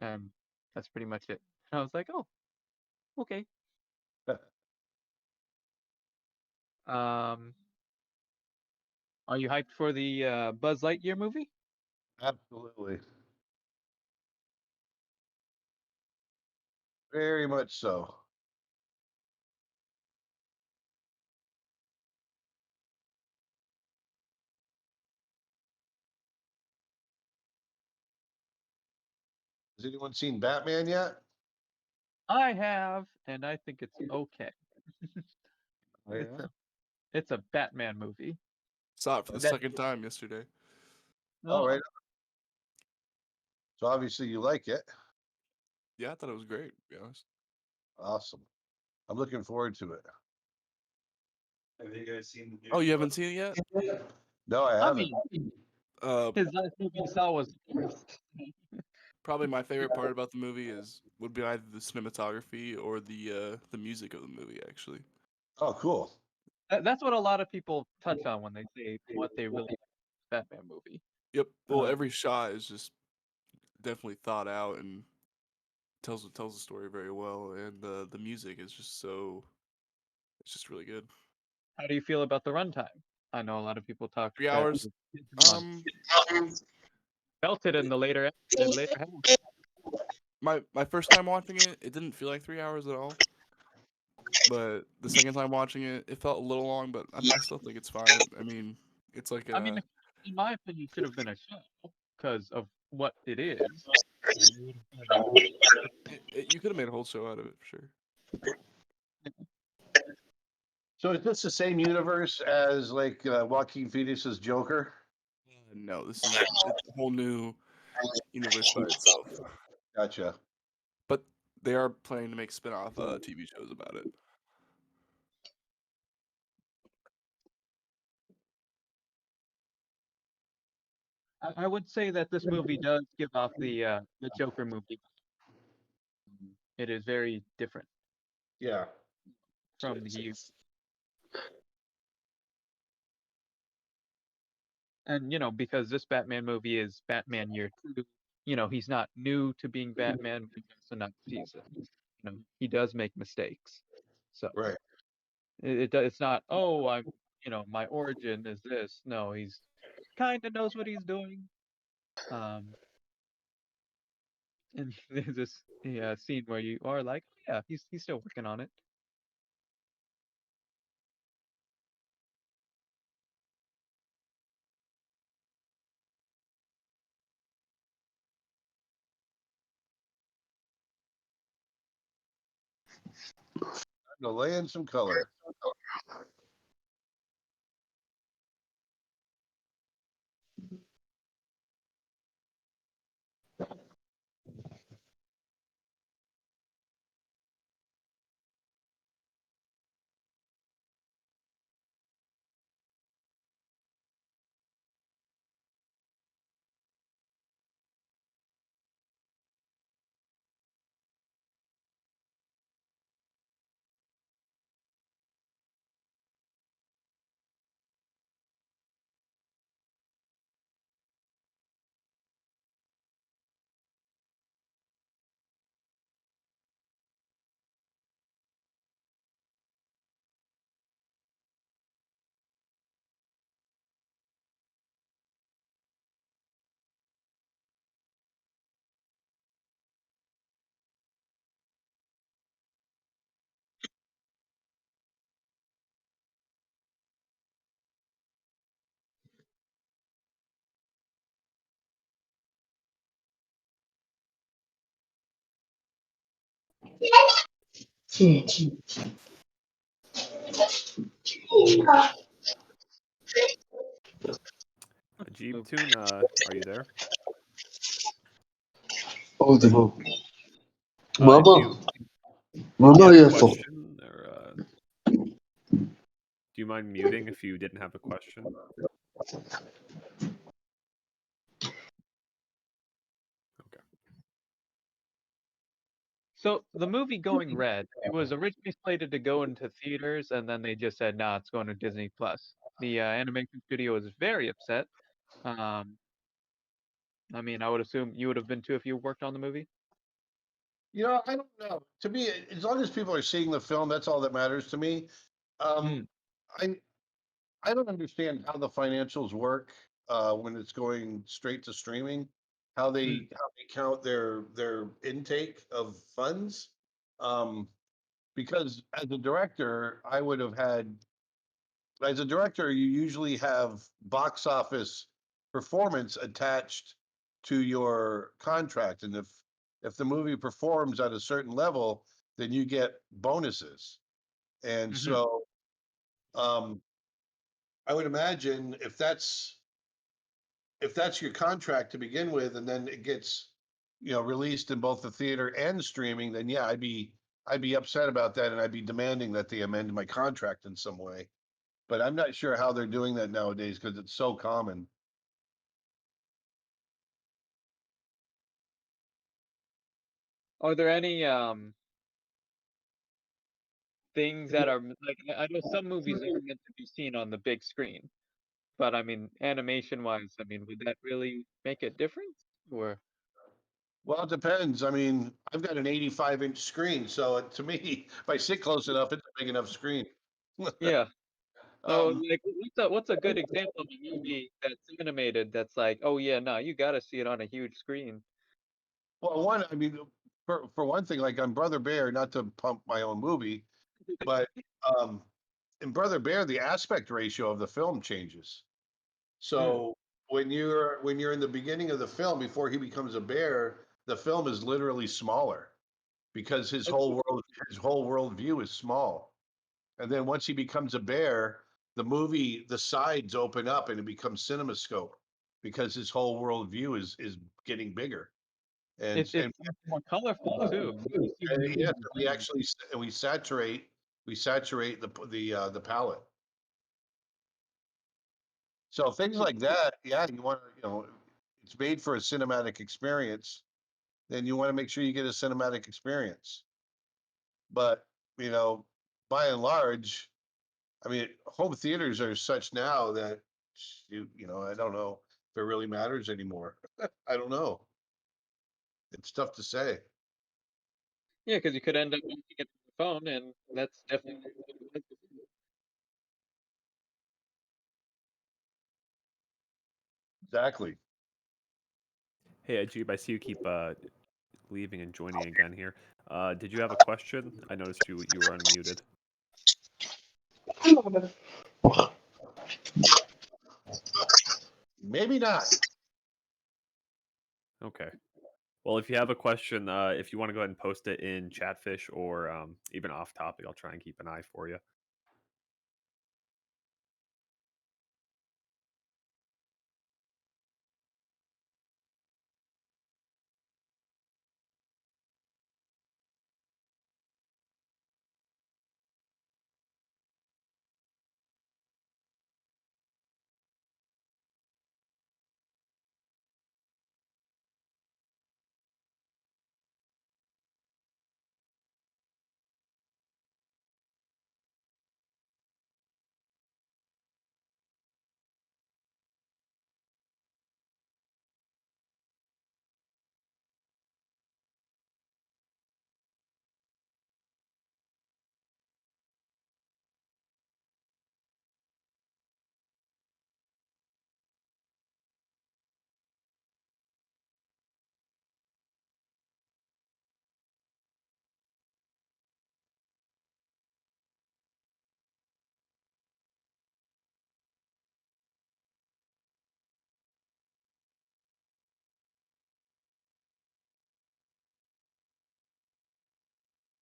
And that's pretty much it. And I was like, oh, okay. Um, are you hyped for the Buzz Lightyear movie? Absolutely. Very much so. Has anyone seen Batman yet? I have, and I think it's okay. Oh, yeah. It's a Batman movie. Saw it for the That second time yesterday. All oh, right. So obviously you like it. Yeah, I thought it was great, to be honest. Awesome. I'm looking forward to it. Have you guys seen the new? Oh, you haven't seen it yet? No, I I haven't. mean, Uh, his last movie you saw was Probably my favorite part about the movie would be either the cinematography or the music of the movie. Actually, Oh, cool. that's what a lot of people touch on when they say what they really like Batman movie. yep. Well, Uh, every shot is just definitely thought out and tells the story very well, and the music is it's just really good. how do you feel about the runtime? I know a lot of people talk 3 hours. that Um, felt it in the later half. my first time watching it, it didn't feel like 3 hours at all. But the second time watching it, it felt a little long, but I still think it's fine. I mean, it's like I mean, in my opinion, it should have been a show because of what it is. you could have made a whole show out of it for sure. So is this the same universe as like Joaquin Phoenix's Joker? No, it's a whole new universe by itself. Gotcha. But they are planning to make spin-off TV shows about it. I would say that this movie does give off the Joker movie. It is very different. Yeah. from the and because this Batman movie is Batman Year 2, he's not new to being Batman, but he's also not seasoned. He does make mistakes. So Right. it's not, oh, my origin is this. No, he's kind of knows what he's doing. And there's this scene where you are like, yeah, he's still working on it. Time to lay in some color. Jeep Tune, are you there? 어디로? If 뭐뭐? you have a 뭐뭐였어? question, or do you mind muting if you didn't have a question? Okay. So the movie Going Red, it was originally slated to go into theaters, and then they just said, "Nah, it's going to Disney Plus." The animation studio was very upset. Um, I mean, I would assume you would have been too if you worked on the movie. I don't know. To me, as long as people are seeing the film, that's all that matters to me. Mm. I I don't understand how the financials work when it's going straight to streaming. How they Mm. count their intake of funds. Um, because as a director, I would have had as a director, you usually have box office performance attached to your contract, and if the movie performs at a certain level, then you get bonuses. And Hmm. so, um, I would imagine if that's your contract to begin with, and then it gets released in both the theater and streaming, then yeah, I'd be upset about that, and I'd be demanding that they amend my contract in some way. But I'm not sure how they're doing that nowadays because it's so common. Are there any things that are like I know some movies are meant to be seen on the big screen, but I mean, animation wise, I mean, would that really make a difference? Or Well, it depends. I mean, I've got an 85-inch screen, so to me, if I sit close enough, it's a big enough screen. yeah. So um, like, what's a good example of a movie that's animated that's like, oh yeah, no, you got to see it on a huge screen. well, one, I mean, for one thing, like on Brother Bear, not to pump my own movie, but um, in Brother Bear, the aspect ratio of the film changes. Mm. So when you're in the beginning of the film, before he becomes a bear, the film is literally smaller because his whole world view is small. And then once he becomes a bear, the sides open up and it becomes CinemaScope because his whole world view is getting bigger. And It's more colorful too. You see the movie yes, we design. actually we saturate the palette. So things like that, yeah, you want to, it's made for a cinematic experience, then you want to make sure you get a cinematic experience. But you know, by and large, I mean, home theaters are such now that I don't know if it really matters anymore. I don't know. It's tough to say. Yeah, because you could end up watching it on your phone, and that's definitely what it was before. Exactly. Hey, Ajib, I see you keep leaving and joining again here. Did you have a question? I noticed you were unmuted. Maybe not. Okay. Well, if you have a question, if you want to go ahead and post it in Chatfish or even off topic, I'll try and keep an eye for you.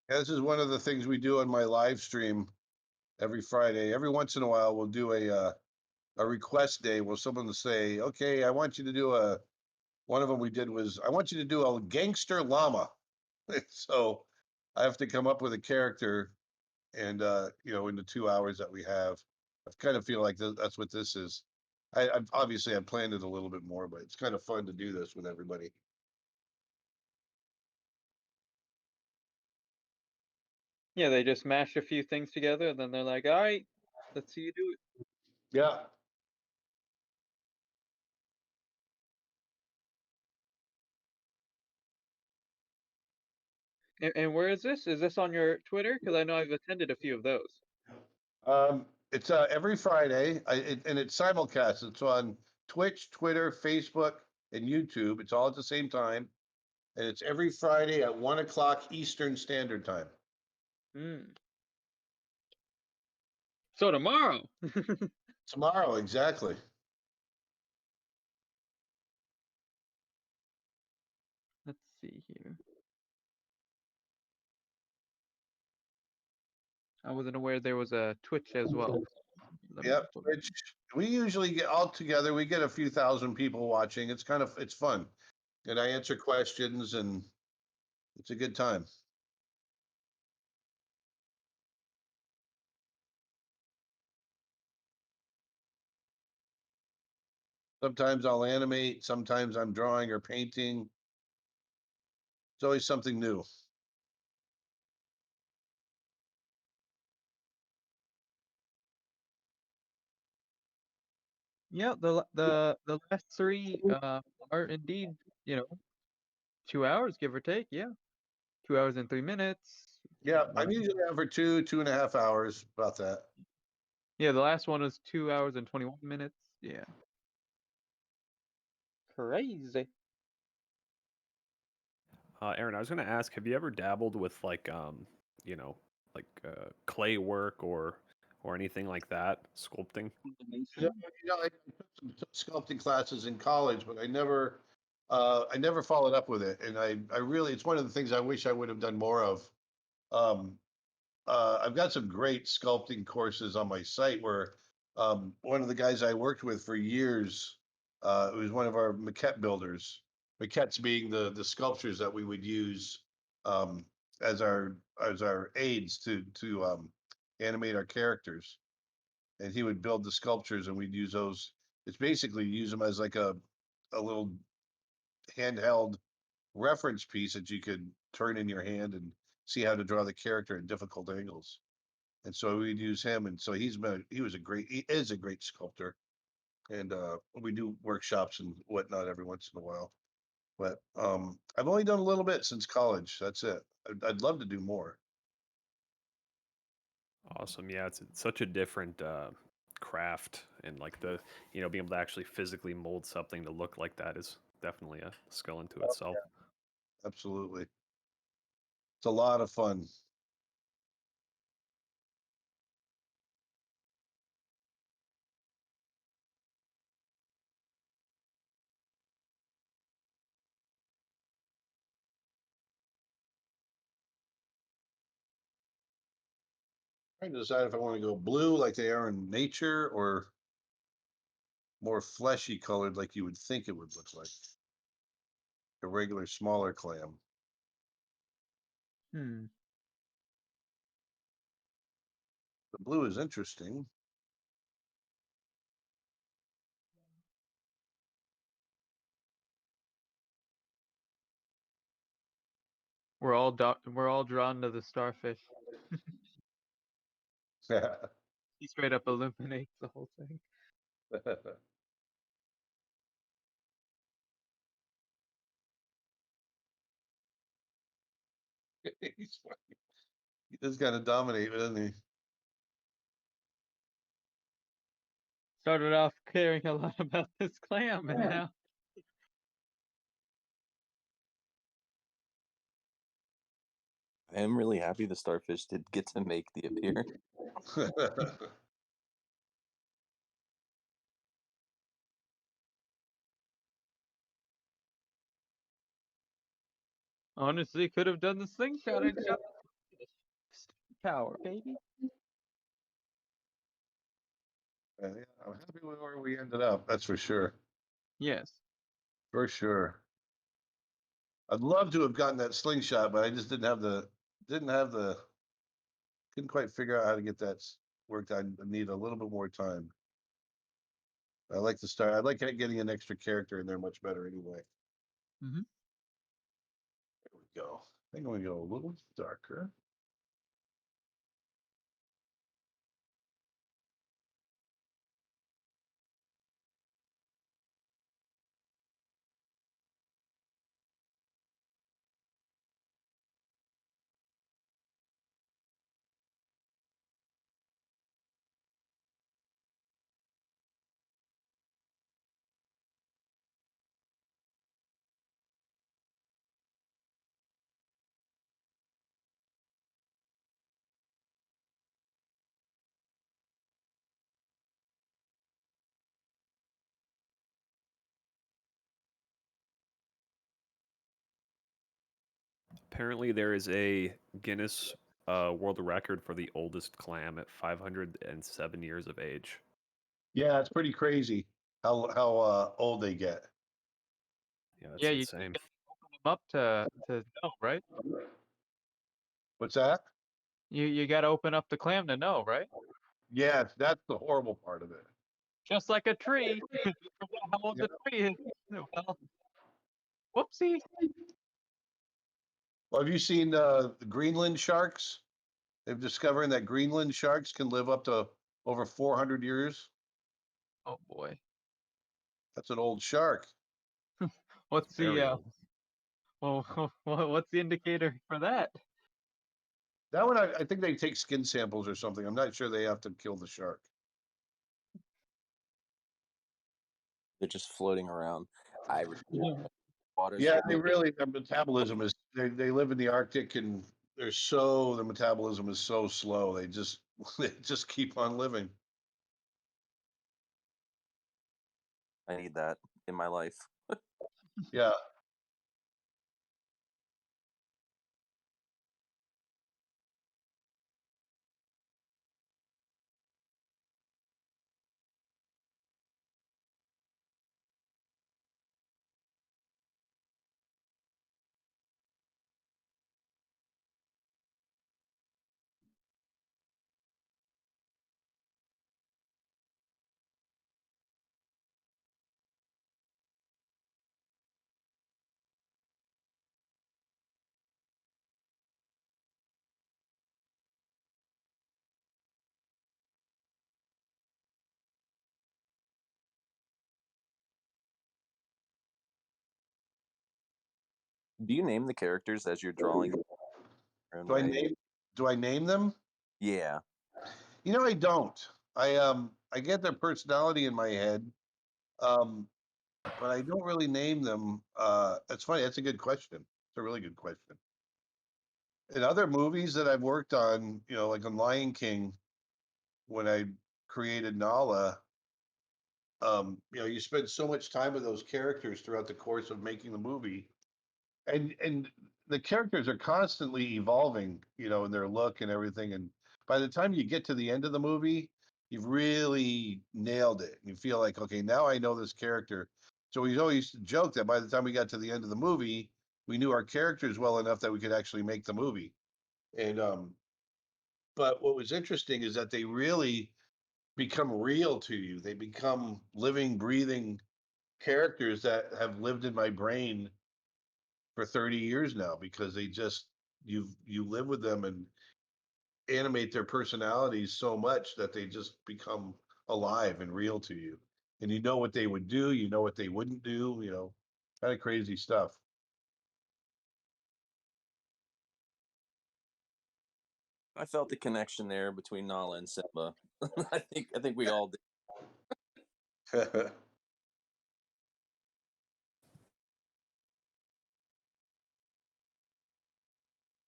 This is one of the things we do on my live stream every Friday. Every once in a while, we'll do a request day where someone will say, "Okay, I want you to do a." One of them we did was, "I want you to do a gangster llama." So I have to come up with a character, and in the 2 hours that we have, I kind of feel like that's what this is. I've obviously I planned it a little bit more, but it's kind of fun to do this with everybody. Yeah, they just mash a few things together, and then they're like, "All right, let's see you do it." Yeah. And where is this? Is this on your Twitter? Because I know I've attended a few of those. It's every Friday, and it's simulcast. It's on Twitch, Twitter, Facebook, and YouTube. It's all at the same time, and it's every Friday at 1 o'clock Eastern Standard Time. Hmm. So tomorrow. Tomorrow, exactly. Let's see here. I wasn't aware there was a Twitch as well. Let me Yep, look. Twitch. We usually get all together. We get a few thousand people watching. It's fun, and I answer questions, and it's a good time. Sometimes I'll animate. Sometimes I'm drawing or painting. It's always something new. Yeah, the last three are indeed, 2 hours, give or take. Yeah, 2 hours and 3 minutes. Yeah, Uh, I'm usually on for 2.5 hours, about that. yeah, the last one was 2 hours and 21 minutes. Yeah, crazy. Aaron, I was going to ask, have you ever dabbled with you know, clay work or anything like that, sculpting? Yeah, I took some sculpting classes in college, but I never followed up with it. And I really, it's one of the things I wish I would have done more of. Um, I've got some great sculpting courses on my site where one of the guys I worked with for years, it was one of our maquette builders. Maquettes being the sculptures that we would use um, as our aids to animate our characters. And he would build the sculptures, and we'd use those. It's basically use them as like a little handheld reference piece that you could turn in your hand and see how to draw the character at difficult angles. And so we'd use him. And so he is a great sculptor. And we do workshops and whatnot every once in a while. But I've only done a little bit since college. That's it. I'd love to do more. Awesome. Yeah, it's such a different craft, and like the being able to actually physically mold something to look like that is definitely a skill into itself. Absolutely. It's a lot of fun. Trying to decide if I want to go blue like they are in nature or more fleshy colored like you would think it would look like a regular smaller clam. Hmm. The blue is interesting. We're all drawn to the starfish. He straight up illuminates the whole thing. He does kind of dominate, doesn't he? Started off caring a lot about this clam, and now I am really happy the starfish did get to make the appearance. honestly could have done the slingshot and shot the fish. Power, baby. Yeah, I'm happy with where we ended up. That's for sure. Yes. For sure. I'd love to have gotten that slingshot, but I just couldn't quite figure out how to get that worked. I need a little bit more time. I like to start. I like getting an extra character in there much better anyway. Mm-hmm. There we go. I think I'm gonna go a little darker. Apparently, there is a Guinness World Record for the oldest clam at 507 years of age. Yeah, it's pretty crazy how old they get. Yeah, that's Yeah, you insane. gotta open them up to know, right? What's that? You got to open up the clam to know, right? Yes, that's the horrible part of it. Just like a tree. You forget how old Yeah. the tree is. Well, whoopsie. Well, have you seen the Greenland sharks? They're discovering that Greenland sharks can live up to over 400 years. Oh boy. That's an old shark. What's Very the old. what's the indicator for that? That one, I think they take skin samples or something. I'm not sure they have to kill the shark. They're just floating around. I waters. Yeah, their metabolism is, they live in the Arctic and their metabolism is so slow. They just, they just keep on living. I need that in my life. Yeah. Do you name the characters as you're drawing them your own Do I way? name? Do I name them? Yeah. You know, I don't. I get their personality in my head, um, but I don't really name them. That's funny. That's a good question. It's a really good question. In other movies that I've worked on, you know, like on Lion King, when I created Nala, you know, you spend so much time with those characters throughout the course of making the movie, and the characters are constantly evolving, you know, in their look and everything. And by the time you get to the end of the movie, you've really nailed it. You feel like, okay, now I know this character. So we always used to joke that by the time we got to the end of the movie, we knew our characters well enough that we could actually make the movie. And but what was interesting is that they really become real to you. They become living, breathing characters that have lived in my brain for 30 years now because they just you live with them and animate their personalities so much that they just become alive and real to you. And you know what they would do, you know what they wouldn't do, you know, kind of crazy stuff. I felt the connection there between Nala and Simba. I think we all did.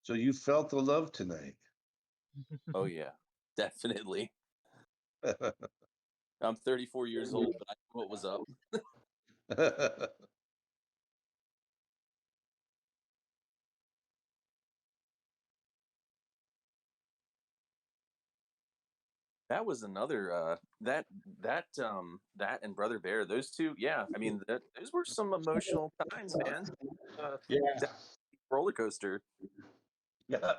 So you felt the love tonight. Oh yeah, definitely. I'm 34 years old, but I knew what was up. That was another that and Brother Bear, those two, yeah. I mean, those were some emotional times, man. Yeah. Roller coaster. Yeah.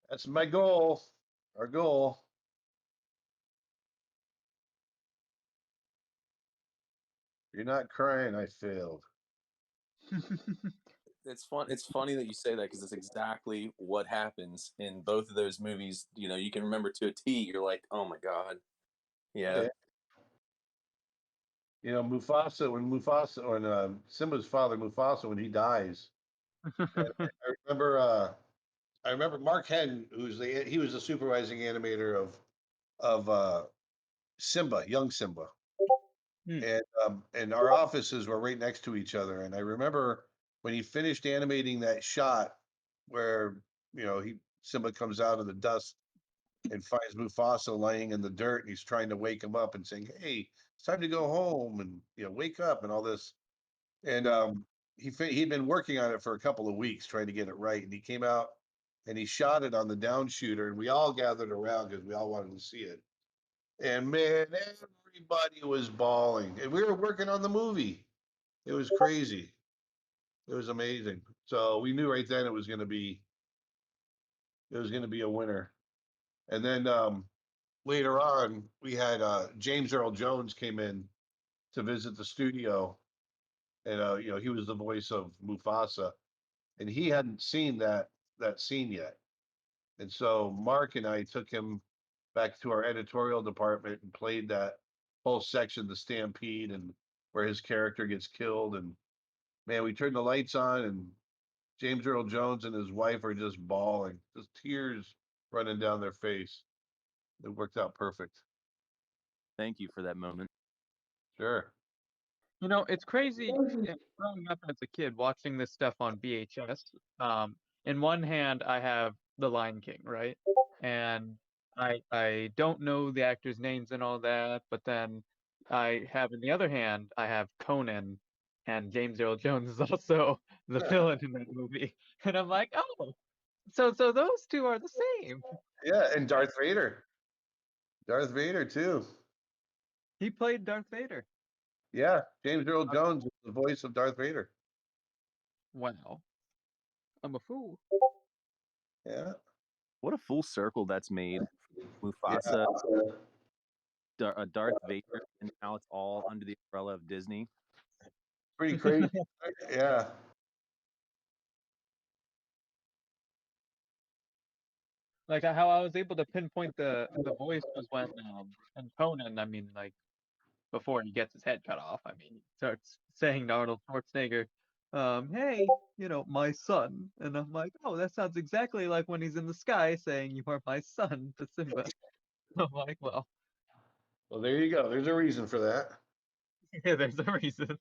That's my goal. Our goal. You're not crying, I failed. It's fun. It's funny that you say that because it's exactly what happens in both of those movies. You know, you can remember to a T. You're like, oh my god, yeah. Yeah. You know, when Simba's father, Mufasa, when he dies, I remember Mark Henn, he was the supervising animator of Simba, young Simba. And our offices were right next to each other. And I remember when he finished animating that shot where, you know, Simba comes out of the dust and finds Mufasa laying in the dirt and he's trying to wake him up and saying, "Hey, it's time to go home and, you know, wake up," and all this. And he'd been working on it for a couple of weeks trying to get it right. And he came out and he shot it on the down shooter and we all gathered around because we all wanted to see it. And man, everybody was bawling. And we were working on the movie. It was crazy. It was amazing. So we knew right then it was gonna be a winner. And then later on, we had James Earl Jones came in to visit the studio, and you know, he was the voice of Mufasa, and he hadn't seen that scene yet. And so Mark and I took him back to our editorial department and played that whole section, the stampede, and where his character gets killed. And man, we turned the lights on, and James Earl Jones and his wife are just bawling, just tears running down their face. It worked out perfect. Thank you for that moment. Sure. You know, it's crazy growing up as a kid watching this stuff on VHS. In one hand, I have The Lion King, right? And I don't know the actors' names and all that, but then I have in the other hand, I have Conan, and James Earl Jones is also the villain in that movie. And I'm like, oh, so those two are the same. Yeah, and Darth Vader. Darth Vader too. He played Darth Vader. Yeah, James Earl Jones is the voice of Darth Vader. Wow. I'm a fool. Yeah. What a full circle that's made. Yeah. Mufasa, Darth Vader, and now it's all under the umbrella of Disney. Pretty crazy. Yeah. Like how I was able to pinpoint the voice was when in Conan, I mean, like before he gets his head cut off, I mean, he starts saying to Arnold Schwarzenegger, hey, my son. And I'm like, oh, that sounds exactly like when he's in the sky saying, you are my son to Simba. I'm like, well, Well, there you go. There's a reason for that. yeah, there's a reason.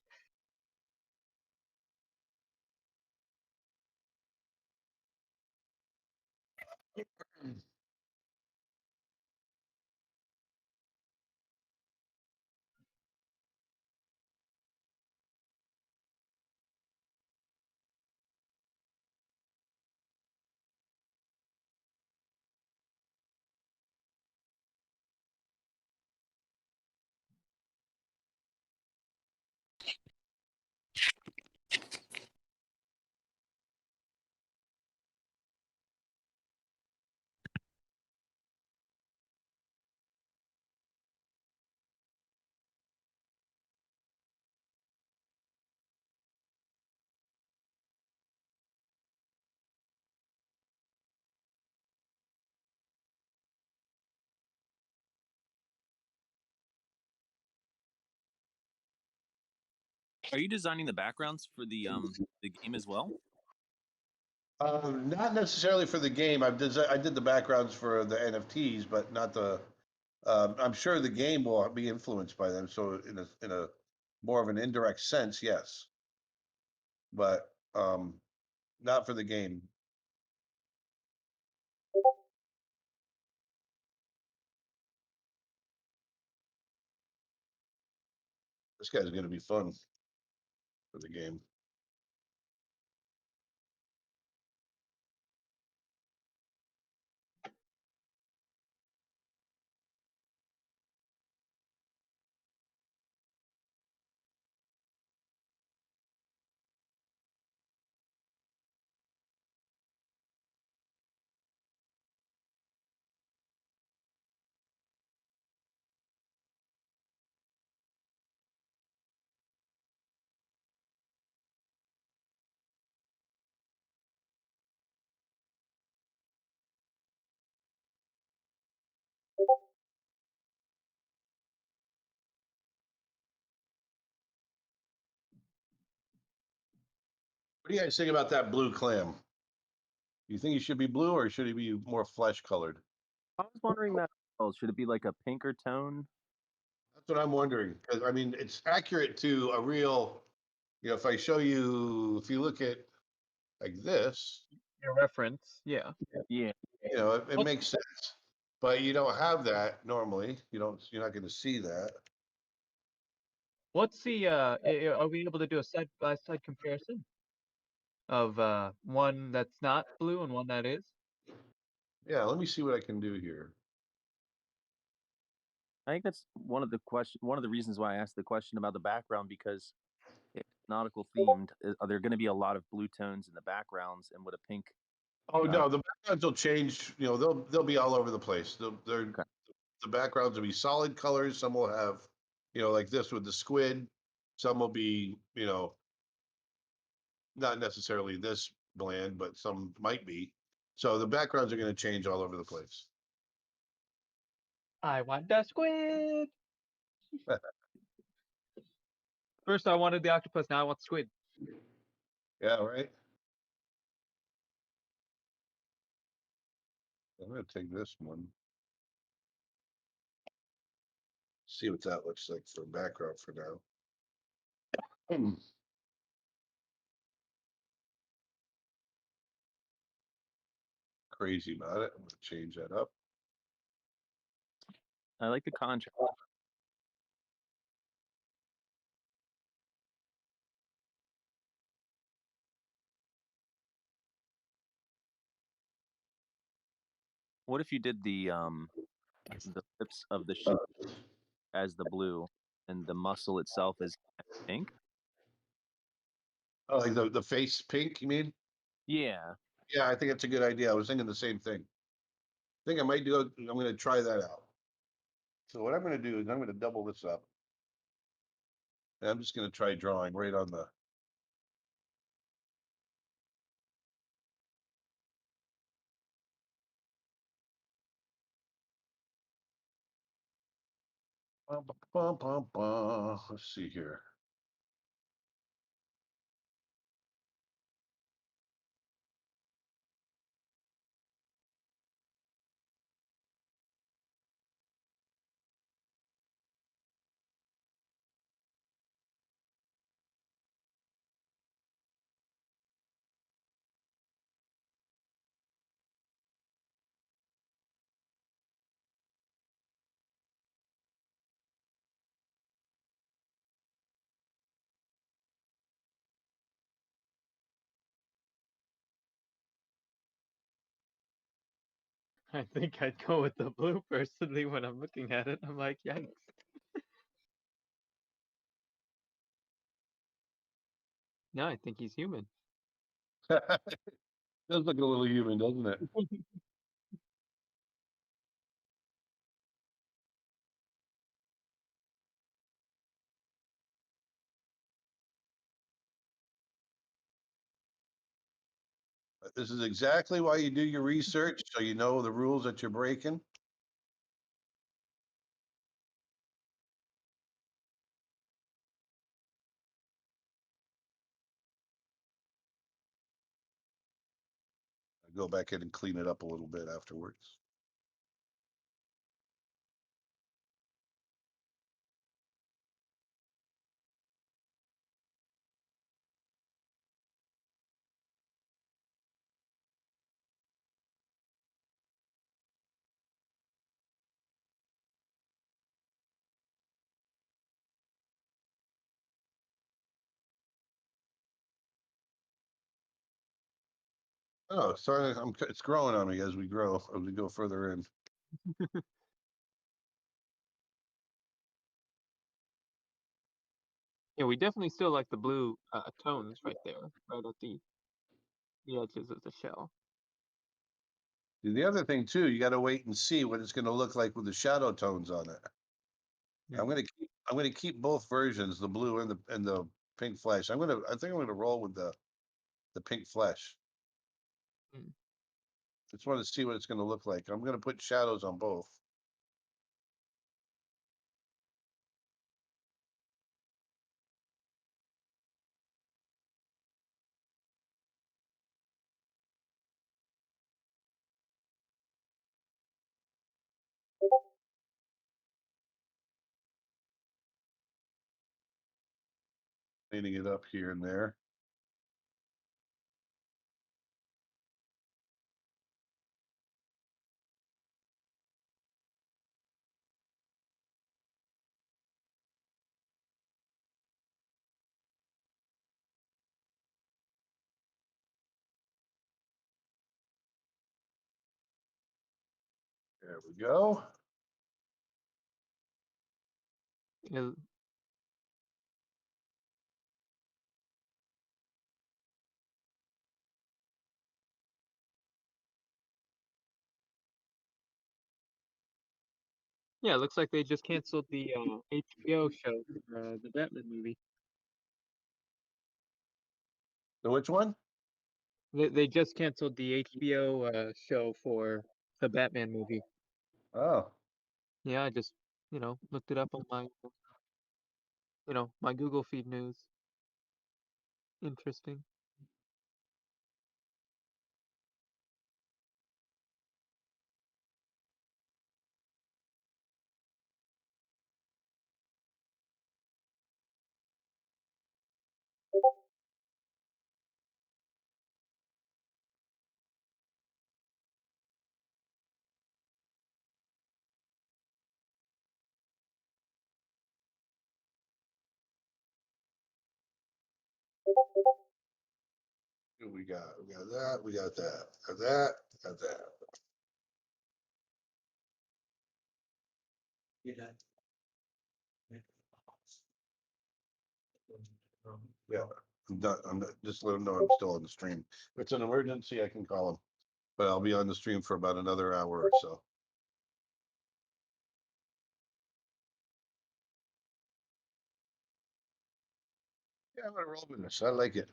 Are you designing the backgrounds for the game as well? Not necessarily for the game. I did the backgrounds for the NFTs, but not the. I'm sure the game will be influenced by them. So in a more of an indirect sense, yes, but not for the game. This guy's going to be fun for the game. What do you guys think about that blue clam? You think he should be blue or should he be more flesh colored? I was wondering that. Oh, should it be like a pinker tone? That's what I'm wondering. Because I mean, it's accurate to a real. If I show you, if you look at like this, Your reference, yeah. Yeah. it makes sense. But you don't have that normally. You're not going to see that. What's the are we able to do a side by side comparison of one that's not blue and one that is? Yeah, let me see what I can do here. I think that's one of the reasons why I asked the question about the background, because it's nautical themed. Are there going to be a lot of blue tones in the backgrounds, and would a pink? Oh no, the backgrounds will change. They'll be all over the place. The backgrounds will be solid colors. Some will have, like this with the squid. Some will be, not necessarily this bland, but some might be. So the backgrounds are going to change all over the place. I want the squid. First I wanted the octopus, now I want squid. Yeah, right. I'm going to take this one. See what that looks like for background for now. Crazy about it. I'm going to change that up. I like the contrast. What if you did the lips of the ship as the blue and the muscle itself is pink? Oh, like the face pink, you mean? Yeah. Yeah, I think it's a good idea. I was thinking the same thing. I think I might do it. I'm going to try that out. So what I'm going to do is I'm going to double this up. And I'm just going to try drawing right on the. Let's see here. I think I'd go with the blue personally when I'm looking at it. I'm like, yikes. No, I think he's human. Does look a little human, doesn't it? This is exactly why you do your research, so you know the rules that you're breaking. I'll go back in and clean it up a little bit afterwards. Oh, sorry, it's growing on me as we grow, as we go further in. Yeah, we definitely still like the blue tones right there, right at the edges of the shell. The other thing too, you got to wait and see what it's going to look like with the shadow tones on it. I'm gonna keep both versions, the blue and the pink flesh. I think I'm gonna roll with the pink flesh. Mm. Just want to see what it's gonna look like. I'm gonna put shadows on both. Cleaning it up here and there. There we go. Yeah, yeah, it looks like they just canceled the HBO show, the Batman movie. So which one? They just canceled the HBO show for the Batman movie. Oh, Yeah, I just looked it up on my my Google feed news. Interesting. here we got that, we got that, got that, got that. Yeah, I'm not, just let them know I'm still on the stream. If it's an emergency, I can call them, but I'll be on the stream for about another hour or so. Yeah, I'm gonna roll with this. I like it.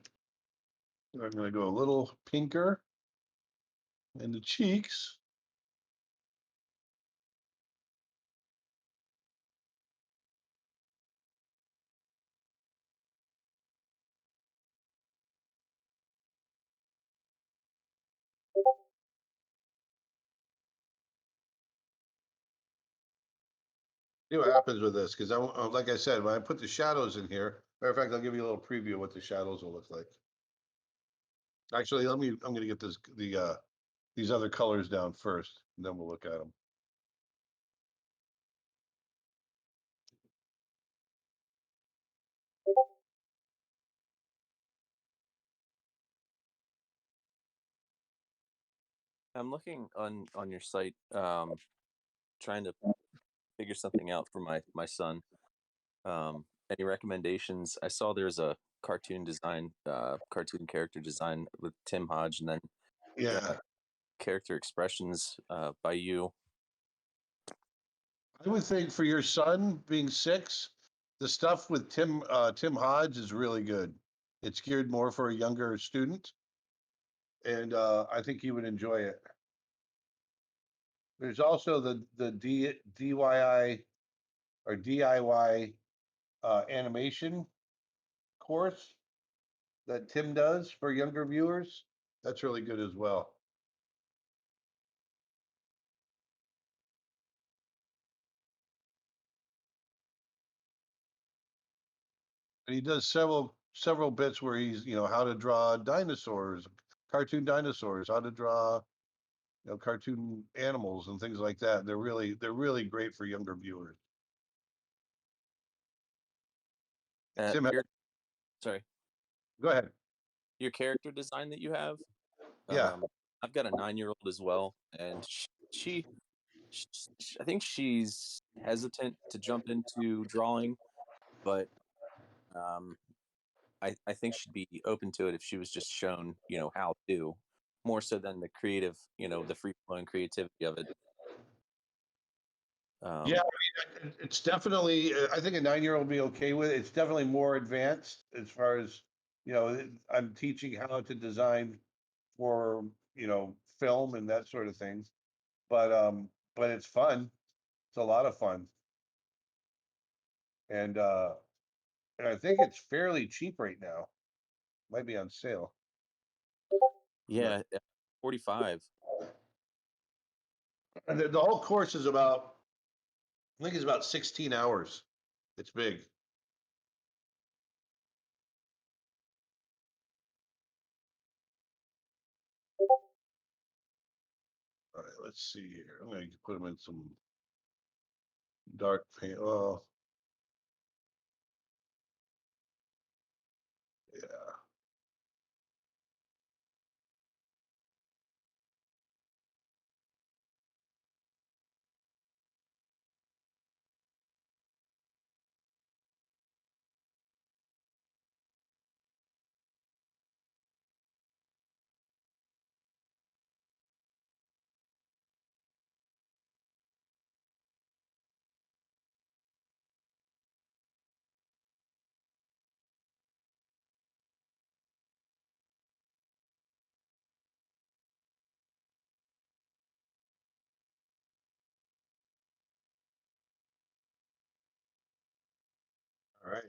I'm gonna go a little pinker in the cheeks. See what happens with this, because like I said, when I put the shadows in here, matter of fact, I'll give you a little preview of what the shadows will look like. Actually, I'm gonna get these other colors down first, and then we'll look at them. I'm looking on your site, trying to figure something out for my son. Any recommendations? I saw there's a cartoon character design with Tim Hodge, and then Yeah, character expressions by you. I would think for your son being 6, the stuff with Tim Hodge is really good. It's geared more for a younger student, and I think he would enjoy it. There's also the DIY or DIY animation course that Tim does for younger viewers. That's really good as well. And he does several bits where he's, how to draw dinosaurs, cartoon dinosaurs, how to draw, cartoon animals and things like that. They're really great for younger viewers. Tim, Sorry, go ahead. your character design that you have. Yeah. I've got a 9-year-old as well, and I think she's hesitant to jump into drawing, but um, I think she'd be open to it if she was just shown, how to, more so than the creative, the free flowing creativity of it. Yeah, I mean, it's definitely, I think a 9-year-old will be okay with it. It's definitely more advanced as far as, I'm teaching how to design for, film and that sort of thing. But it's fun. It's a lot of fun. And I think it's fairly cheap right now. Might be on sale. Yeah, 45. And the whole course is about, I think it's about 16 hours. It's big. All right, let's see here. I'm going to put them in some dark paint. Oh, yeah. All right.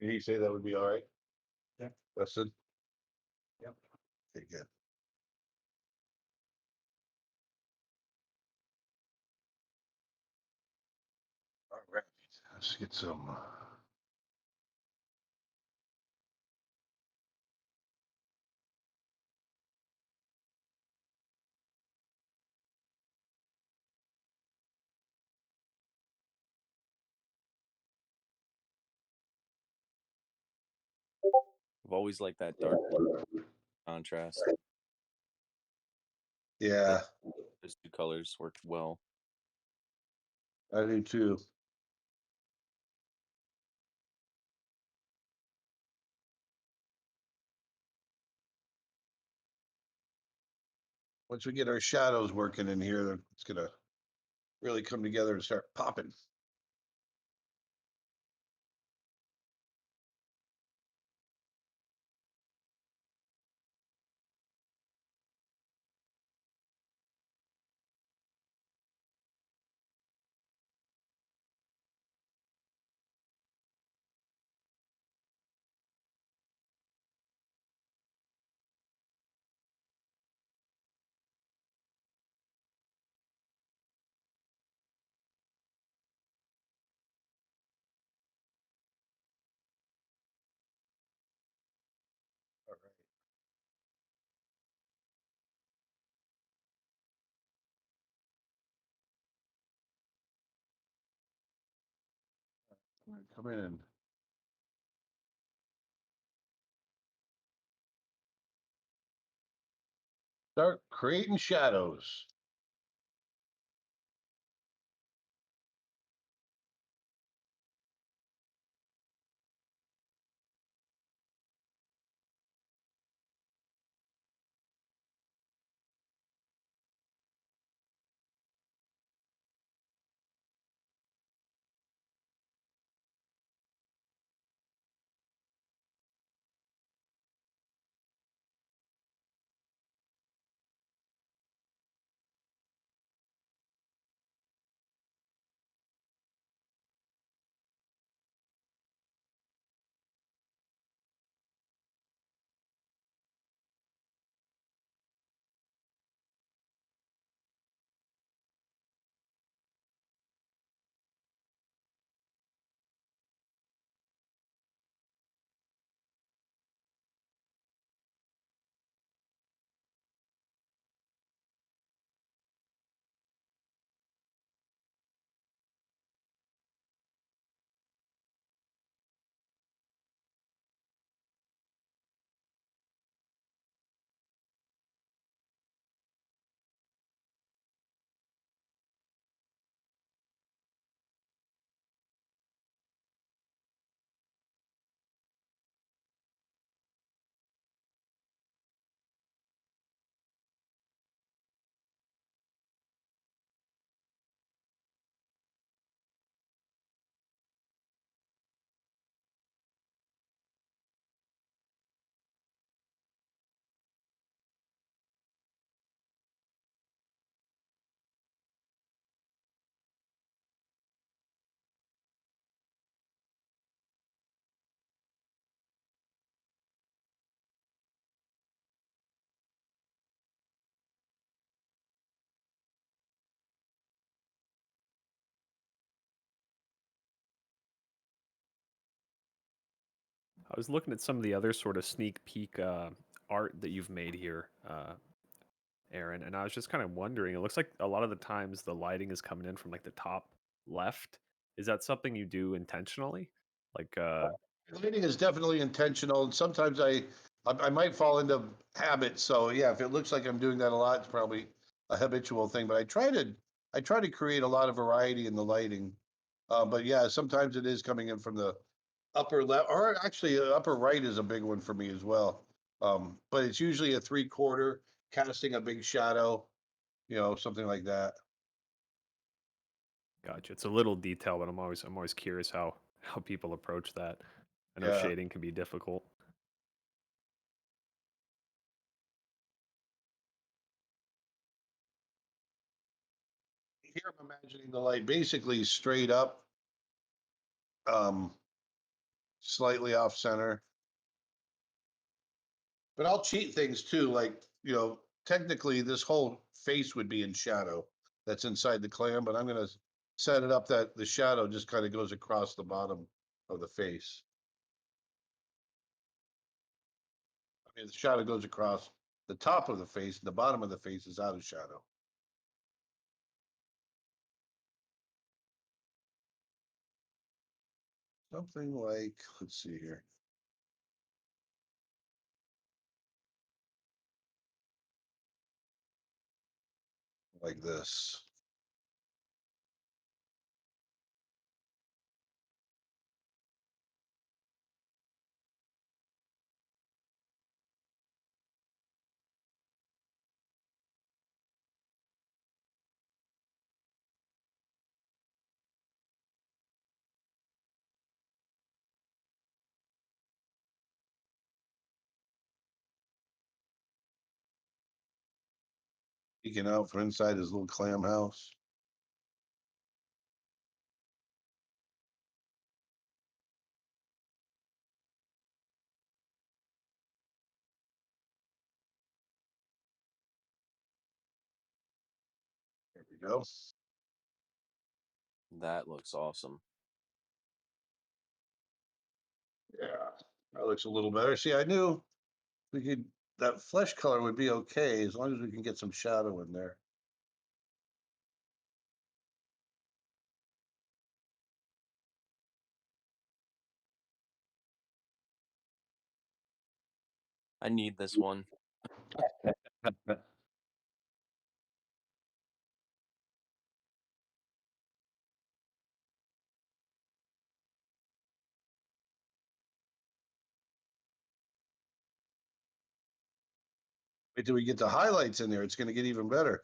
Did he say that would be all right? Yeah. Dustin? Yep. Okay, good. All right. Let's get some. I've always liked that dark contrast. Yeah, Those two colors work well. I do too. Once we get our shadows working in here, then it's gonna really come together and start popping. All right. Come in. Start creating shadows. I was looking at some of the other sort of sneak peek art that you've made here, Aaron, and I was just kind of wondering. It looks like a lot of the times the lighting is coming in from like the top left. Is that something you do intentionally? Like, Lighting is definitely intentional, and sometimes I might fall into habits. So yeah, if it looks like I'm doing that a lot, it's probably a habitual thing. But I try to create a lot of variety in the lighting. But yeah, sometimes it is coming in from the upper left, or actually upper right is a big one for me as well. But it's usually a 3/4 casting a big shadow, something like that. gotcha. It's a little detail, but I'm always curious how people approach that. I know Yeah. shading can be difficult. Here I'm imagining the light basically straight up, um, slightly off center. But I'll cheat things too. Like, technically this whole face would be in shadow that's inside the clam, but I'm going to set it up that the shadow just kind of goes across the bottom of the face. I mean, the shadow goes across the top of the face, and the bottom of the face is out of shadow. Something like, let's see here. like this. Peeking out from inside his little clam house. There we go. That looks awesome. Yeah, that looks a little better. See, I knew we could, that flesh color would be okay as long as we can get some shadow in there. I need this one. Wait till we get the highlights in there. It's going to get even better.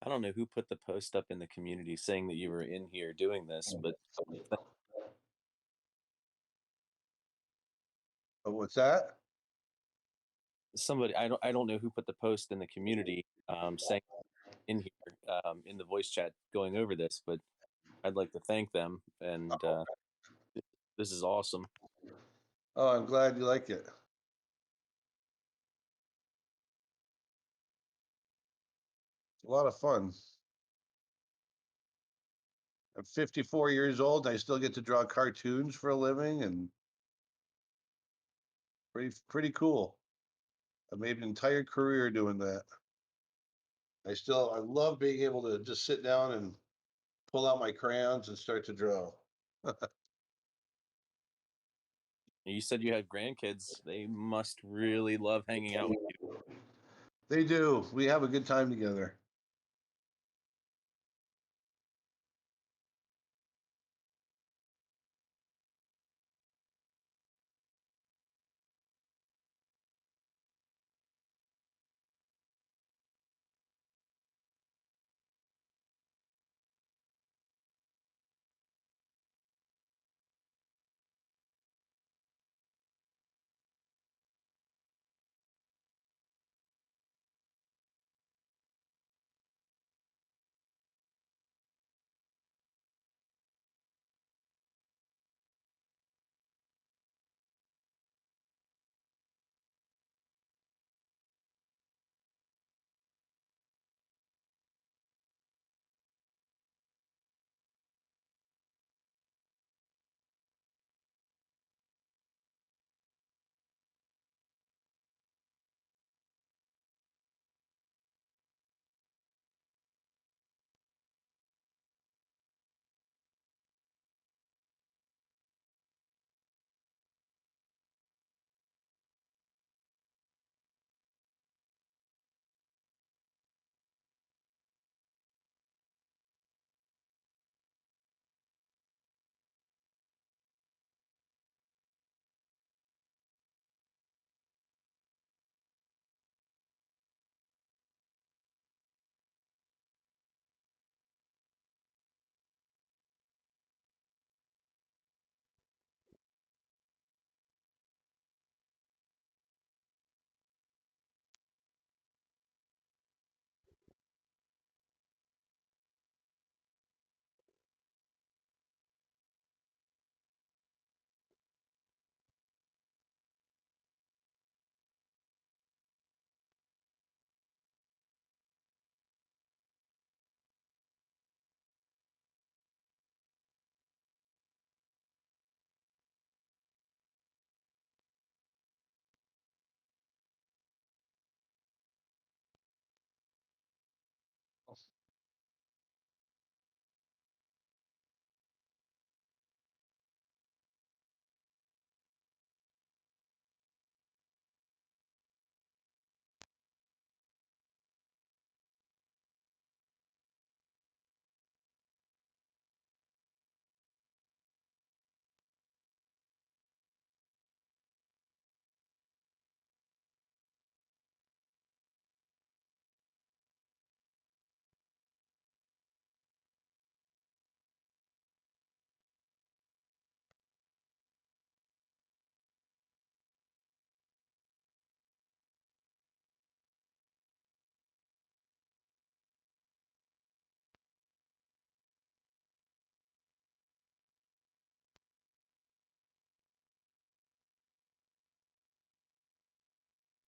I don't know who put the post up in the community saying that you were in here doing this, but Oh, what's that? somebody I don't know who put the post in the community saying in here in the voice chat going over this, but I'd like to thank them, and this is awesome. Oh, I'm glad you like it. It's a lot of fun. I'm 54 years old and I still get to draw cartoons for a living, and pretty cool. I made an entire career doing that. I love being able to just sit down and pull out my crayons and start to draw. You said you had grandkids. They must really love hanging out with you. They do. We have a good time together.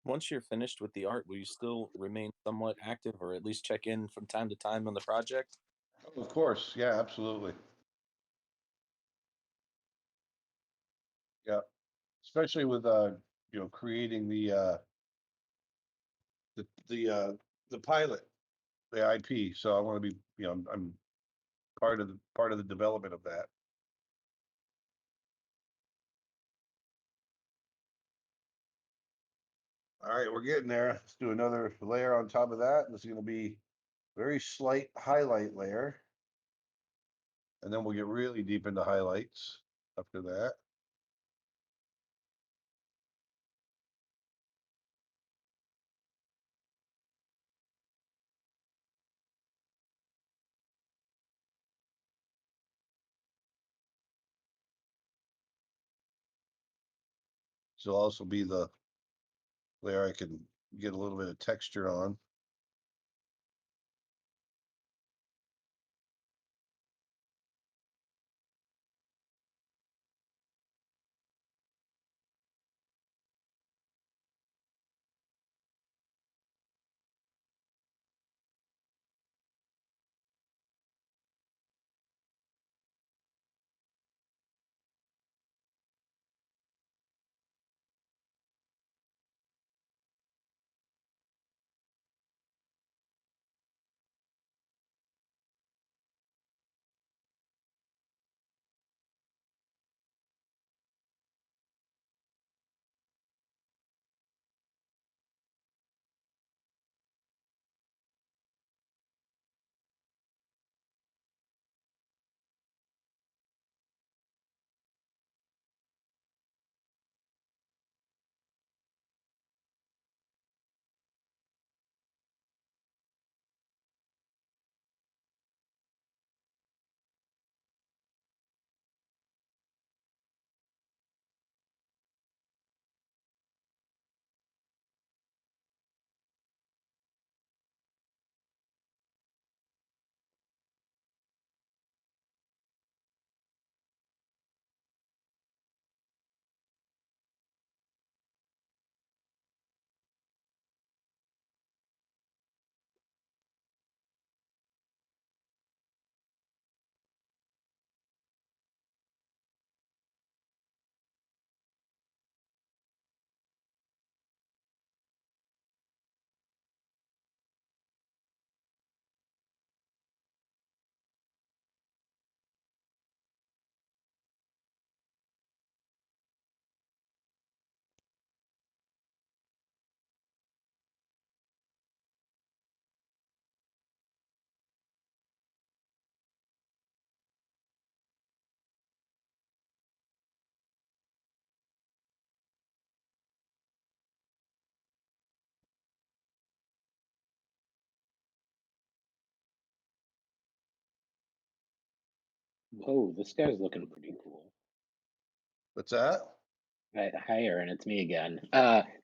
Once you're finished with the art, will you still remain somewhat active, or at least check in from time to time on the project? Oh, of course, yeah, absolutely. Yeah, especially with creating the the uh, the pilot, the IP. So I want to be, I'm part of the development of that. All right, we're getting there. Let's do another layer on top of that. This is going to be very slight highlight layer. And then we'll get really deep into highlights after that. So it'll also be the layer I can get a little bit of texture on. Whoa, this guy's looking pretty cool. What's that? Hi, Aaron. It's me again.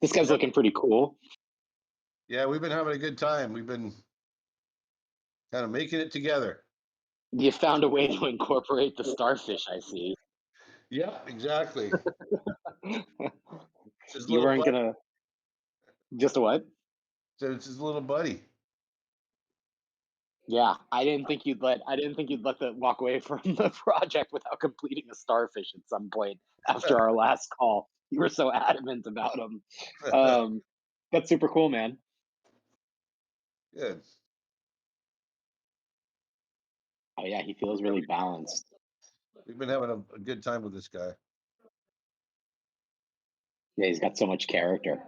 This guy's Yep. looking pretty cool. Yeah, we've been having a good time. We've been kind of making it together. You found a way to incorporate the starfish, I see. Yeah, exactly. His You little weren't buddy. gonna just a what? So it's his little buddy. Yeah, I didn't think you'd let the walk away from the project without completing a starfish at some point after our last call. You were so adamant about him. That's super cool, man. Good. Oh yeah, he feels really balanced. We've been having a good time with this guy. Yeah, he's got so much character.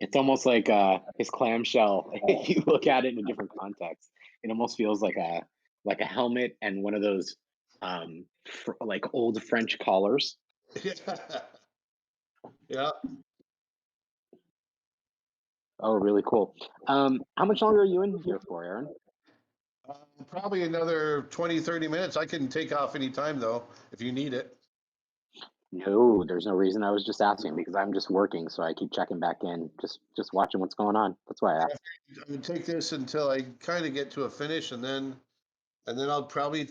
It's almost like his clamshell. If you look at it in a different context, it almost feels like a helmet and one of those like old French collars. Yeah. Oh, really cool. How much longer are you in here for, Aaron? Probably another 20, 30 minutes. I can take off any time though, if you need it. No, there's no reason. I was just asking because I'm just working, so I keep checking back in, just watching what's going on. That's why I asked. I would take this until I kind of get to a finish, and then I'll probably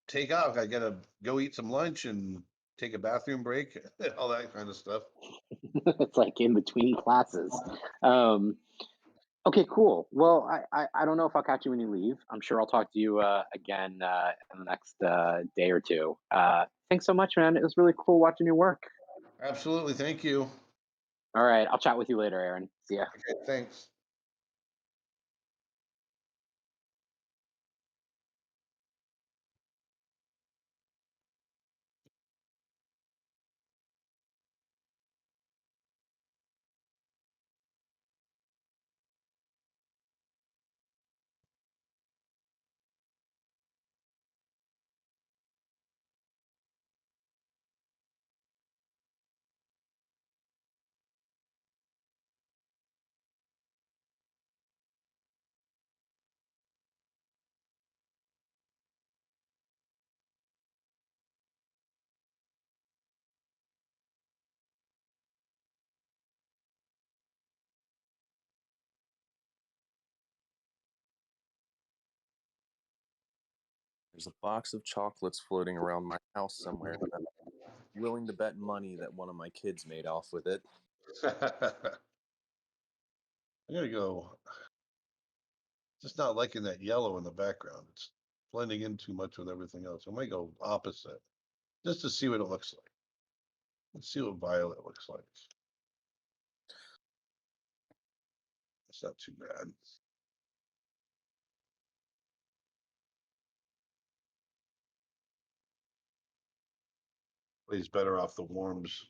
take off. I gotta go eat some lunch and take a bathroom break, all that kind of stuff. It's like in between classes. Okay, cool. Well, I don't know if I'll catch you when you leave. I'm sure I'll talk to you again in the next day or two. Thanks so much, man. It was really cool watching your work. Absolutely. Thank you. All right, I'll chat with you later, Aaron. See ya. Okay, thanks. There's a box of chocolates floating around my house somewhere, and I'm willing to bet money that one of my kids made off with it. I gotta go. Just not liking that yellow in the background. It's blending in too much with everything else. I might go opposite just to see what it looks like. Let's see what violet looks like. It's not too bad. He's better off the warms.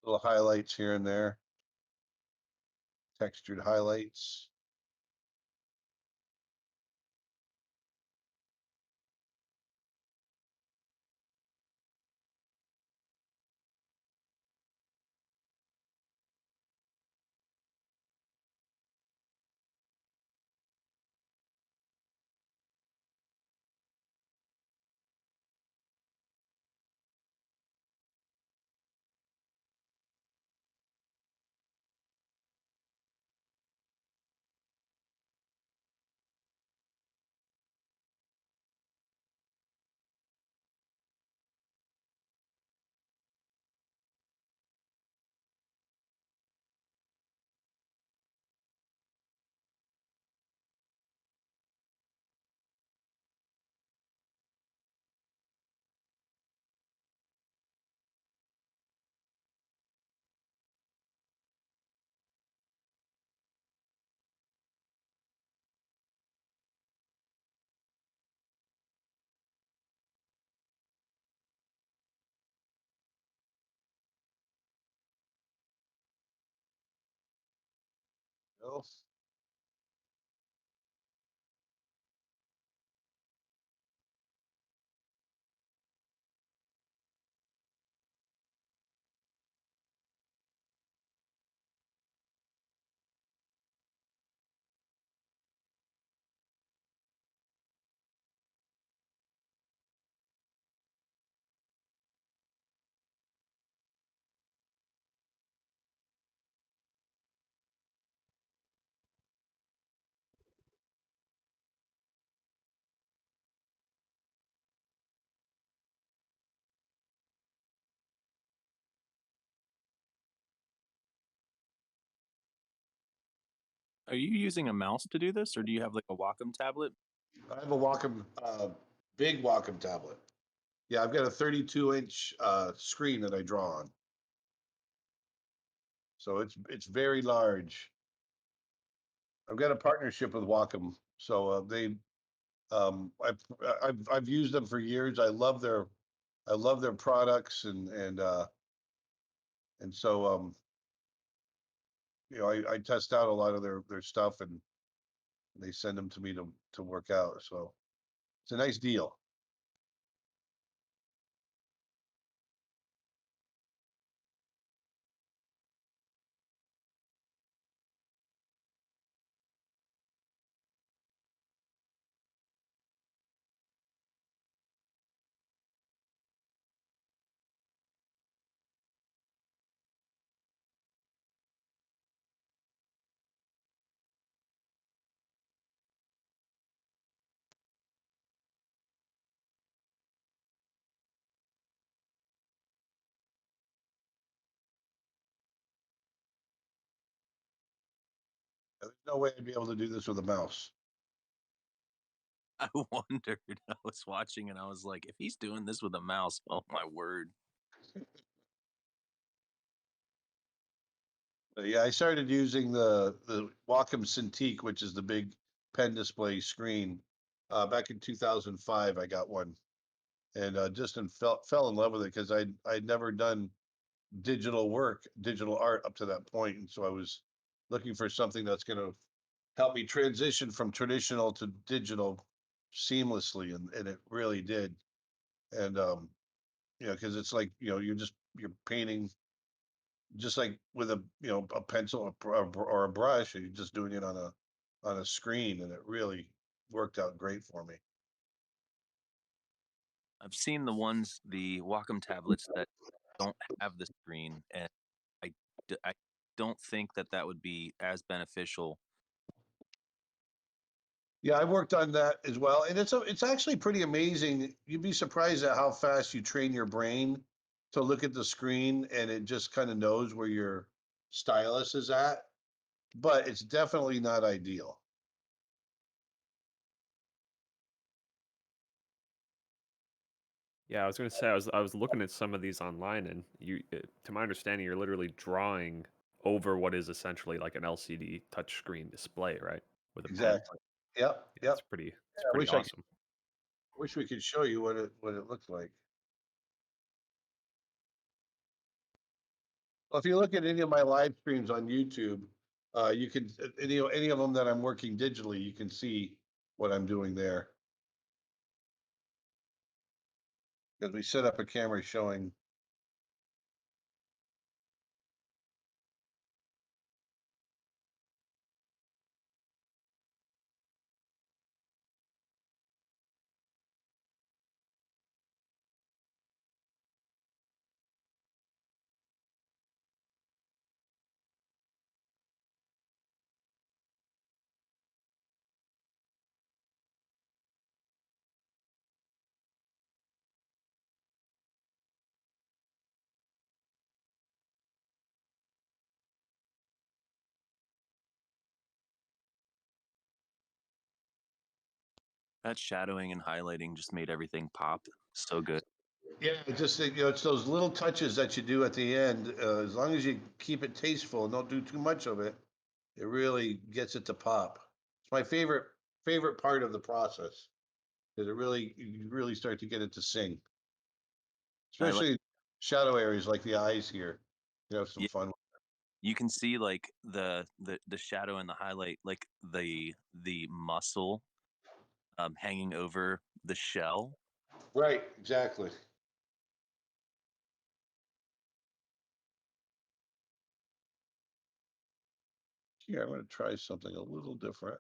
Little highlights here and there. Textured highlights. go. Are you using a mouse to do this, or do you have like a Wacom tablet? I have a Wacom, big Wacom tablet. Yeah, I've got a 32-inch screen that I draw on. So it's very large. I've got a partnership with Wacom, so I've used them for years. I love their products and so I test out a lot of their stuff and they send them to me to work out. So it's a nice deal. There's no way I'd be able to do this with a mouse. I wondered. I was watching and I was like, if he's doing this with a mouse, oh my word. Yeah, I started using the Wacom Cintiq, which is the big pen display screen. Back in 2005, I got one, and just fell in love with it because I'd never done digital work, digital art up to that point, and so I was looking for something that's going to help me transition from traditional to digital seamlessly, and it really did. And because it's like you're painting just like with a pencil or a brush, and you're just doing it on a screen, and it really worked out great for me. I've seen the Wacom tablets that don't have the screen, and I don't think that would be as beneficial. Yeah, I've worked on that as well, and it's actually pretty amazing. You'd be surprised at how fast you train your brain to look at the screen, and it just kind of knows where your stylus is at. But it's definitely not ideal. Yeah, I was gonna say I was looking at some of these online, and to my understanding, you're literally drawing over what is essentially like an LCD touchscreen display, right? With a pen. Exactly. Yep. Yeah, Yep. it's I pretty wish awesome. wish we could show you what it looks like. Well, if you look at any of my live streams on YouTube, you can any of them that I'm working digitally, you can see what I'm doing there. Because we set up a camera showing. That shadowing and highlighting just made everything pop so good. Yeah, it's those little touches that you do at the end. As long as you keep it tasteful and don't do too much of it, it really gets it to pop. It's my favorite part of the process because you really start to get it to sing, I like especially shadow areas like the eyes here. You have some yeah, fun. you can see like the shadow and the highlight, like the muscle hanging over the shell. Right, exactly. Here, I'm going to try something a little different.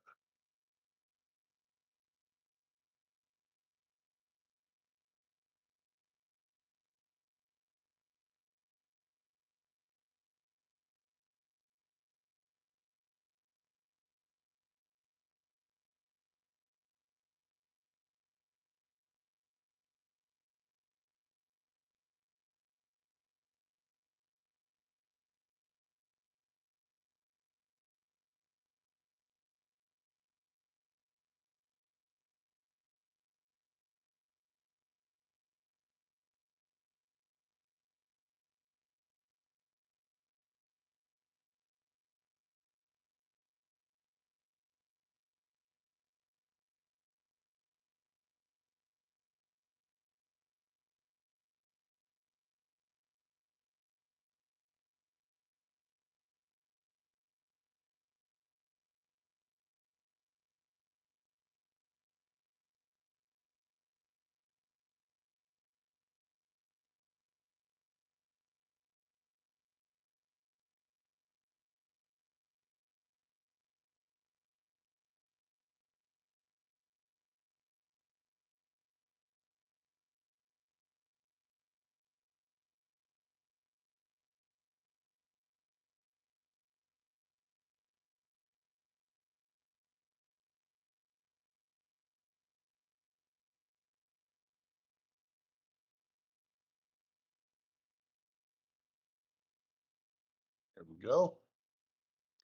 There we go.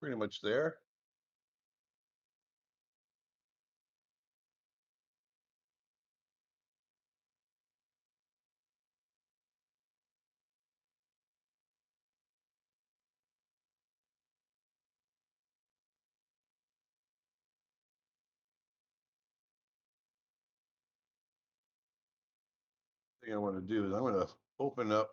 Pretty much there. Thing I want to do is I'm going to open up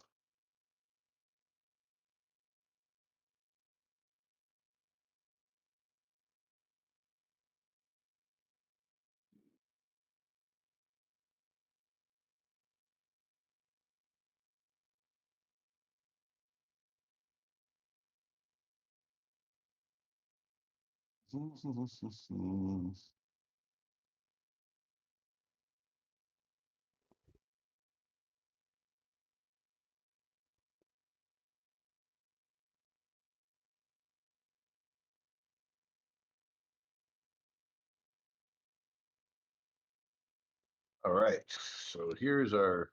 all right, so here's our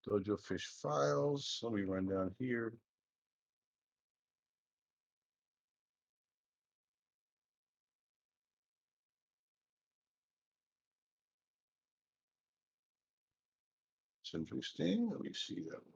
Dojo Fish files. Let me run down here. It's interesting. Let me see that one.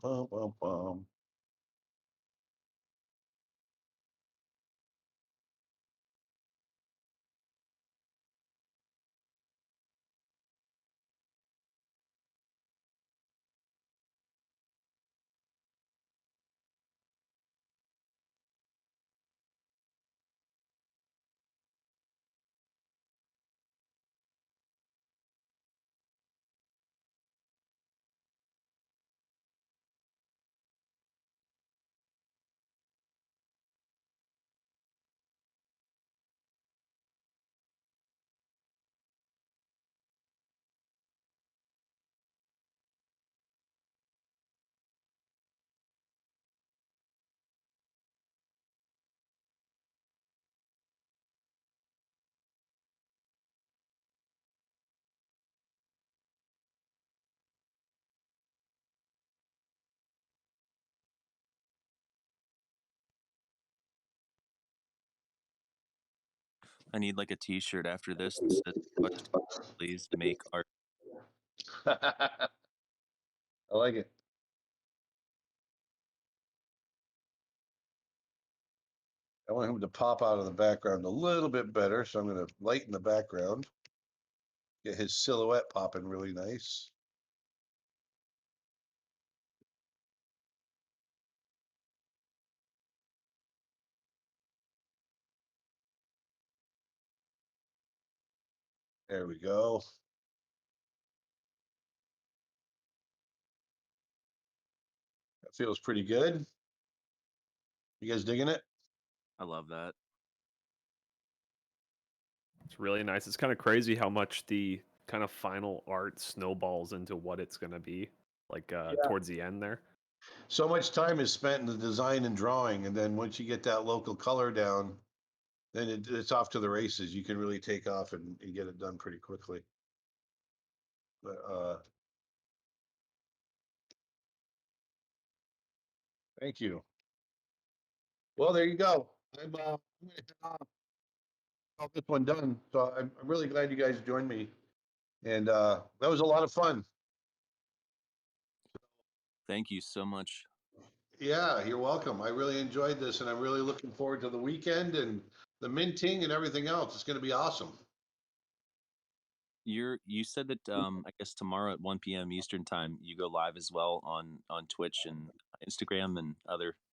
Bum, bum, bum. I need like a T-shirt after this that says "Please make art." I like it. I want him to pop out of the background a little bit better, so I'm going to lighten the background. Get his silhouette popping really nice. There we go. That feels pretty good. You guys digging it? I love that. It's really nice. It's kind of crazy how much the kind of final art snowballs into what it's going to be, like towards the end there. So much time is spent in the design and drawing, and then once you get that local color down, then it's off to the races. You can really take off and get it done pretty quickly. But thank you. Well, there you go. I'm gonna head off. Got this one done. So I'm really glad you guys joined me, and that was a lot of fun. Thank you so much. Yeah, you're welcome. I really enjoyed this, and I'm really looking forward to the weekend and the minting and everything else. It's going to be awesome. You said that I guess tomorrow at 1 p.m. Eastern time you go live as well on Twitch and Instagram and other